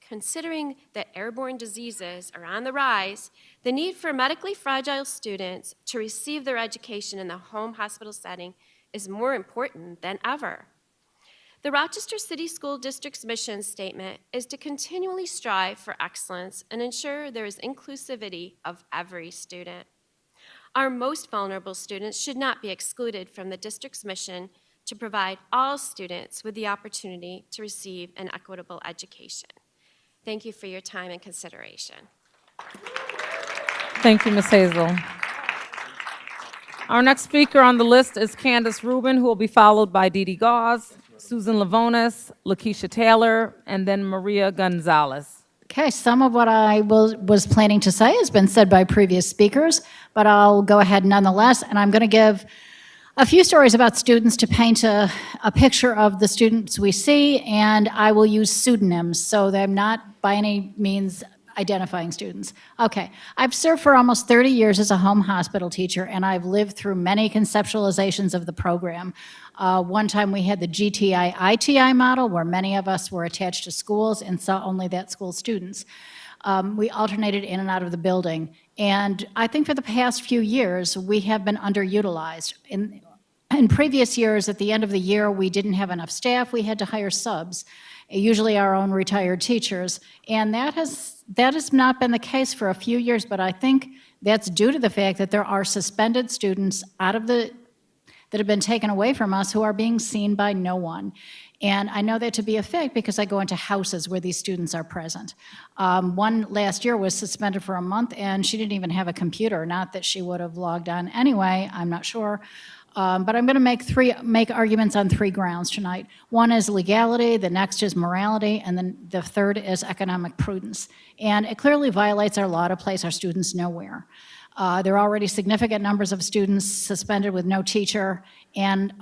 Considering that airborne diseases are on the rise, the need for medically fragile students to receive their education in the home hospital setting is more important than ever. The Rochester City School District's mission statement is to continually strive for excellence and ensure there is inclusivity of every student. Our most vulnerable students should not be excluded from the district's mission to provide all students with the opportunity to receive an equitable education. Thank you for your time and consideration. Thank you, Ms. Hazel. Our next speaker on the list is Candace Rubin, who will be followed by Dee Dee Gauze, Susan Lavonis, Lakeisha Taylor, and then Maria Gonzalez. Okay, some of what I was planning to say has been said by previous speakers, but I'll go ahead nonetheless, and I'm going to give a few stories about students to paint a picture of the students we see, and I will use pseudonyms, so that I'm not by any means identifying students. Okay, I've served for almost 30 years as a home hospital teacher, and I've lived through many conceptualizations of the program. One time we had the GTI-ITI model, where many of us were attached to schools and saw only that school's students. We alternated in and out of the building, and I think for the past few years, we have been underutilized. In previous years, at the end of the year, we didn't have enough staff, we had to hire subs, usually our own retired teachers, and that has not been the case for a few years, but I think that's due to the fact that there are suspended students that have been taken away from us who are being seen by no one. And I know that to be a fact because I go into houses where these students are present. One last year was suspended for a month, and she didn't even have a computer. Not that she would have logged on anyway, I'm not sure. But I'm going to make arguments on three grounds tonight. One is legality, the next is morality, and then the third is economic prudence. And it clearly violates our law to place our students nowhere. There are already significant numbers of students suspended with no teacher, and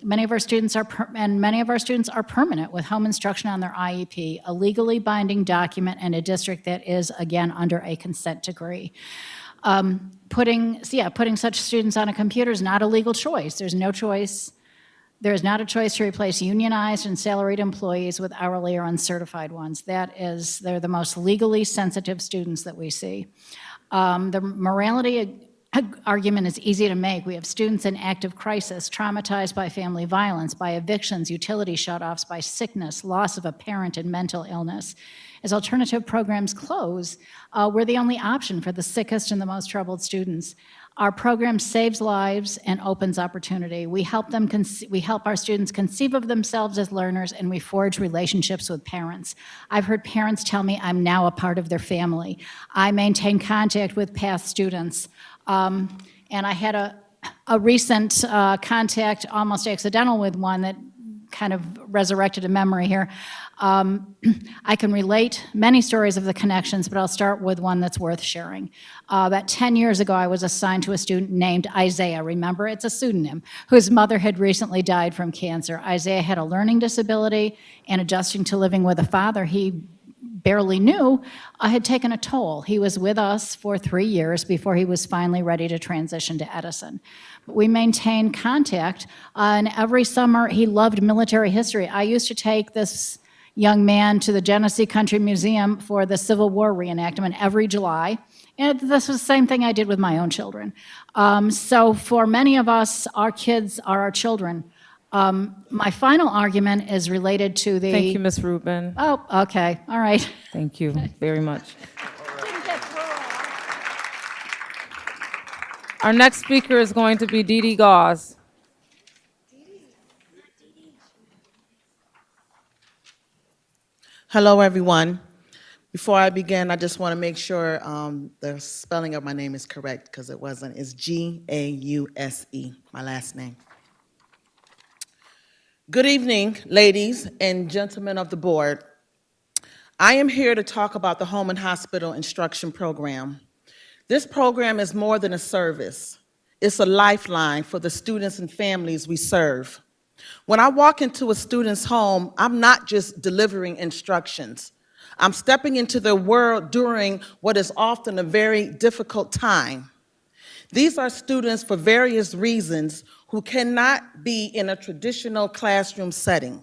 many of our students are permanent with home instruction on their IEP, a legally binding document in a district that is, again, under a consent decree. Putting such students on a computer is not a legal choice. There's no choice. There is not a choice to replace unionized and salaried employees with hourly or uncertified ones. They're the most legally sensitive students that we see. The morality argument is easy to make. We have students in active crisis, traumatized by family violence, by evictions, utility shutoffs, by sickness, loss of a parent, and mental illness. As alternative programs close, we're the only option for the sickest and the most troubled students. Our program saves lives and opens opportunity. We help our students conceive of themselves as learners, and we forge relationships with parents. I've heard parents tell me I'm now a part of their family. I maintain contact with past students. And I had a recent contact, almost accidental, with one that kind of resurrected a memory here. I can relate many stories of the connections, but I'll start with one that's worth sharing. About 10 years ago, I was assigned to a student named Isaiah. Remember, it's a pseudonym, whose mother had recently died from cancer. Isaiah had a learning disability, and adjusting to living with a father he barely knew had taken a toll. He was with us for 3 years before he was finally ready to transition to Edison. We maintained contact, and every summer he loved military history. I used to take this young man to the Genesee Country Museum for the Civil War reenactment every July, and this was the same thing I did with my own children. So for many of us, our kids are our children. My final argument is related to the... Thank you, Ms. Rubin. Oh, okay, all right. Thank you very much. Our next speaker is going to be Dee Dee Gauze. Hello, everyone. Before I begin, I just want to make sure the spelling of my name is correct, because it wasn't. It's G-A-U-S-E, my last name. Good evening, ladies and gentlemen of the board. I am here to talk about the Home and Hospital Instruction Program. This program is more than a service. It's a lifeline for the students and families we serve. When I walk into a student's home, I'm not just delivering instructions. I'm stepping into their world during what is often a very difficult time. These are students for various reasons who cannot be in a traditional classroom setting.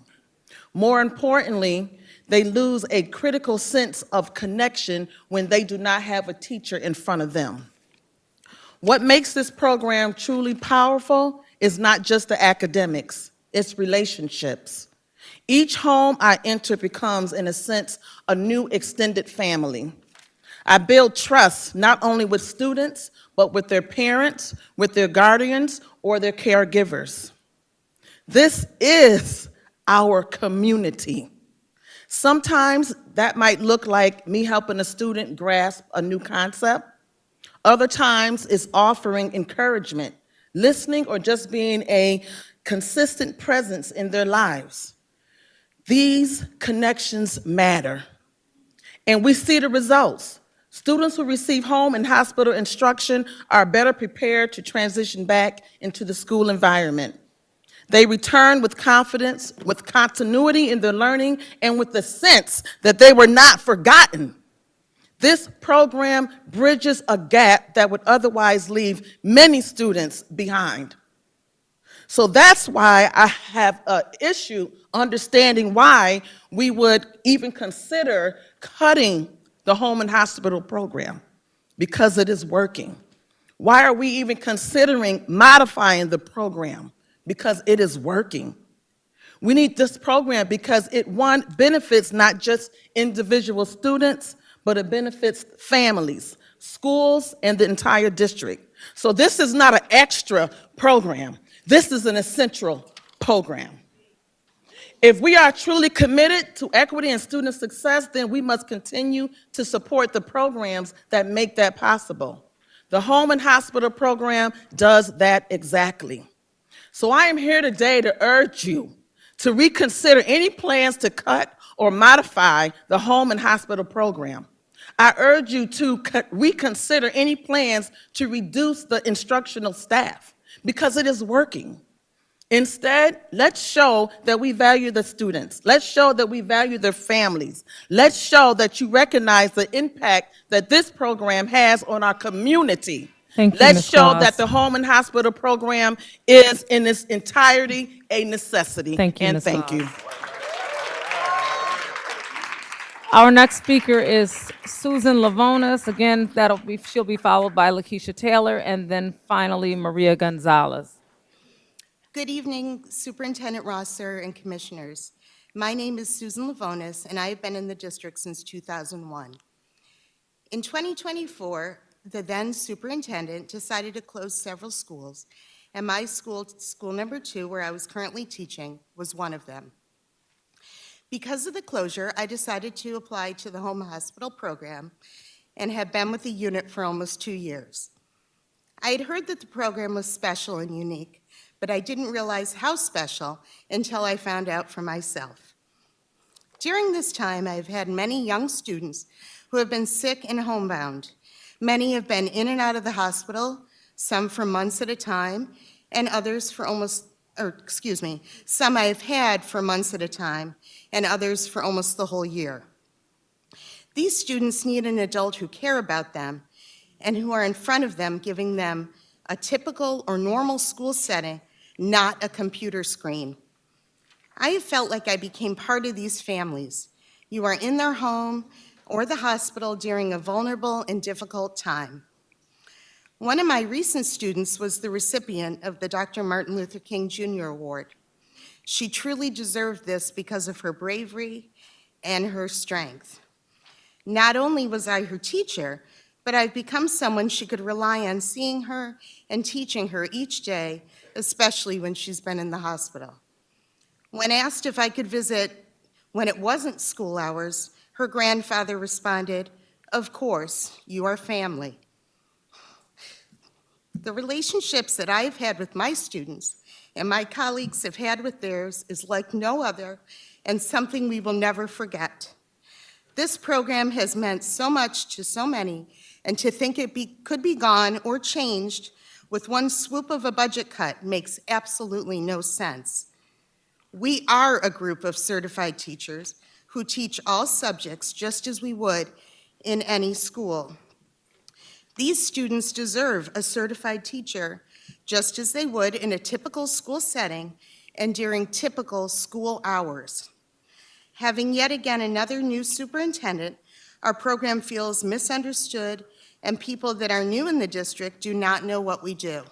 More importantly, they lose a critical sense of connection when they do not have a teacher in front of them. What makes this program truly powerful is not just the academics, it's relationships. Each home I enter becomes, in a sense, a new extended family. I build trust not only with students, but with their parents, with their guardians, or their caregivers. This is our community. Sometimes that might look like me helping a student grasp a new concept. Other times it's offering encouragement, listening, or just being a consistent presence in their lives. These connections matter, and we see the results. Students who receive home and hospital instruction are better prepared to transition back into the school environment. They return with confidence, with continuity in their learning, and with the sense that they were not forgotten. This program bridges a gap that would otherwise leave many students behind. So that's why I have an issue understanding why we would even consider cutting the home and hospital program, because it is working. Why are we even considering modifying the program? Because it is working. We need this program because it, one, benefits not just individual students, but it benefits families, schools, and the entire district. So this is not an extra program. This is an essential program. If we are truly committed to equity and student success, then we must continue to support the programs that make that possible. The Home and Hospital Program does that exactly. So I am here today to urge you to reconsider any plans to cut or modify the Home and Hospital Program. I urge you to reconsider any plans to reduce the instructional staff, because it is working. Instead, let's show that we value the students. Let's show that we value their families. Let's show that you recognize the impact that this program has on our community. Thank you, Let's Ms. show Claus. that the Home and Hospital Program is in its entirety a necessity. Thank you, and Ms. thank you. Our next speaker is Susan Lavonis. Again, she'll be followed by Lakeisha Taylor, and then finally Maria Gonzalez. Good evening, Superintendent Rosser and Commissioners. My name is Susan Lavonis, and I have been in the district since 2001. In 2024, the then superintendent decided to close several schools, and my school number 2, where I was currently teaching, was one of them. Because of the closure, I decided to apply to the Home Hospital Program and have been with the unit for almost 2 years. I had heard that the program was special and unique, but I didn't realize how special until I found out for myself. During this time, I've had many young students who have been sick and homebound. Many have been in and out of the hospital, some for months at a time, and others for some I've had for months at a time, and others for almost the whole year. These students need an adult who care about them and who are in front of them, giving them a typical or normal school setting, not a computer screen. I have felt like I became part of these families. You are in their home or the hospital during a vulnerable and difficult time. One of my recent students was the recipient of the Dr. Martin Luther King Jr. Award. She truly deserved this because of her bravery and her strength. Not only was I her teacher, but I've become someone she could rely on, seeing her and teaching her each day, especially when she's been in the hospital. When asked if I could visit when it wasn't school hours, Her grandfather responded, "Of course, you are family." The relationships that I've had with my students and my colleagues have had with theirs is like no other and something we will never forget. This program has meant so much to so many, and to think could be gone or changed with one swoop of a budget cut makes absolutely no sense. We are a group of certified teachers who teach all subjects just as we would in any school. These students deserve a certified teacher just as they would in a typical school setting and during typical school hours. Having yet again another new superintendent, our program feels misunderstood, and people that are new in the district do not know what we do.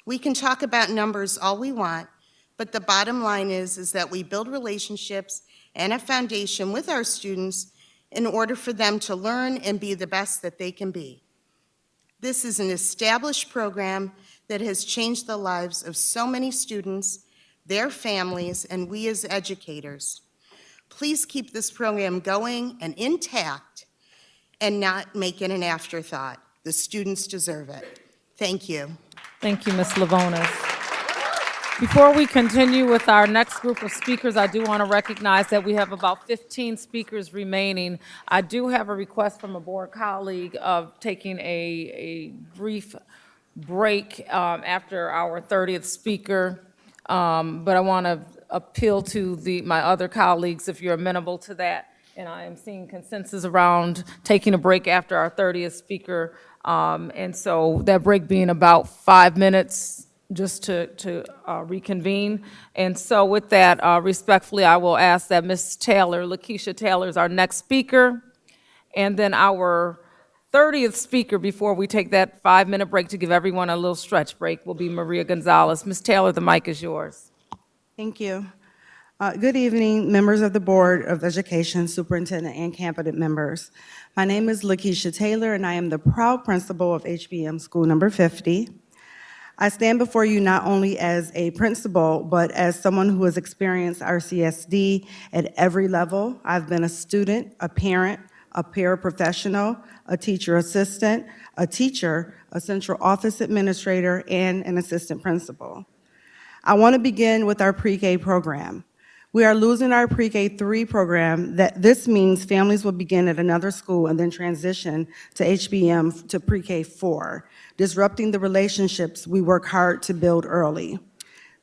We can talk about numbers all we want, but the bottom line is that we build relationships and a foundation with our students in order for them to learn and be the best that they can be. This is an established program that has changed the lives of so many students, their families, and we as educators. Please keep this program going and intact and not make it an afterthought. The students deserve it. Thank you. Thank you, Ms. Lavonis. Before we continue with our next group of speakers, I do want to recognize that we have about 15 speakers remaining. I do have a request from a board colleague of taking a brief break after our 30th speaker, but I want to appeal to my other colleagues if you're amenable to that. And I am seeing consensus around taking a break after our 30th speaker. And so that break being about 5 minutes just to reconvene. And so with that, respectfully, I will ask that Ms. Taylor, Lakeisha Taylor is our next speaker. And then our 30th speaker, before we take that 5-minute break to give everyone a little stretch break, will be Maria Gonzalez. Ms. Taylor, the mic is yours. Thank you. Good evening, members of the Board of Education, Superintendent, and cabinet members. My name is Lakeisha Taylor, and I am the proud principal of HBM School Number 50. I stand before you not only as a principal, but as someone who has experienced RCSD at every level. I've been a student, a parent, a paraprofessional, a teacher assistant, a teacher, a central office administrator, and an assistant principal. I want to begin with our pre-K program. We are losing our pre-K 3 program. This means families will begin at another school and then transition to HBM to pre-K 4, disrupting the relationships we work hard to build early.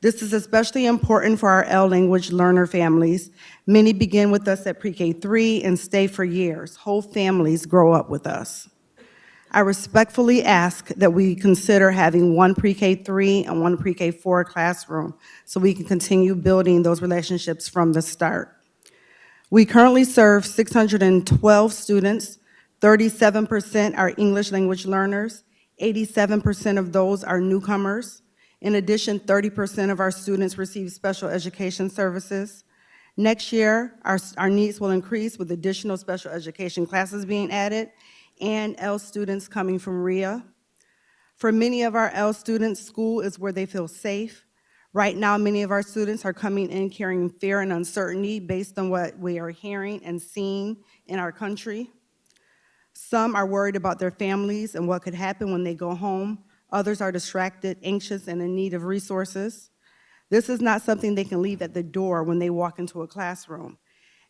This is especially important for our L language learner families. Many begin with us at pre-K 3 and stay for years. Whole families grow up with us. I respectfully ask that we consider having one pre-K 3 and one pre-K 4 classroom so we can continue building those relationships from the start. We currently serve 612 students. 37% are English language learners. 87% of those are newcomers. In addition, 30% of our students receive special education services. Next year, our needs will increase with additional special education classes being added and L students coming from RIA. For many of our L students, school is where they feel safe. Right now, many of our students are coming in carrying fear and uncertainty based on what we are hearing and seeing in our country. Some are worried about their families and what could happen when they go home. Others are distracted, anxious, and in need of resources. This is not something they can leave at the door when they walk into a classroom.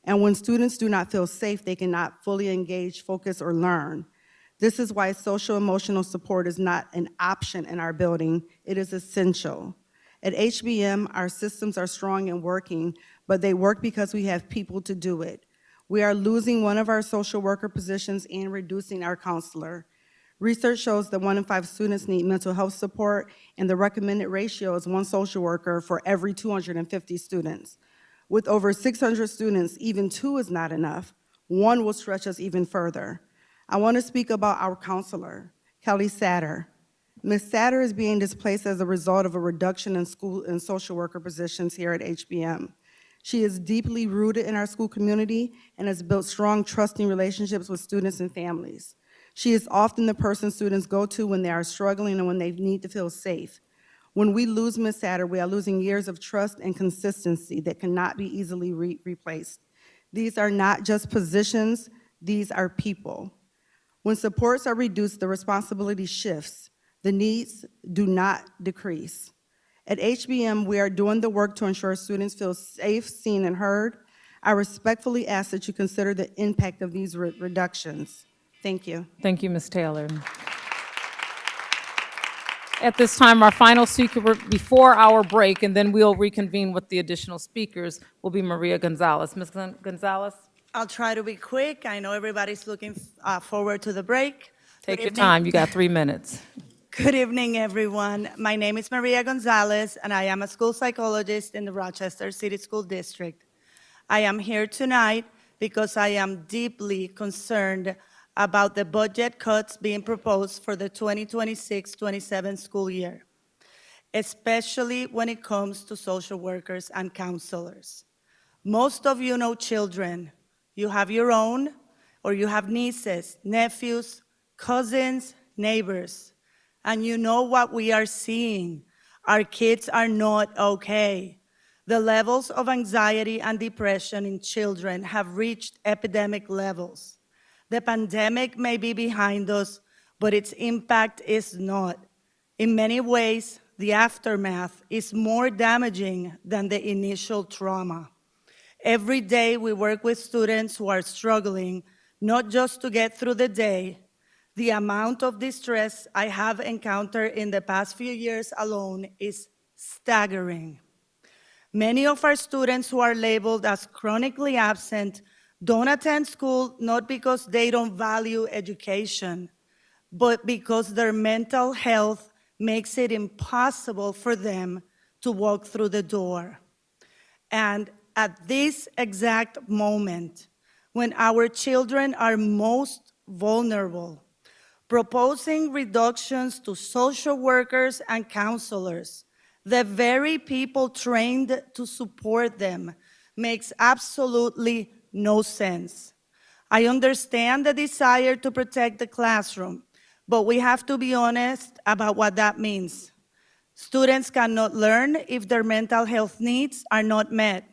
And when students do not feel safe, they cannot fully engage, focus, or learn. This is why social emotional support is not an option in our building. It is essential. At HBM, our systems are strong and working, but they work because we have people to do it. We are losing one of our social worker positions and reducing our counselor. Research shows that 1 in 5 students need mental health support, and the recommended ratio is 1 social worker for every 250 students. With over 600 students, even 2 is not enough. 1 will stretch us even further. I want to speak about our counselor, Kelly Satter. Ms. Satter is being displaced as a result of a reduction in school and social worker positions here at HBM. She is deeply rooted in our school community and has built strong, trusting relationships with students and families. She is often the person students go to when they are struggling and when they need to feel safe. When we lose Ms. Satter, we are losing years of trust and consistency that cannot be easily replaced. These are not just positions, these are people. When supports are reduced, the responsibility shifts. The needs do not decrease. At HBM, we are doing the work to ensure students feel safe, seen, and heard. I respectfully ask that you consider the impact of these reductions. Thank you. Thank you, Ms. Taylor. At this time, our final speaker before our break, and then we'll reconvene with the additional speakers, will be Maria Gonzalez. Ms. Gonzalez? I'll try to be quick. I know everybody's looking forward to the break. Take Good your evening. time. You got 3 minutes. Good evening, everyone. My name is Maria Gonzalez, and I am a school psychologist in the Rochester City School District. I am here tonight because I am deeply concerned about the budget cuts being proposed for the 2026-27 school year, especially when it comes to social workers and counselors. Most of you know children. You have your own, or you have nieces, nephews, cousins, neighbors, and you know what we are seeing. Our kids are not okay. The levels of anxiety and depression in children have reached epidemic levels. The pandemic may be behind us, but its impact is not. In many ways, the aftermath is more damaging than the initial trauma. Every day we work with students who are struggling, not just to get through the day. The amount of distress I have encountered in the past few years alone is staggering. Many of our students who are labeled as chronically absent don't attend school not because they don't value education, but because their mental health makes it impossible for them to walk through the door. And at this exact moment, when our children are most vulnerable, proposing reductions to social workers and counselors, the very people trained to support them, makes absolutely no sense. I understand the desire to protect the classroom, but we have to be honest about what that means. Students cannot learn if their mental health needs are not met.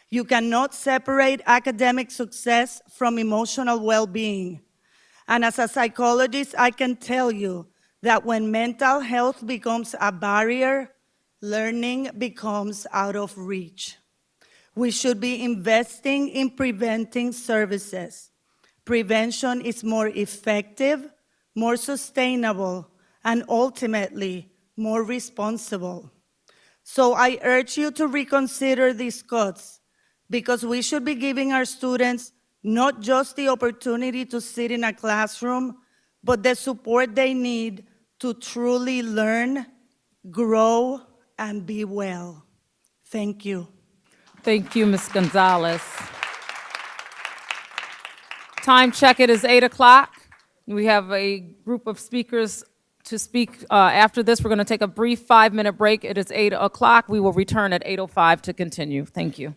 You cannot separate academic success from emotional well-being. And as a psychologist, I can tell you that when mental health becomes a barrier, learning becomes out of reach. We should be investing in preventing services. Prevention is more effective, more sustainable, and ultimately more responsible. So I urge you to reconsider these cuts, because we should be giving our students not just the opportunity to sit in a classroom, but the support they need to truly learn, grow, and be well. Thank you. Thank you, Ms. Gonzalez. Time check, it is 8 o'clock. We have a group of speakers to speak. After this, we're going to take a brief 5-minute break. It is 8 o'clock. We will return at 8:05 to continue. Thank you.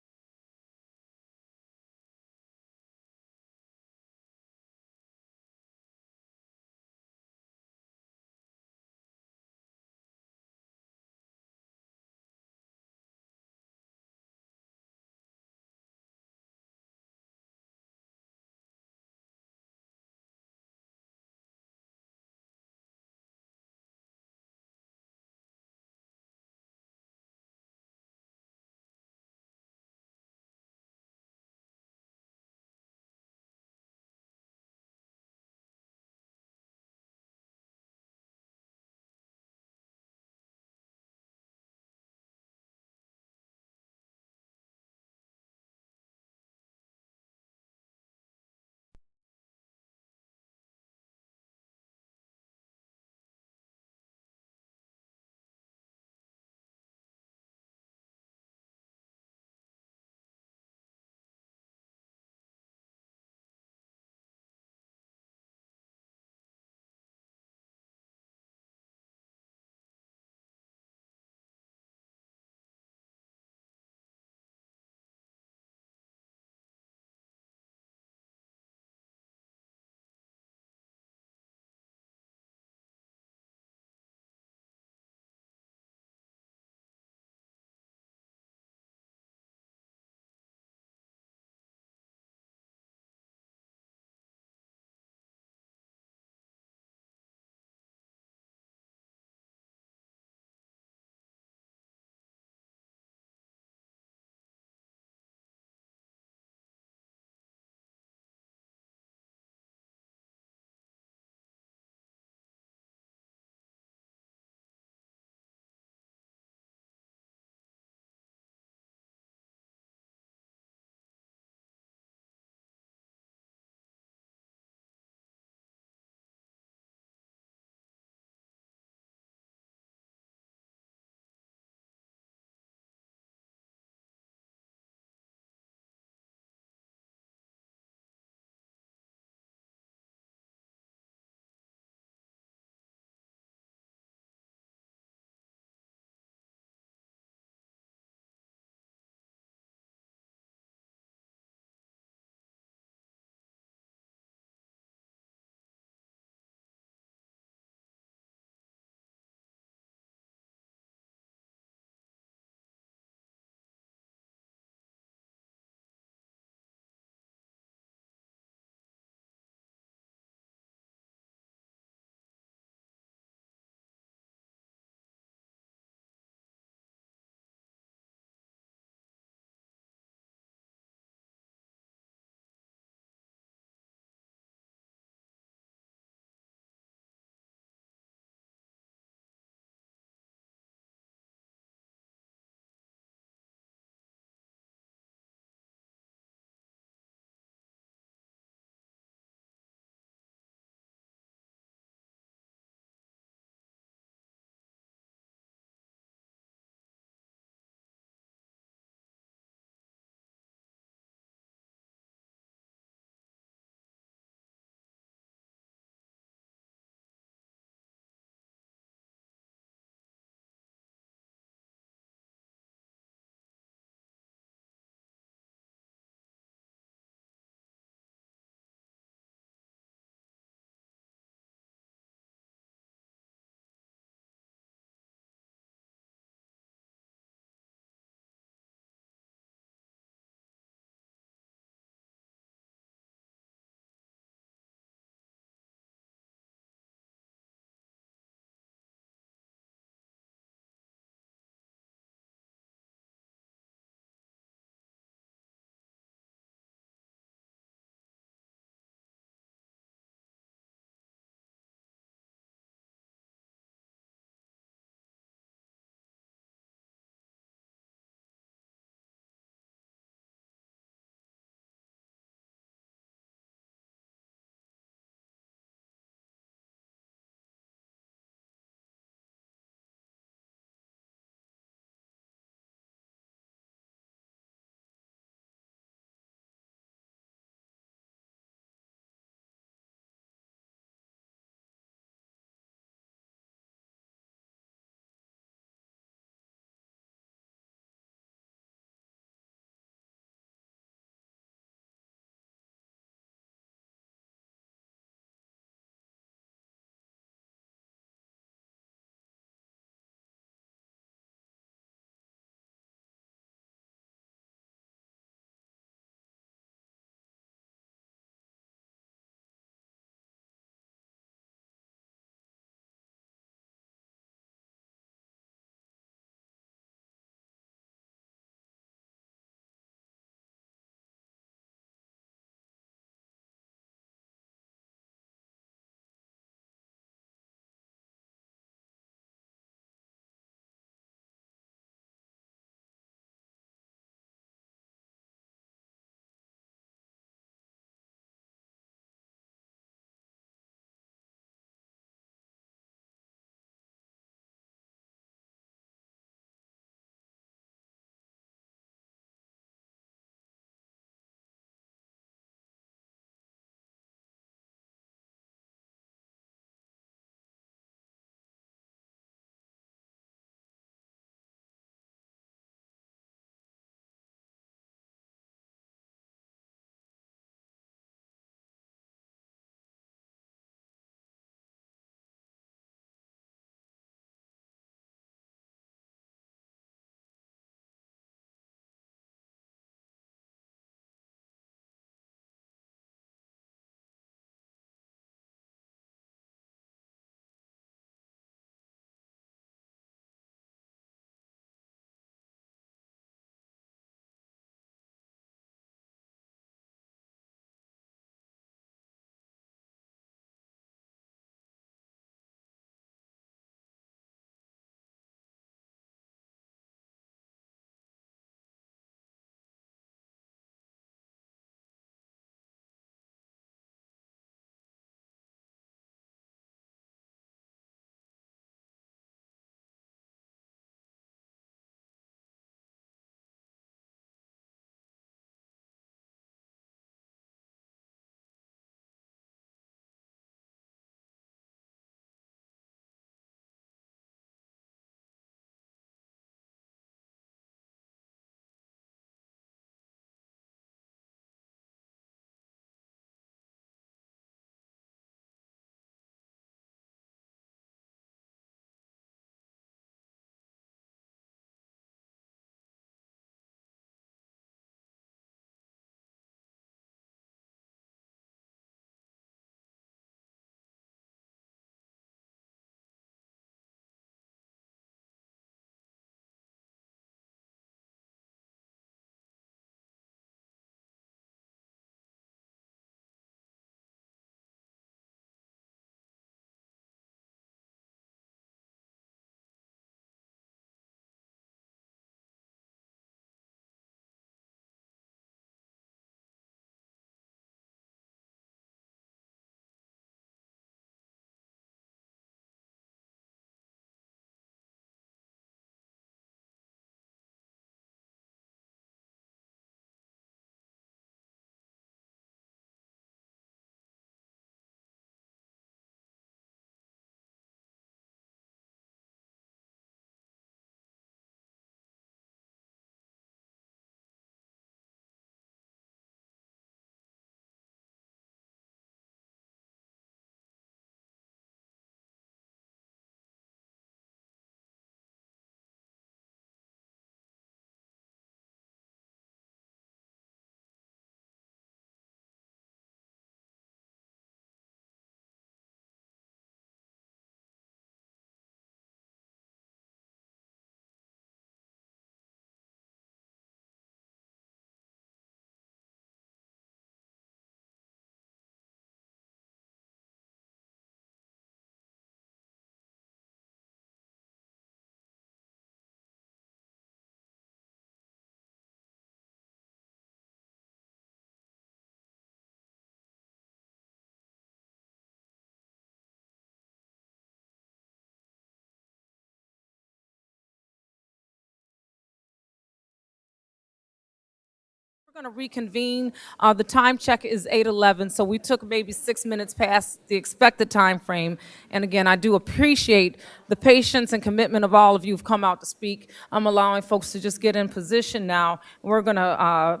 Going to reconvene. The time check is 8:11, so we took maybe 6 minutes past the expected time frame. And again, I do appreciate the patience and commitment of all of you who've come out to speak. I'm allowing folks to just get in position now. We're going to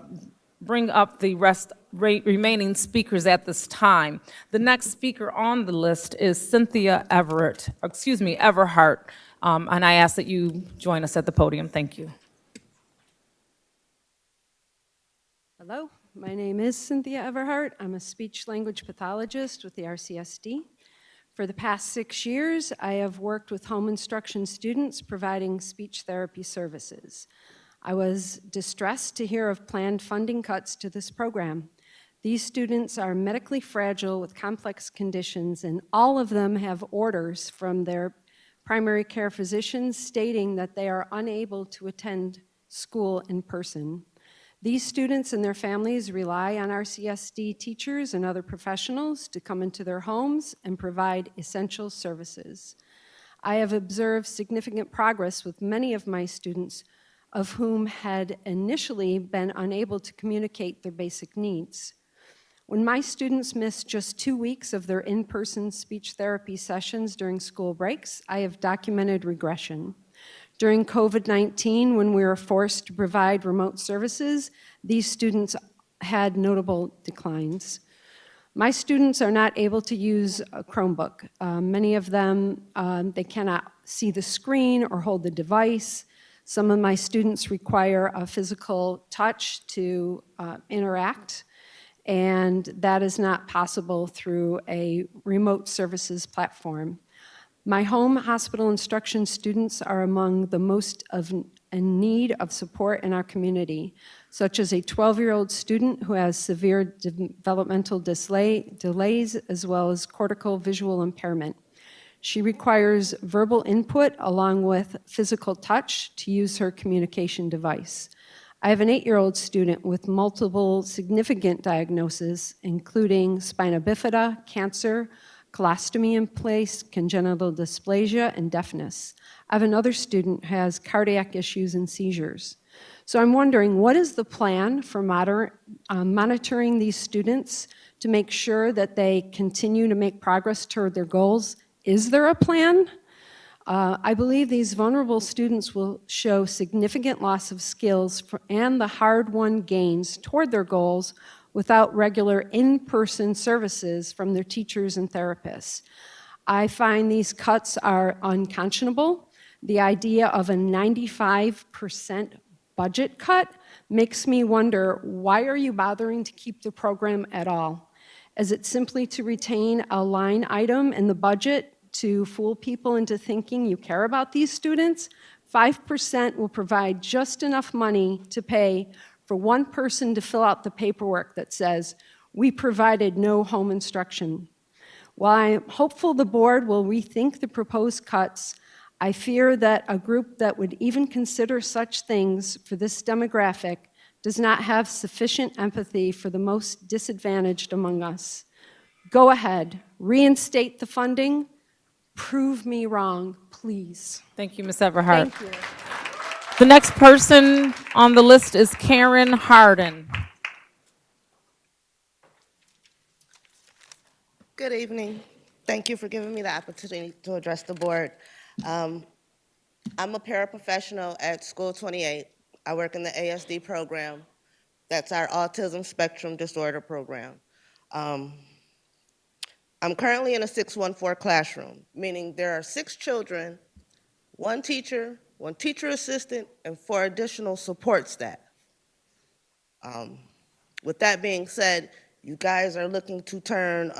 bring up the remaining speakers at this time. The next speaker on the list is Cynthia Everhart, and I ask that you join us at the podium. Thank you. Hello, my name is Cynthia Everhart. I'm a speech-language pathologist with the RCSD. For the past 6 years, I have worked with home instruction students providing speech therapy services. I was distressed to hear of planned funding cuts to this program. These students are medically fragile with complex conditions, and all of them have orders from their primary care physicians stating that they are unable to attend school in person. These students and their families rely on RCSD teachers and other professionals to come into their homes and provide essential services. I have observed significant progress with many of my students, of whom had initially been unable to communicate their basic needs. When my students missed just 2 weeks of their in-person speech therapy sessions during school breaks, I have documented regression. During COVID-19, when we were forced to provide remote services, these students had notable declines. My students are not able to use a Chromebook. Many of them, they cannot see the screen or hold the device. Some of my students require a physical touch to interact, and that is not possible through a remote services platform. My home hospital instruction students are among the most in need of support in our community, such as a 12-year-old student who has severe developmental delays as well as cortical visual impairment. She requires verbal input along with physical touch to use her communication device. I have an 8-year-old student with multiple significant diagnoses, including spina bifida, cancer, colostomy in place, congenital dysplasia, and deafness. I have another student who has cardiac issues and seizures. So I'm wondering, what is the plan for monitoring these students to make sure that they continue to make progress toward their goals? Is there a plan? I believe these vulnerable students will show significant loss of skills and the hard-won gains toward their goals without regular in-person services from their teachers and therapists. I find these cuts are unconscionable. The idea of a 95% budget cut makes me wonder, why are you bothering to keep the program at all? Is it simply to retain a line item in the budget to fool people into thinking you care about these students? 5% will provide just enough money to pay for one person to fill out the paperwork that says, we provided no home instruction. While I am hopeful the board will rethink the proposed cuts, I fear that a group that would even consider such things for this demographic does not have sufficient empathy for the most disadvantaged among us. Go ahead, reinstate the funding. Prove me wrong, please. Thank you, Ms. Everhart. Thank you. The next person on the list is Karen Harden. Good evening. Thank you for giving me the opportunity to address the board. I'm a paraprofessional at School 28. I work in the ASD program. That's our autism spectrum disorder program. I'm currently in a 614 classroom, meaning there are 6 children, 1 teacher assistant, and 4 additional support staff. With that being said, you guys are looking to turn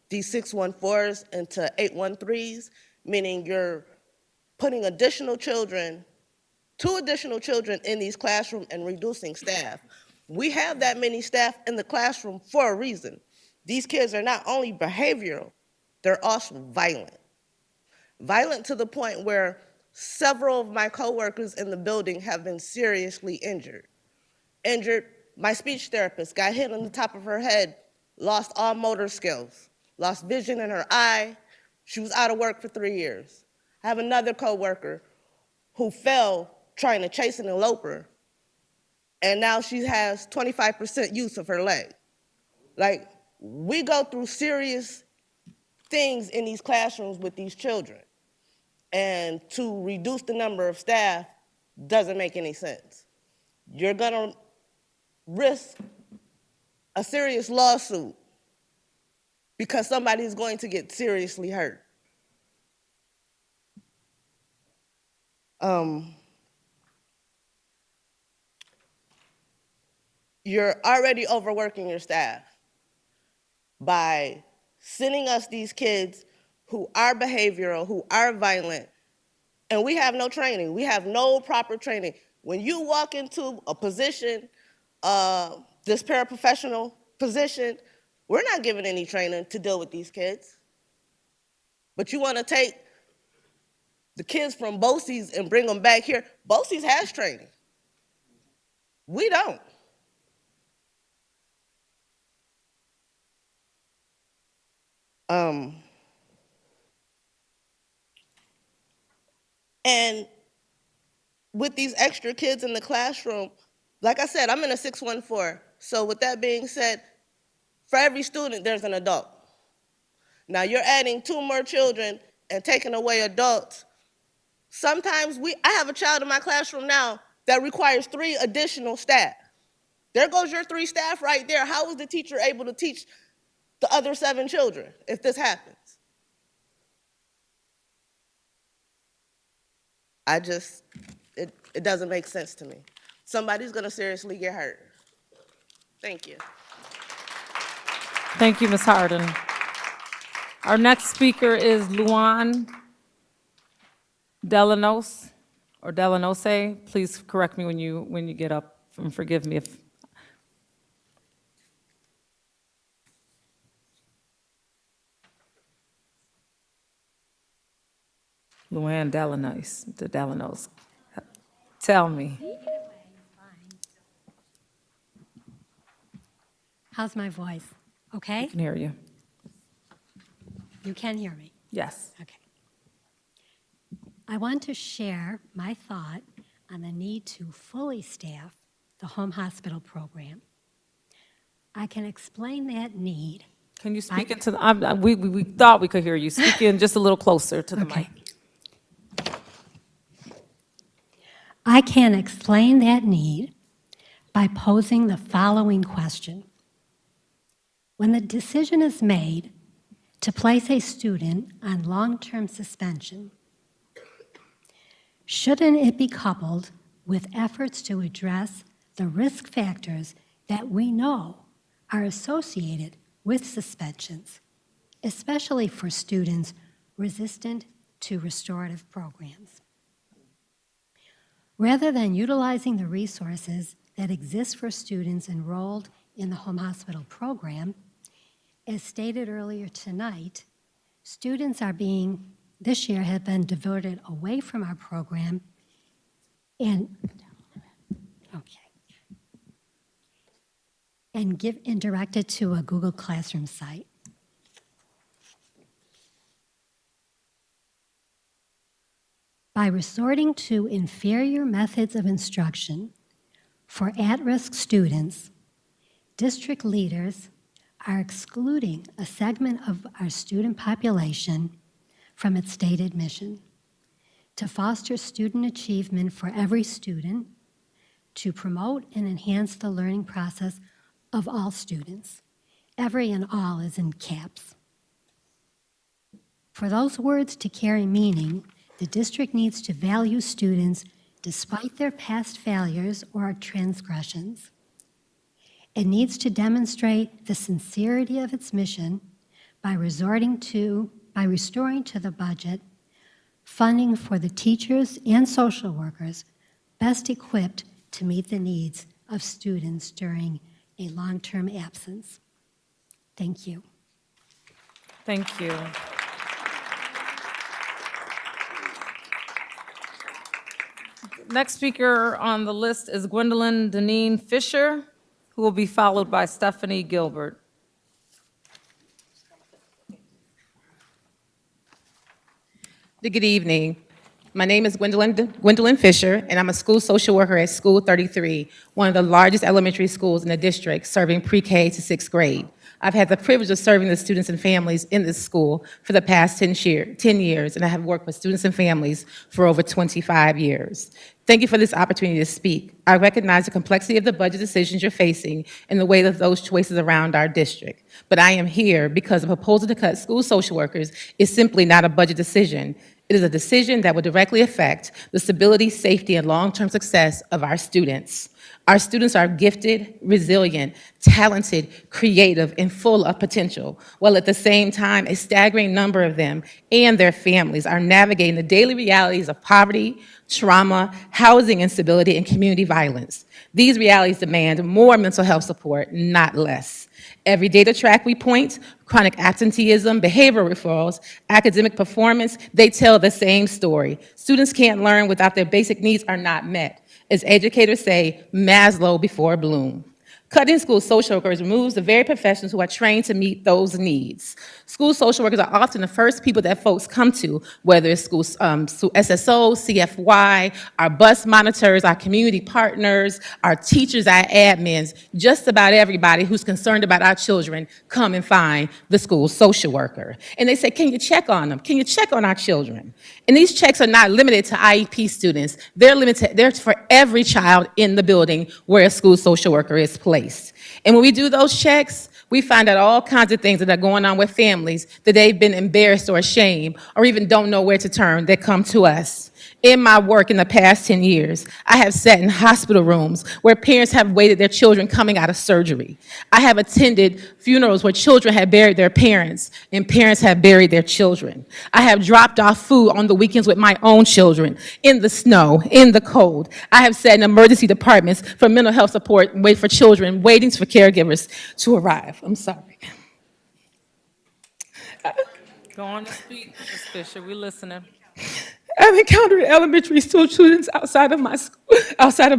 these 614s into 813s, meaning you're putting 2 additional children in these classrooms and reducing staff. We have that many staff in the classroom for a reason. These kids are not only behavioral, they're also violent. Violent to the point where several of my coworkers in the building have been seriously injured. My speech therapist got hit on the top of her head, lost all motor skills, lost vision in her eye. She was out of work for 3 years. I have another coworker who fell trying to chase an eloper and now she has 25% use of her leg. Like, we go through serious things in these classrooms with these children. And to reduce the number of staff doesn't make any sense. You're gonna risk a serious lawsuit because somebody's going to get seriously hurt. You're already overworking your staff by sending us these kids who are behavioral, who are violent, and we have no training. We have no proper training. When you walk into a position, this paraprofessional position, we're not given any training to deal with these kids. But you want to take the kids from BOCES and bring them back here. BOCES has training. We don't. And with these extra kids in the classroom, like I said, I'm in a 614. So with that being said, for every student, there's an adult. Now you're adding 2 more children and taking away adults. Sometimes I have a child in my classroom now that requires 3 additional staff. There goes your 3 staff right there. How is the teacher able to teach the other 7 children if this happens? It doesn't make sense to me. Somebody's gonna seriously get hurt. Thank you. Thank you, Ms. Harden. Our next speaker is Luan Delanos, or Delanose. Please correct me when you get up, and forgive me if. Luan Delanos. Tell me. How's my voice? Okay? I can hear you. You can hear me? Yes. Okay. I want to share my thought on the need to fully staff the home hospital program. I can explain that need. Can you speak into the, we thought we could hear you. Speak in just a little closer to the mic. I can explain that need by posing the following question. When the decision is made to place a student on long-term suspension, shouldn't it be coupled with efforts to address the risk factors that we know are associated with suspensions, especially for students resistant to restorative programs? Rather than utilizing the resources that exist for students enrolled in the home hospital program, as stated earlier tonight, students this year have been diverted away from our program and directed to a Google Classroom site. By resorting to inferior methods of instruction for at-risk students, district leaders are excluding a segment of our student population from its stated mission to foster student achievement for every student, to promote and enhance the learning process of all students. Every and all is in caps. For those words to carry meaning, the district needs to value students despite their past failures or transgressions. It needs to demonstrate the sincerity of its mission by restoring to the budget funding for the teachers and social workers best equipped to meet the needs of students during a long-term absence. Thank you. Thank you. Next speaker on the list is Gwendolyn Deneen Fisher, who will be followed by Stephanie Gilbert. Good evening. My name is Gwendolyn Fisher, and I'm a school social worker at School 33, one of the largest elementary schools in the district, serving pre-K to 6th grade. I've had the privilege of serving the students and families in this school for the past 10 years, and I have worked with students and families for over 25 years. Thank you for this opportunity to speak. I recognize the complexity of the budget decisions you're facing and the weight of those choices around our district. But I am here because the proposal to cut school social workers is simply not a budget decision. It is a decision that will directly affect the stability, safety, and long-term success of our students. Our students are gifted, resilient, talented, creative, and full of potential, while at the same time, a staggering number of them and their families are navigating the daily realities of poverty, trauma, housing instability, and community violence. These realities demand more mental health support, not less. Every data track we point, chronic absenteeism, behavioral referrals, academic performance, they tell the same story. Students can't learn without their basic needs are not met. As educators say, Maslow before Bloom. Cutting school social workers removes the very professionals who are trained to meet those needs. School social workers are often the first people that folks come to, whether it's school SSO, CFY, our bus monitors, our community partners, our teachers, our admins, just about everybody who's concerned about our children come and find the school social worker. And they say, can you check on them? Can you check on our children? And these checks are not limited to IEP students. They're for every child in the building where a school social worker is placed. And when we do those checks, we find out all kinds of things that are going on with families that they've been embarrassed or ashamed or even don't know where to turn that come to us. In my work in the past 10 years, I have sat in hospital rooms where parents have waited their children coming out of surgery. I have attended funerals where children have buried their parents and parents have buried their children. I have dropped off food on the weekends with my own children, in the snow, in the cold. I have sat in emergency departments for mental health support and wait for children, waiting for caregivers to arrive. I'm sorry. Go on and speak, Ms. Fisher, we're listening. I've encountered elementary school students outside of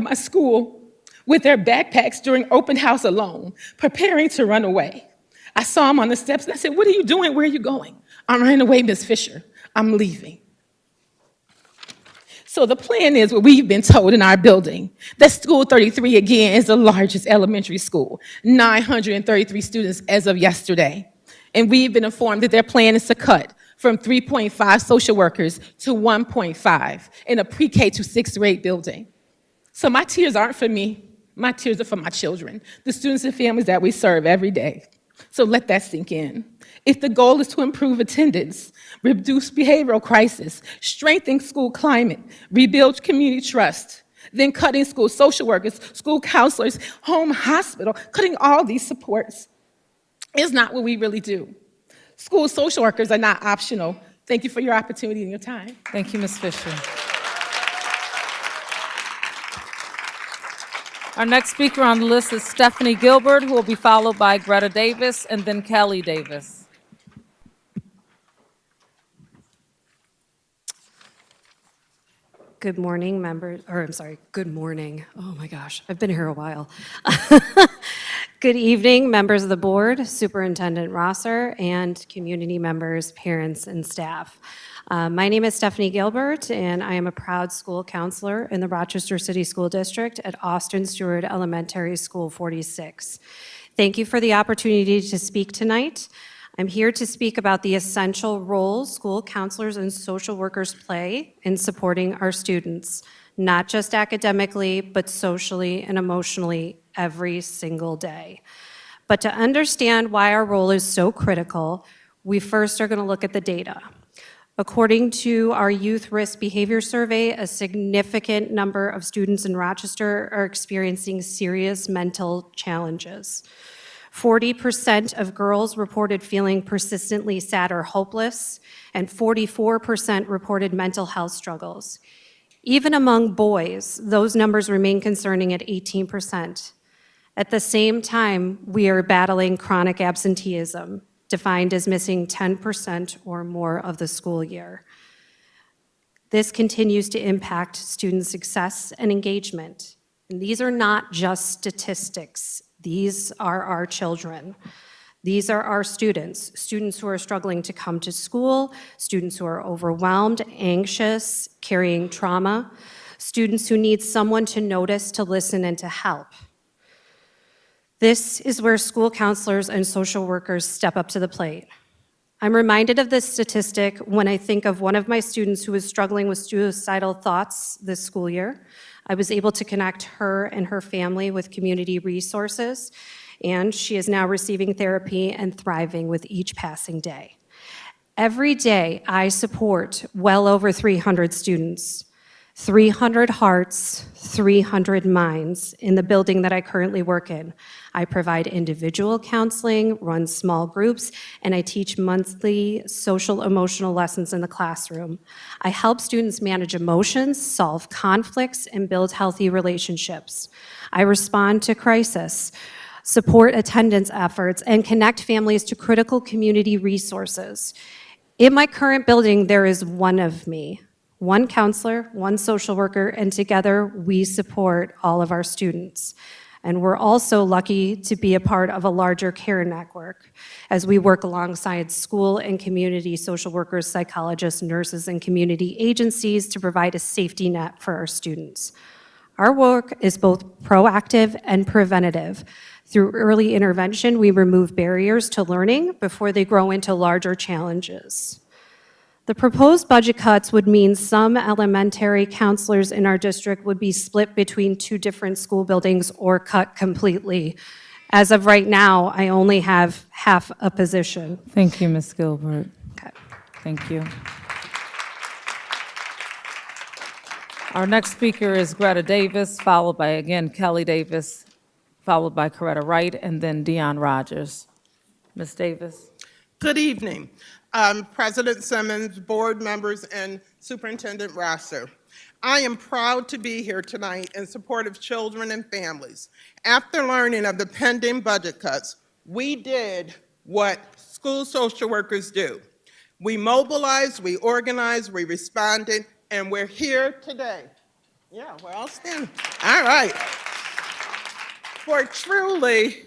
my school with their backpacks during open house alone, preparing to run away. I saw them on the steps and I said, what are you doing? Where are you going? I'm running away, Ms. Fisher. I'm leaving. So the plan is what we've been told in our building, that School 33, again, is the largest elementary school, 933 students as of yesterday. And we've been informed that their plan is to cut from 3.5 social workers to 1.5 in a pre-K to 6th grade building. So my tears aren't for me. My tears are for my children, the students and families that we serve every day. So let that sink in. If the goal is to improve attendance, reduce behavioral crisis, strengthen school climate, rebuild community trust, then cutting school social workers, school counselors, home hospital, cutting all these supports is not what we really do. School social workers are not optional. Thank you for your opportunity and your time. Thank you, Ms. Fisher. Our next speaker on the list is Stephanie Gilbert, who will be followed by Greta Davis and then Kelly Davis. Good morning, members, or I'm sorry, good morning. Oh my gosh, I've been here a while. Good evening, members of the board, Superintendent Rosser, and community members, parents, and staff. My name is Stephanie Gilbert, and I am a proud school counselor in the Rochester City School District at Austin Stewart Elementary School 46. Thank you for the opportunity to speak tonight. I'm here to speak about the essential role school counselors and social workers play in supporting our students, not just academically, but socially and emotionally every single day. But to understand why our role is so critical, we first are going to look at the data. According to our Youth Risk Behavior Survey, a significant number of students in Rochester are experiencing serious mental challenges. 40% of girls reported feeling persistently sad or hopeless, and 44% reported mental health struggles. Even among boys, those numbers remain concerning at 18%. At the same time, we are battling chronic absenteeism, defined as missing 10% or more of the school year. This continues to impact student success and engagement. And these are not just statistics. These are our children. These are our students, students who are struggling to come to school, students who are overwhelmed, anxious, carrying trauma, students who need someone to notice, to listen, and to help. This is where school counselors and social workers step up to the plate. I'm reminded of this statistic when I think of one of my students who was struggling with suicidal thoughts this school year. I was able to connect her and her family with community resources, and she is now receiving therapy and thriving with each passing day. Every day, I support well over 300 students, 300 hearts, 300 minds in the building that I currently work in. I provide individual counseling, run small groups, and I teach monthly social emotional lessons in the classroom. I help students manage emotions, solve conflicts, and build healthy relationships. I respond to crisis, support attendance efforts, and connect families to critical community resources. In my current building, there is one of me. One counselor, one social worker, and together we support all of our students. And we're also lucky to be a part of a larger care network as we work alongside school and community social workers, psychologists, nurses, and community agencies to provide a safety net for our students. Our work is both proactive and preventative. Through early intervention, we remove barriers to learning before they grow into larger challenges. The proposed budget cuts would mean some elementary counselors in our district would be split between 2 different school buildings or cut completely. As of right now, I only have half a position. Thank you, Ms. Gilbert. Okay. Thank you. Our next speaker is Greta Davis, followed by, again, Kelly Davis, followed by Coretta Wright, and then Dion Rogers. Ms. Davis. Good evening, President Simmons, board members, and Superintendent Rosser. I am proud to be here tonight in support of children and families. After learning of the pending budget cuts, we did what school social workers do. We mobilized, we organized, we responded, and we're here today. Yeah, we're all standing. All right. For truly,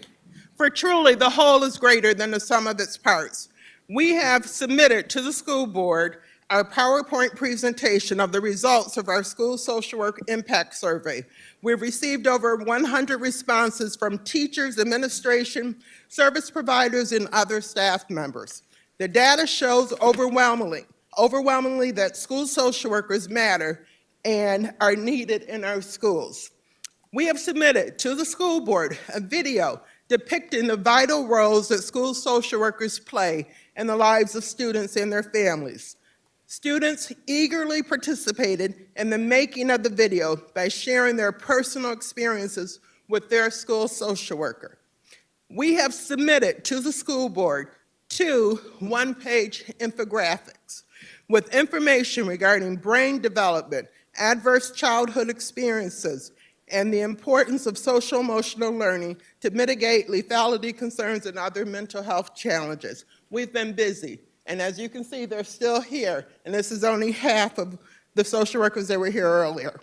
the whole is greater than the sum of its parts. We have submitted to the school board a PowerPoint presentation of the results of our school social work impact survey. We've received over 100 responses from teachers, administration, service providers, and other staff members. The data shows overwhelmingly that school social workers matter and are needed in our schools. We have submitted to the school board a video depicting the vital roles that school social workers play in the lives of students and their families. Students eagerly participated in the making of the video by sharing their personal experiences with their school social worker. We have submitted to the school board 2 one-page infographics with information regarding brain development, adverse childhood experiences, and the importance of social-emotional learning to mitigate lethality concerns and other mental health challenges. We've been busy, and as you can see, they're still here, and this is only half of the social workers that were here earlier.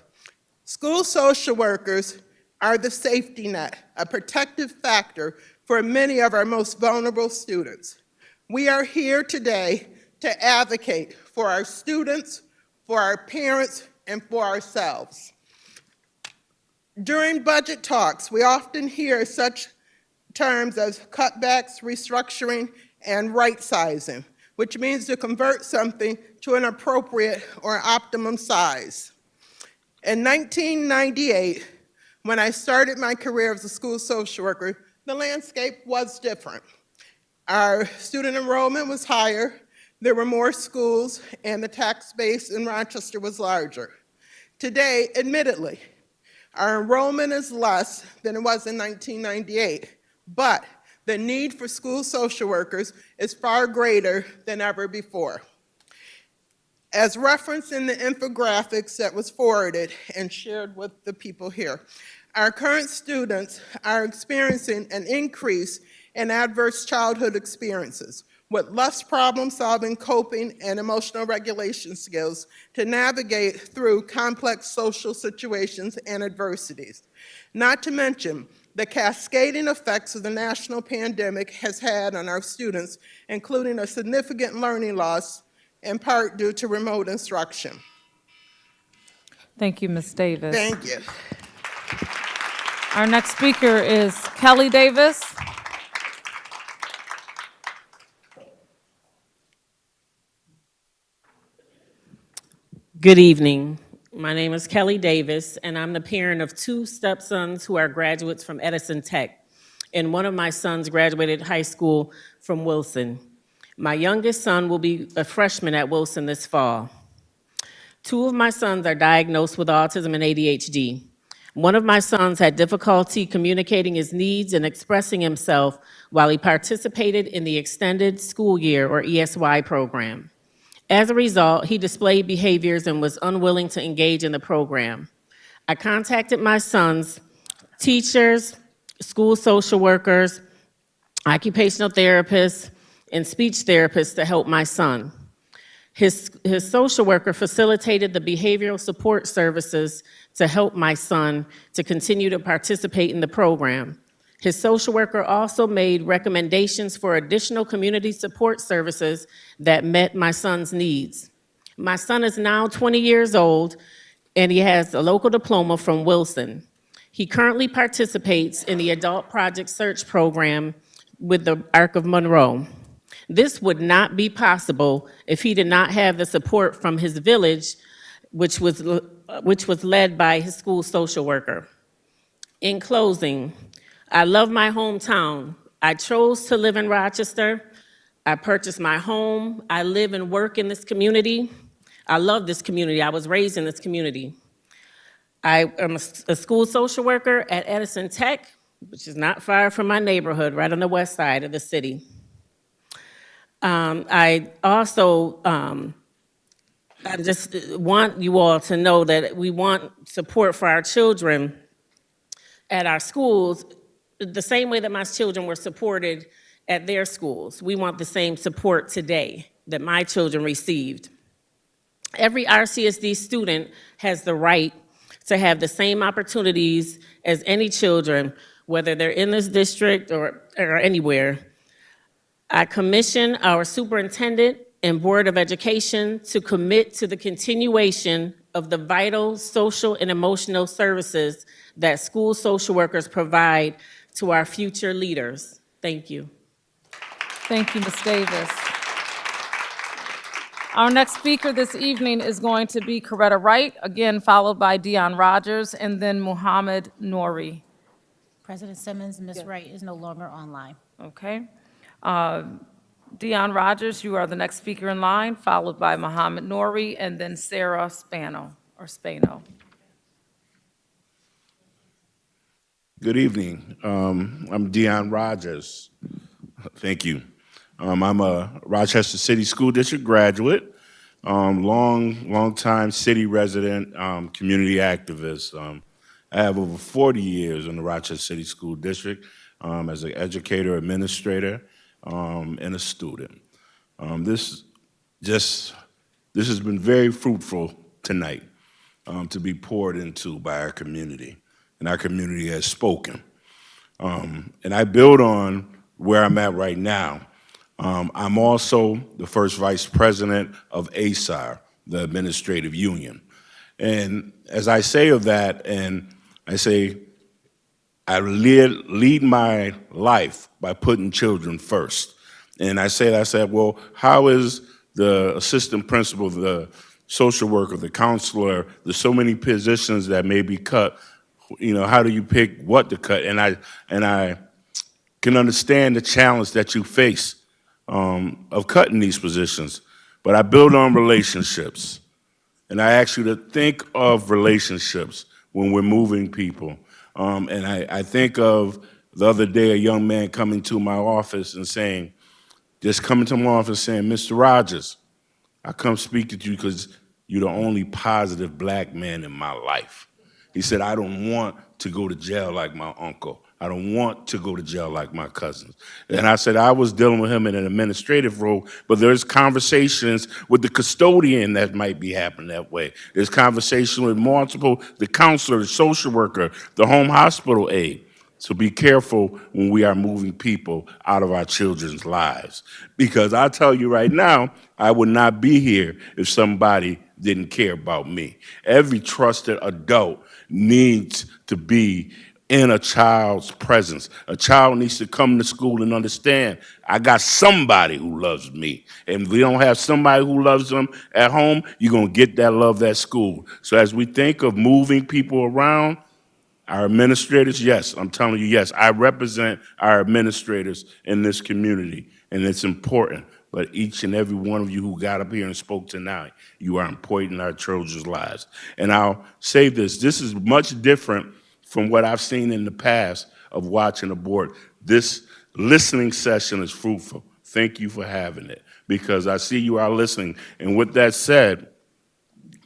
School social workers are the safety net, a protective factor for many of our most vulnerable students. We are here today to advocate for our students, for our parents, and for ourselves. During budget talks, we often hear such terms as cutbacks, restructuring, and right-sizing, which means to convert something to an appropriate or optimum size. In 1998, when I started my career as a school social worker, the landscape was different. Our student enrollment was higher, there were more schools, and the tax base in Rochester was larger. Today, admittedly, our enrollment is less than it was in 1998, but the need for school social workers is far greater than ever before. As referenced in the infographics that was forwarded and shared with the people here, our current students are experiencing an increase in adverse childhood experiences with less problem-solving, coping, and emotional regulation skills to navigate through complex social situations and adversities. Not to mention the cascading effects of the national pandemic has had on our students, including a significant learning loss, in part due to remote instruction. Thank you, Ms. Davis. Thank you. Our next speaker is Kelly Davis. Good evening. My name is Kelly Davis, and I'm the parent of two stepsons who are graduates from Edison Tech, and one of my sons graduated high school from Wilson. My youngest son will be a freshman at Wilson this fall. Two of my sons are diagnosed with autism and ADHD. One of my sons had difficulty communicating his needs and expressing himself while he participated in the Extended School Year, or ESY program. As a result, he displayed behaviors and was unwilling to engage in the program. I contacted my sons, teachers, school social workers, occupational therapists, and speech therapists to help my son. His social worker facilitated the behavioral support services to help my son to continue to participate in the program. His social worker also made recommendations for additional community support services that met my son's needs. My son is now 20 years old, and he has a local diploma from Wilson. He currently participates in the Adult Project Search Program with the Arc of Monroe. This would not be possible if he did not have the support from his village, which was led by his school social worker. In closing, I love my hometown. I chose to live in Rochester. I purchased my home. I live and work in this community. I love this community. I was raised in this community. I am a school social worker at Edison Tech, which is not far from my neighborhood, right on the west side of the city. I also I just want you all to know that we want support for our children at our schools the same way that my children were supported at their schools. We want the same support today that my children received. Every RCSD student has the right to have the same opportunities as any children, whether they're in this district or anywhere. I commission our superintendent and Board of Education to commit to the continuation of the vital social and emotional services that school social workers provide to our future leaders. Thank you. Thank you, Ms. Davis. Our next speaker this evening is going to be Coretta Wright, again followed by Dion Rogers, and then Muhammad Nouri. President Simmons, Ms. Wright is no longer online. Okay. Dion Rogers, you are the next speaker in line, followed by Muhammad Nouri, and then Sarah Spano. Good evening. I'm Dion Rogers. Thank you. I'm a Rochester City School District graduate, long time city resident, community activist. I have over 40 years in the Rochester City School District as an educator, administrator, and a student. This has been very fruitful tonight to be poured into by our community, and our community has spoken. And I build on where I'm at right now. I'm also the first vice president of ASAR, the administrative union. And as I say of that, and I say, I lead my life by putting children first. And I said, well, how is the assistant principal, the social worker, the counselor, there's so many positions that may be cut, how do you pick what to cut? And I can understand the challenge that you face of cutting these positions, but I build on relationships. And I ask you to think of relationships when we're moving people. And I think of the other day a young man coming to my office and saying, Mr. Rogers, I come speak to you because you're the only positive black man in my life. He said, I don't want to go to jail like my uncle. I don't want to go to jail like my cousins. And I said, I was dealing with him in an administrative role, but there's conversations with the custodian that might be happening that way. There's conversation with the counselor, the social worker, the home hospital aide. So be careful when we are moving people out of our children's lives. Because I tell you right now, I would not be here if somebody didn't care about me. Every trusted adult needs to be in a child's presence. A child needs to come to school and understand, I got somebody who loves me. And if we don't have somebody who loves them at home, you're going to get that love at school. So as we think of moving people around, our administrators, yes, I'm telling you, yes, I represent our administrators in this community, and it's important. But each and every one of you who got up here and spoke tonight, you are important in our children's lives. And I'll say this is much different from what I've seen in the past of watching a board. This listening session is fruitful. Thank you for having it, because I see you are listening. And with that said,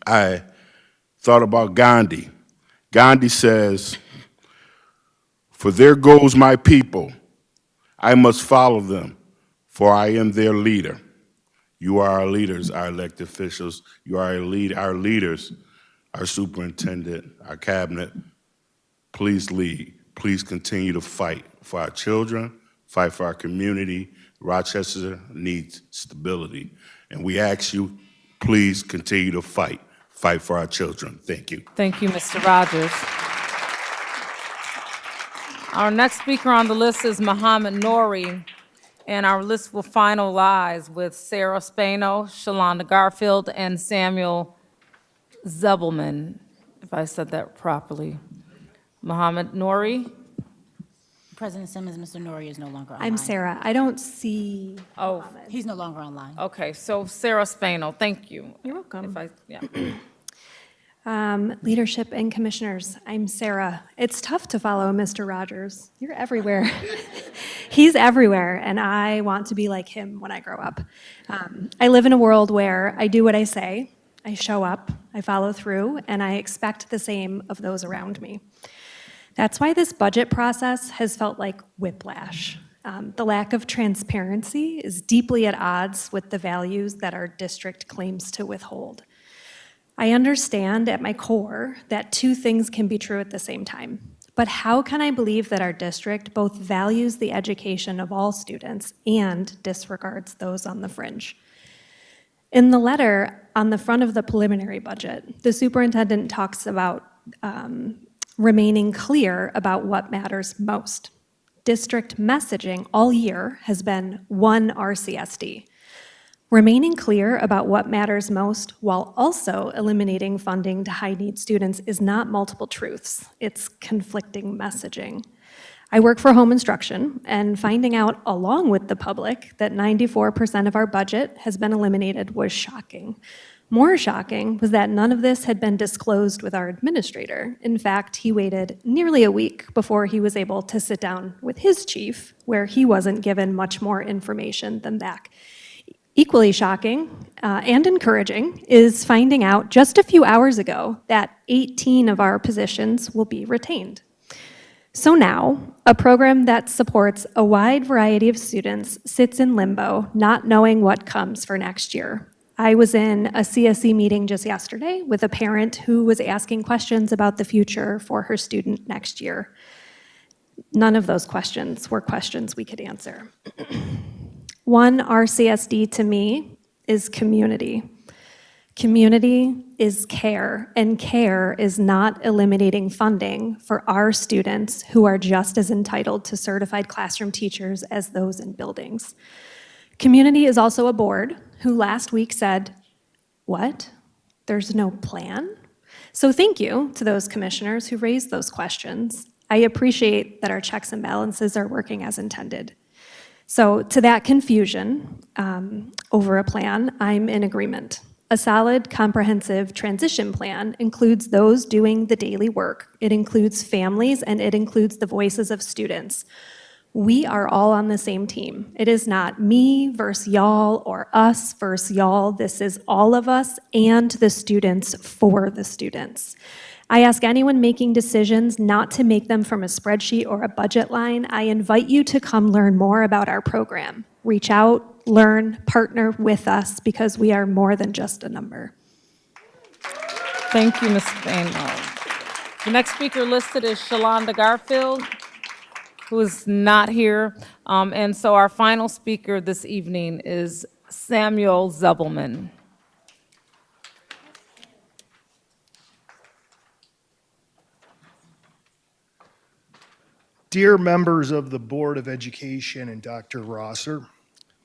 I thought about Gandhi. Gandhi says, "For there goes my people. I must follow them, for I am their leader." You are our leaders, our elected officials. You are our leaders, our superintendent, our cabinet. Please lead. Please continue to fight for our children, fight for our community. Rochester needs stability. And we ask you, please continue to fight for our children. Thank you. Thank you, Mr. Rogers. Our next speaker on the list is Muhammad Nouri, and our list will finalize with Sarah Spano, Shalonda Garfield, and Samuel Zebelman, if I said that properly. Muhammad Nouri. President Simmons, Mr. Nouri is no longer online. I'm Sarah. I don't see. Oh, He's no longer online. okay, so Sarah Spano, thank you. You're welcome. Yeah. Leadership and commissioners, I'm Sarah. It's tough to follow Mr. Rogers. You're everywhere. He's everywhere, and I want to be like him when I grow up. I live in a world where I do what I say, I show up, I follow through, and I expect the same of those around me. That's why this budget process has felt like whiplash. The lack of transparency is deeply at odds with the values that our district claims to withhold. I understand at my core that two things can be true at the same time. But how can I believe that our district both values the education of all students and disregards those on the fringe? In the letter on the front of the preliminary budget, the superintendent talks about remaining clear about what matters most. District messaging all year has been one RCSD. Remaining clear about what matters most while also eliminating funding to high-need students is not multiple truths, it's conflicting messaging. I work for home instruction, and finding out along with the public that 94% of our budget has been eliminated was shocking. More shocking was that none of this had been disclosed with our administrator. In fact, he waited nearly a week before he was able to sit down with his chief, where he wasn't given much more information than that. Equally shocking and encouraging is finding out just a few hours ago that 18 of our positions will be retained. So now, a program that supports a wide variety of students sits in limbo, not knowing what comes for next year. I was in a CSE meeting just yesterday with a parent who was asking questions about the future for her student next year. None of those questions were questions we could answer. One RCSD to me is community. Community is care, and care is not eliminating funding for our students who are just as entitled to certified classroom teachers as those in buildings. Community is also a board who last week said, "What? There's no plan?" So thank you to those commissioners who raised those questions. I appreciate that our checks and balances are working as intended. So to that confusion over a plan, I'm in agreement. A solid, comprehensive transition plan includes those doing the daily work. It includes families, and it includes the voices of students. We are all on the same team. It is not me versus y'all or us versus y'all. This is all of us and the students for the students. I ask anyone making decisions not to make them from a spreadsheet or a budget line. I invite you to come learn more about our program. Reach out, learn, partner with us, because we are more than just a number. Thank you, Ms. Spano. The next speaker listed is Shalonda Garfield. who is not here. And so our final speaker this evening is Samuel Zebelman. Dear members of the Board of Education and Dr. Rosser,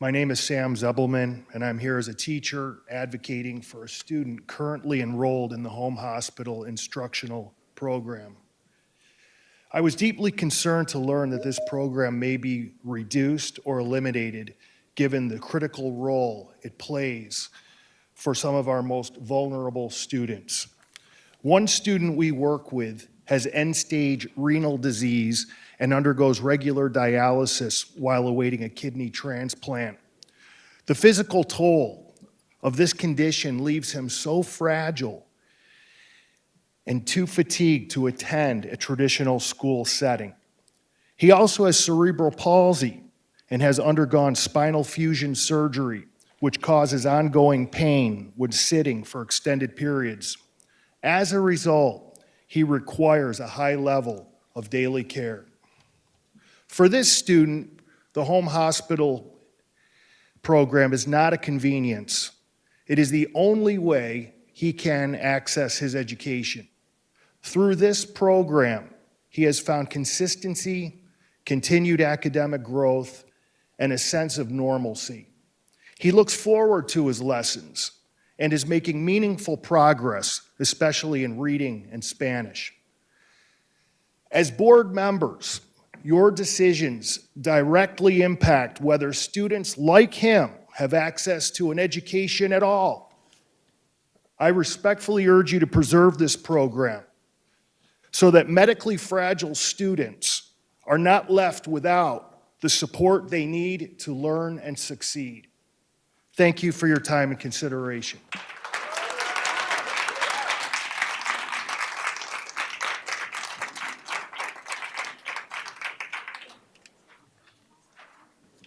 my name is Sam Zebelman, and I'm here as a teacher advocating for a student currently enrolled in the Home Hospital Instructional Program. I was deeply concerned to learn that this program may be reduced or eliminated given the critical role it plays for some of our most vulnerable students. One student we work with has end-stage renal disease and undergoes regular dialysis while awaiting a kidney transplant. The physical toll of this condition leaves him so fragile and too fatigued to attend a traditional school setting. He also has cerebral palsy and has undergone spinal fusion surgery, which causes ongoing pain when sitting for extended periods. As a result, he requires a high level of daily care. For this student, the home hospital program is not a convenience. It is the only way he can access his education. Through this program, he has found consistency, continued academic growth, and a sense of normalcy. He looks forward to his lessons and is making meaningful progress, especially in reading and Spanish. As board members, your decisions directly impact whether students like him have access to an education at all. I respectfully urge you to preserve this program so that medically fragile students are not left without the support they need to learn and succeed. Thank you for your time and consideration.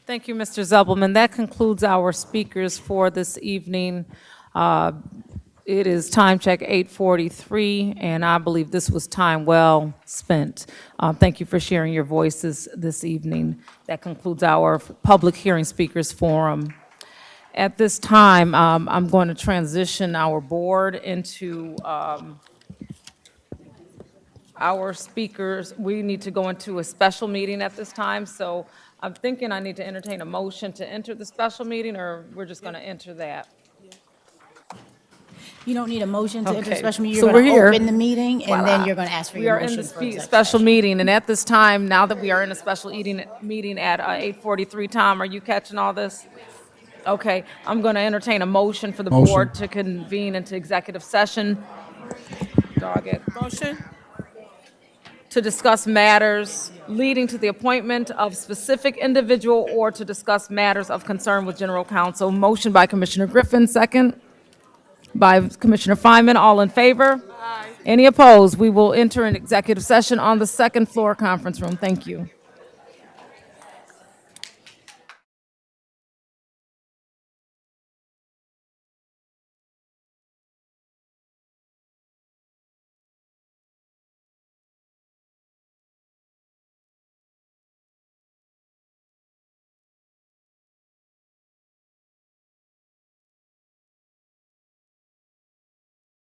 Thank you, Mr. Zebelman. That concludes our speakers for this evening. It is time check 8:43, and I believe this was time well spent. Thank you for sharing your voices this evening. That concludes our public hearing speakers forum. At this time, I'm going to transition our board into our speakers. We need to go into a special meeting at this time, so I'm thinking I need to entertain a motion to enter the special meeting, or we're just going to enter that. You don't need a motion to enter a Okay, special meeting. so You're we're going here. to open the meeting, and then Voila. you're going to ask for We your are in motion the for executive special session. meeting, and at this time, now that we are in a special meeting at 8:43, Tom, are you catching all this? Okay, I'm going to entertain a motion for the board to convene into executive session. Dog it. Motion? To discuss matters leading to the appointment of specific individual or to discuss matters of concern with general counsel. Motion by Commissioner Griffin, second by Commissioner Fineman. All in favor? Aye. Any opposed? We will enter an executive session on the second floor conference room. Thank you.